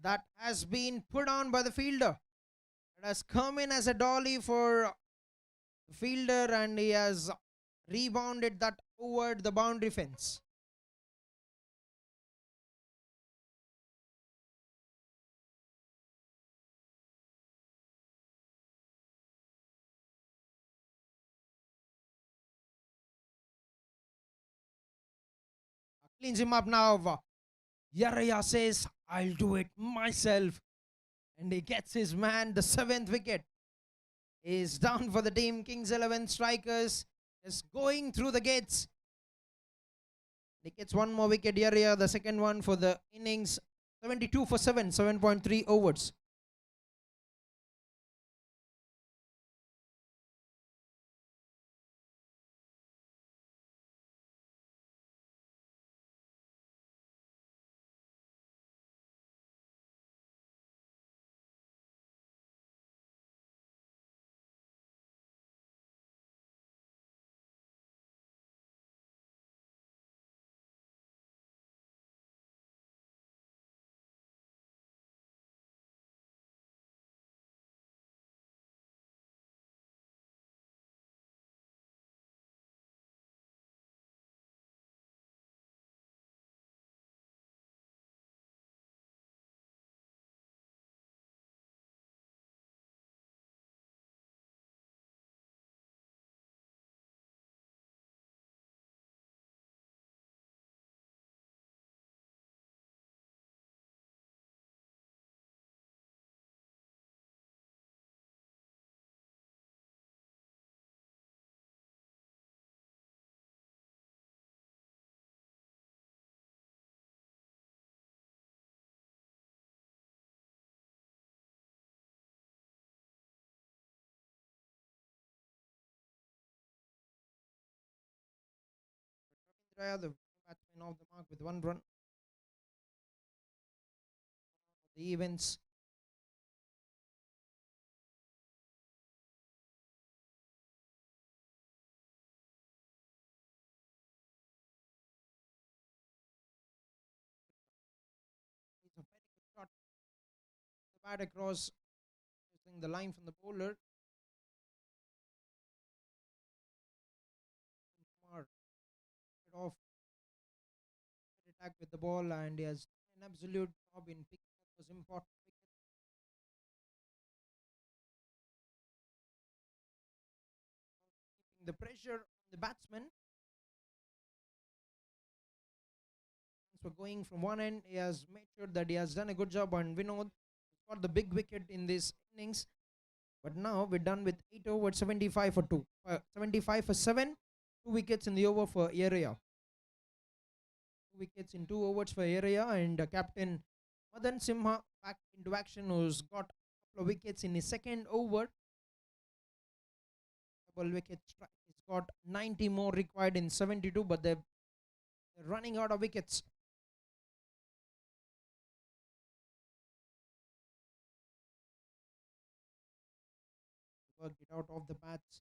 That has been put on by the fielder. It has come in as a dolly for the fielder and he has rebounded that over the boundary fence. Cleans him up now. Yaraya says, I'll do it myself. And he gets his man. The 7th wicket is down for the team. Kings 11 strikers is going through the gates. He gets one more wicket. Yaraya, the second one for the innings. 72 for 7, 7.3 overs. The batsman off the mark with 1 run. The events. It's a very good shot. The bat across using the line from the bowler. Kumar it off attack with the ball and he has done an absolute job in picking up those important wickets. Keeping the pressure on the batsman. So going from one end, he has made sure that he has done a good job on Vinod. Got the big wicket in this innings. But now we're done with 8 overs, 75 for 2. 75 for 7. 2 wickets in the over for area. 2 wickets in 2 overs for area. And Captain Madan Simha back into action, who's got a couple of wickets in his second over. Double wicket strike. He's got 90 more required in 72, but they're running out of wickets. Work it out of the bats.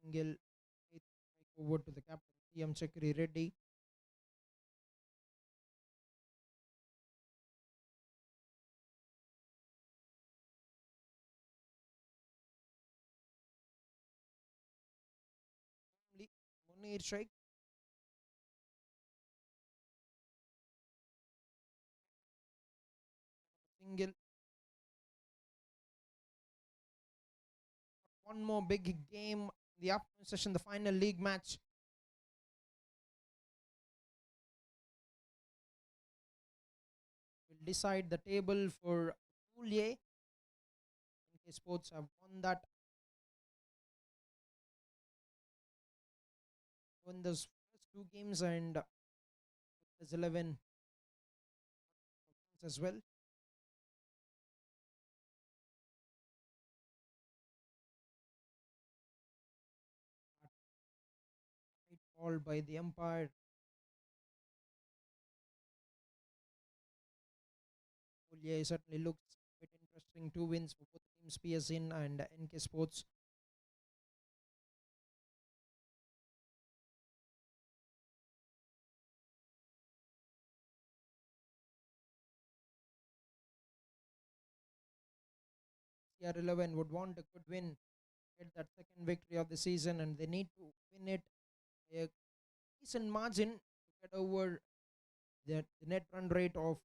Single. Over to the captain, CM Chakri Reddy. Munir Sheikh. Single. One more big game in the afternoon session, the final league match. Will decide the table for Pool A. NK Sports have won that. Won those first 2 games, and there's 11 as well. Called by the umpire. Pool A certainly looks quite interesting. 2 wins for both teams, PSN and NK Sports. CR11 would want a good win, get that second victory of the season, and they need to win it by a decent margin to get over the net run rate of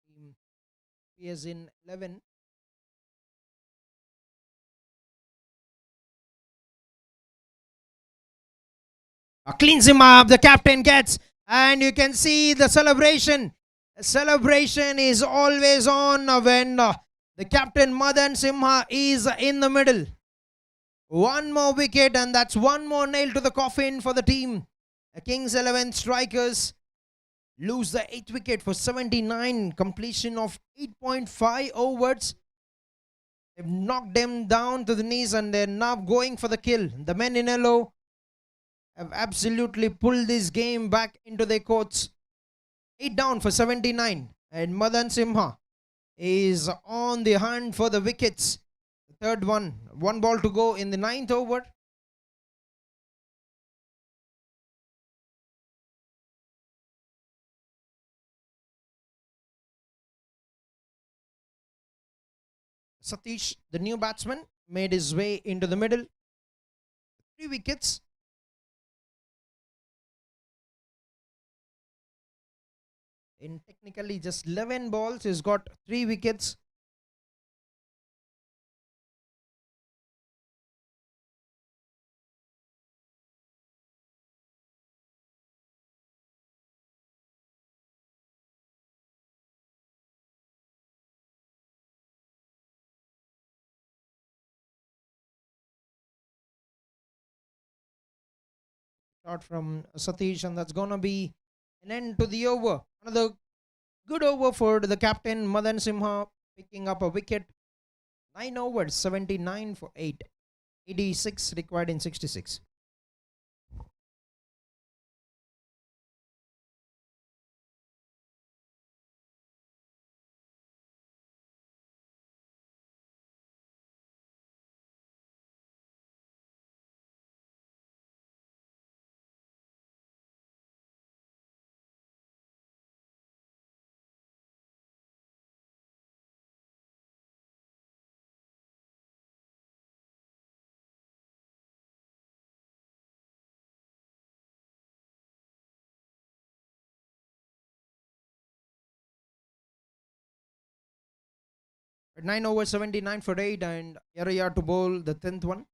team PSN 11. Cleans him up, the captain gets, and you can see the celebration. The celebration is always on when the captain Madan Simha is in the middle. One more wicket, and that's one more nail to the coffin for the team. The Kings 11 strikers lose the 8th wicket for 79, completion of 8.5 overs. They've knocked them down to the knees, and they're now going for the kill. The men in yellow have absolutely pulled this game back into their courts. 8 down for 79, and Madan Simha is on the hunt for the wickets. The third one ball to go in the 9th over. Satish, the new batsman, made his way into the middle. 3 wickets. In technically just 11 balls, he's got 3 wickets. Shot from Satish, and that's gonna be an end to the over. Another good over for the captain Madan Simha, picking up a wicket. 9 overs, 79 for 8. 86 required in 66. At 9 overs, 79 for 8, and area to bowl the 10th one.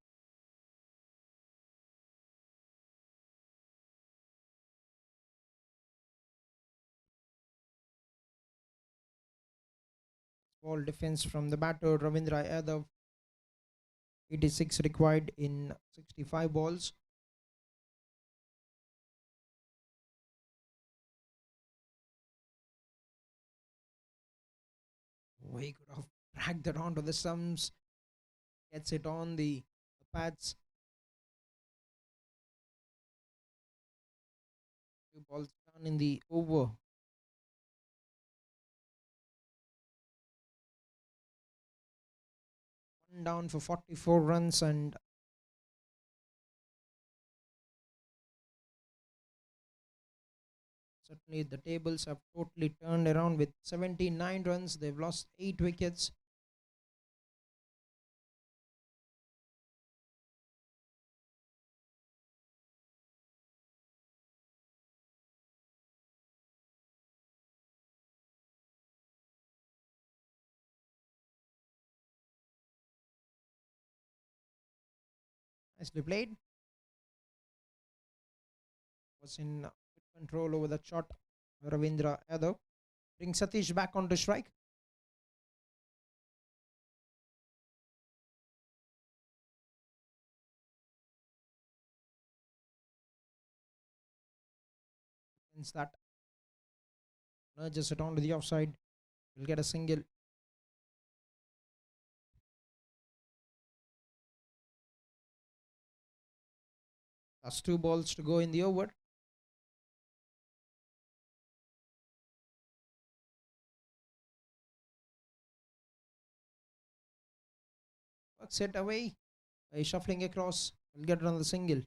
Ball defense from the batter Ravindra Yadav. 86 required in 65 balls. Oh, he could have dragged that onto the stumps. Gets it on the pads. 2 balls done in the over. One down for 44 runs, and certainly the tables have totally turned around with 79 runs. They've lost 8 wickets. Nicely played. Was in control over the shot. Ravindra Yadav. Bring Satish back onto strike. Hence that. Nudges it onto the offside. Will get a single. Last 2 balls to go in the over. Works it away by shuffling across. Will get it on the single.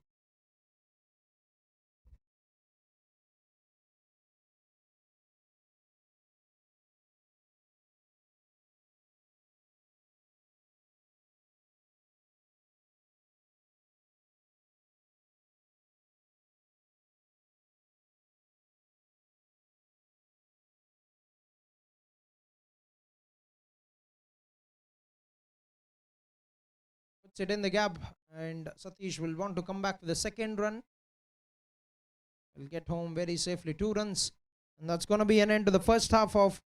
Puts it in the gap, and Satish will want to come back for the second run. Will get home very safely. 2 runs, and that's going to be an end to the first half of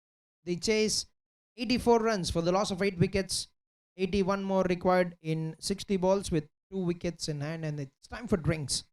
the chase. 84 runs for the loss of 8 wickets. 81 more required in 60 balls with 2 wickets in hand, and it's time for drinks.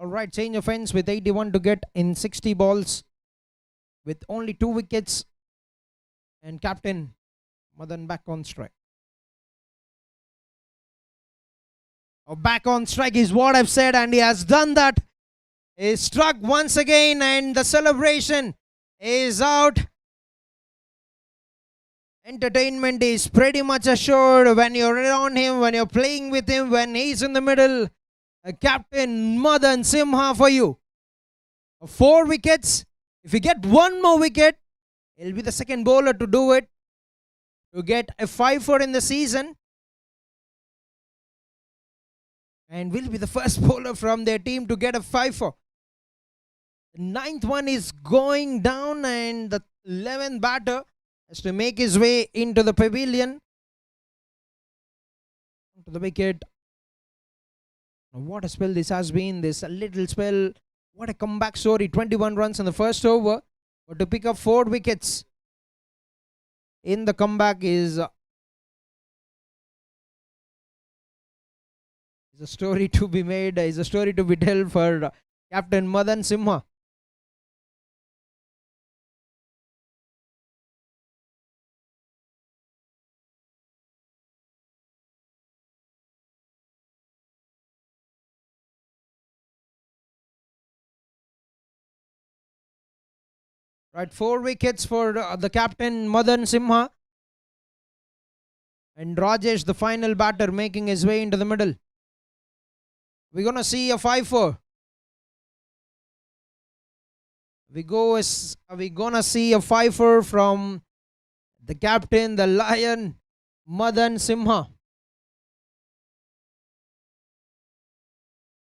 All right, change of ends with 81 to get in 60 balls with only 2 wickets, and captain Madan back on strike. Back on strike is what I've said, and he has done that. He struck once again, and the celebration is out. Entertainment is pretty much assured when you're around him, when you're playing with him, when he's in the middle. Captain Madan Simha for you. 4 wickets. If you get 1 more wicket, he'll be the second bowler to do it, to get a 5-4 in the season, and will be the first bowler from their team to get a 5-4. The 9th one is going down, and the 11th batter has to make his way into the pavilion, to the wicket. What a spell this has been, this little spell. What a comeback story. 21 runs in the first over, but to pick up 4 wickets in the comeback is a story to be made, is a story to be told for Captain Madan Simha. Right, 4 wickets for the captain Madan Simha, and Rajesh, the final batter, making his way into the middle. We're gonna see a 5-4. We're gonna see a 5-4 from the captain, the lion, Madan Simha.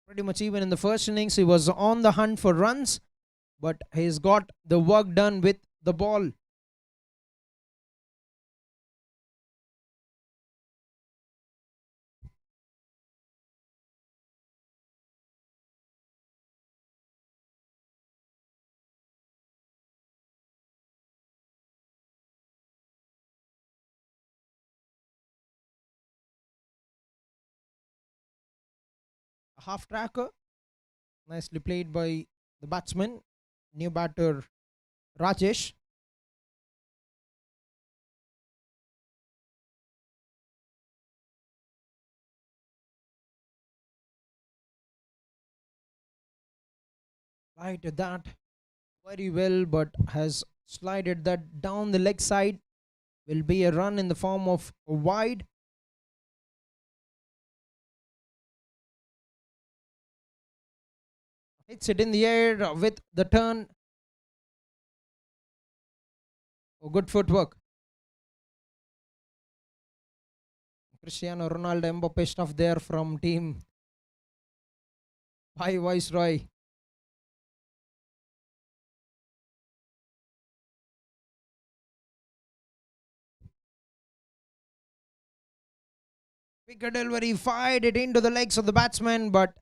Pretty much even in the first innings, he was on the hunt for runs, but he's got the work done with the ball. A half tracker, nicely played by the batsman, new batter Rajesh. Right, that very well, but has slided that down the leg side. Will be a run in the form of a wide. Hits it in the air with the turn. Oh, good footwork. Cristiano Ronaldo Mbappe stuff there from team PAI Viceroy. Wicket delivery, fired it into the legs of the batsman, but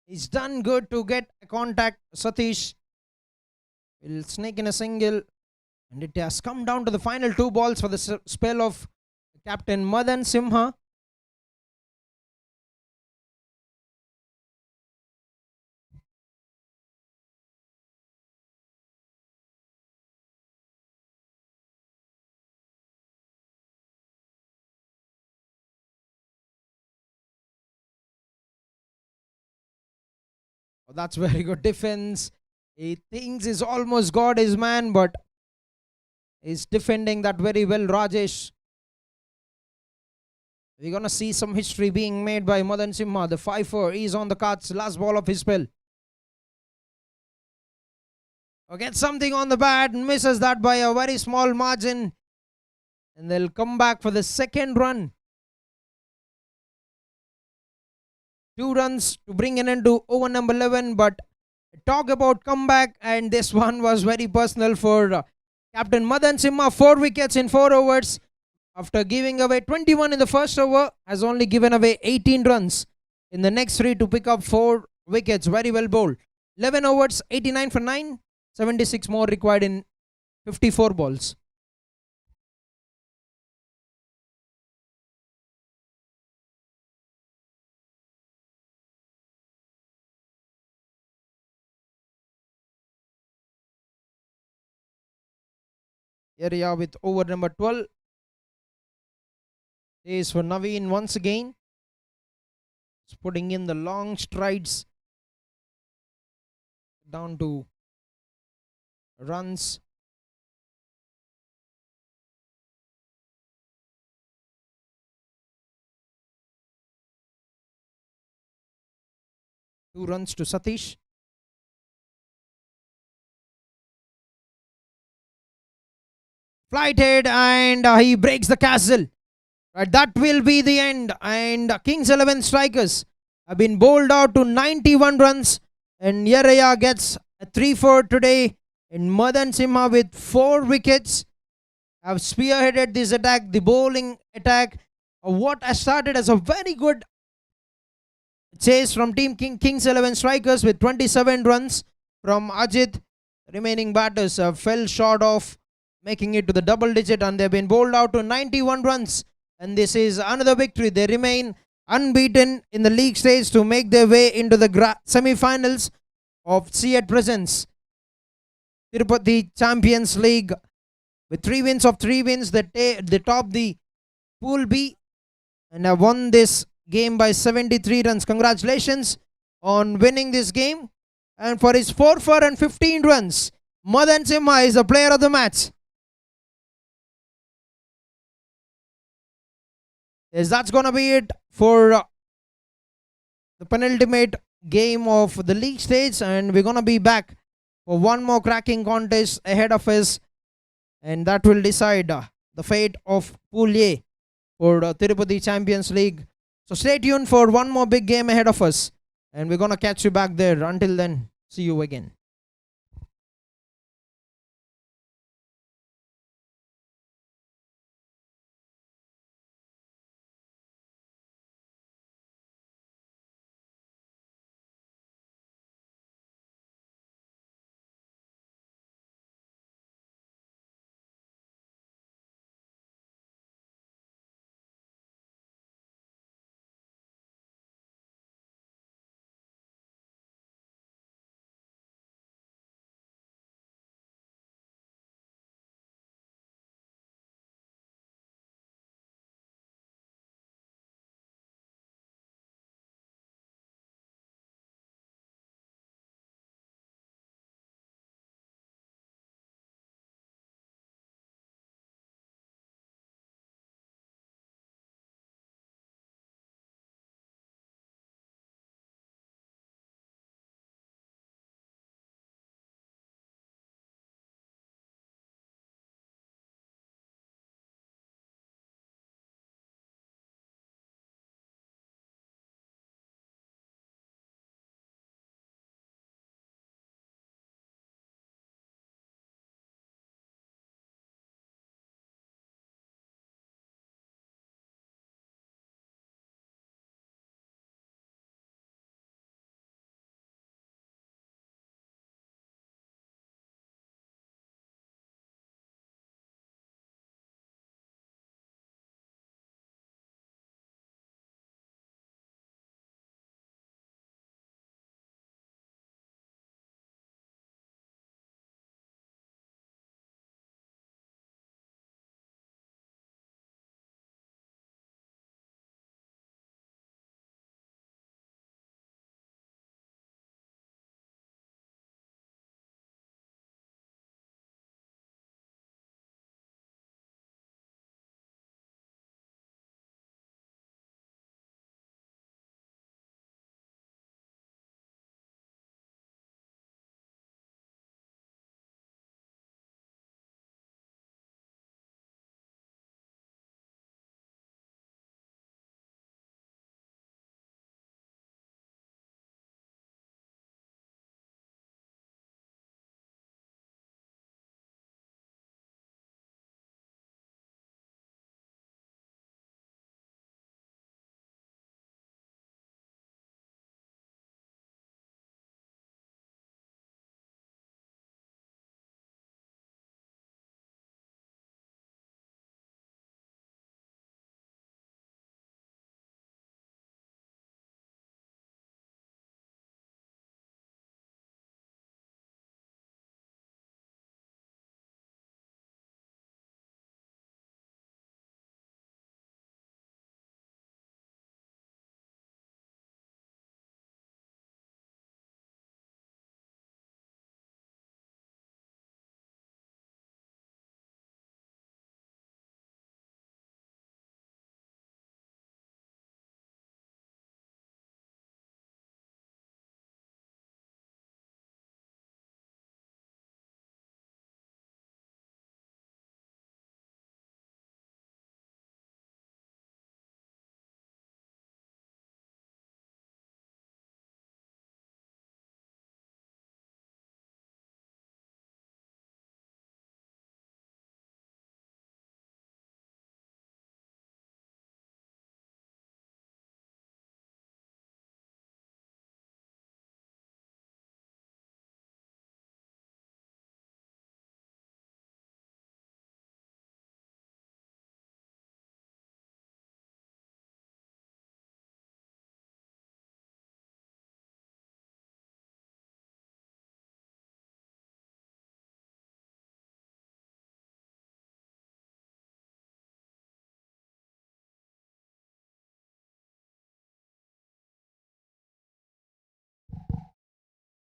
he's done good to get a contact. Satish will snake in a single, and it has come down to the final 2 balls for the spell of Captain Madan Simha. Oh, that's very good defense. He thinks he's almost got his man, but he's defending that very well, Rajesh. We're going to see some history being made by Madan Simha. The 5-4 is on the cards. Last ball of his spell. Gets something on the bat, misses that by a very small margin, and they'll come back for the second run. 2 runs to bring an end to over number 11, but talk about comeback, and this one was very personal for Captain Madan Simha. 4 wickets in 4 overs. After giving away 21 in the first over, has only given away 18 runs in the next 3 to pick up 4 wickets. Very well bowled. 11 overs, 89 for 9. 76 more required in 54 balls. area with over number 12. Is for Naveen once again. He's putting in the long strides down to runs. Two runs to Satish. Flighted and he breaks the castle. Right, that will be the end. And Kings 11 strikers have been bowled out to 91 runs. And Yaraya gets a 3-4 today. And Madan Simha with 4 wickets have spearheaded this attack, the bowling attack of what has started as a very good chase from Team Kings 11 strikers with 27 runs from Ajit. Remaining batters have fell short of making it to the double digit, and they've been bowled out to 91 runs. And this is another victory. They remain unbeaten in the league stage to make their way into the semi-finals of C at Presence Tirupati Champions League. With 3 wins of 3 wins, they top the Pool B and have won this game by 73 runs. Congratulations on winning this game. And for his 4-4 and 15 runs, Madan Simha is the player of the match. Yes, that's going to be it for the penultimate game of the league stage, and we're going to be back for one more cracking contest ahead of us, and that will decide the fate of Pool A for Tirupati Champions League. So stay tuned for one more big game ahead of us, and we're going to catch you back there. Until then, see you again.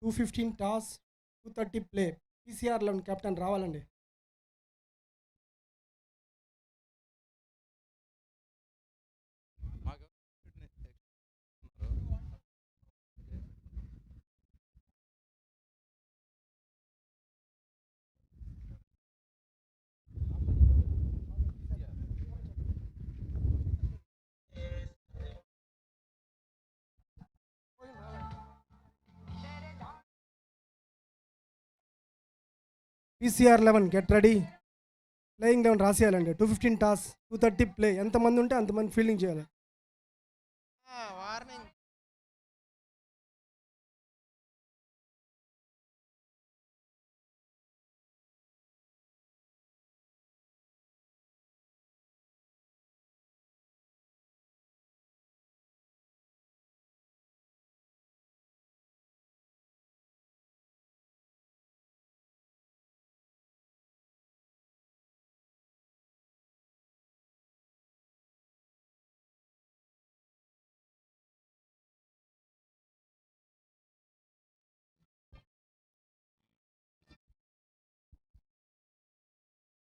2:15 toss 2:30 play. PCR 11 captain రావాలండి. PCR 11 get ready. Playing 11 రాసేయాలండి. 2:15 toss 2:30 play. ఎంతమంది ఉంటే అంతమంది fielding చేయాలి. Warning.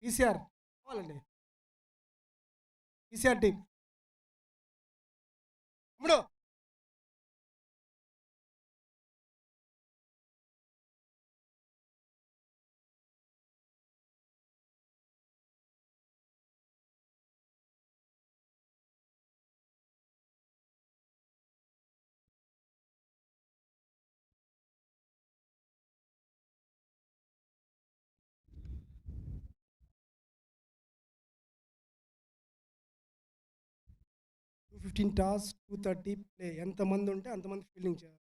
PCR కావాలండి. PCR team ఇప్పుడు two 15 toss 2:30 play. ఎంతమంది ఉంటే అంతమంది ఫీల్డింగ్ చేయాలి.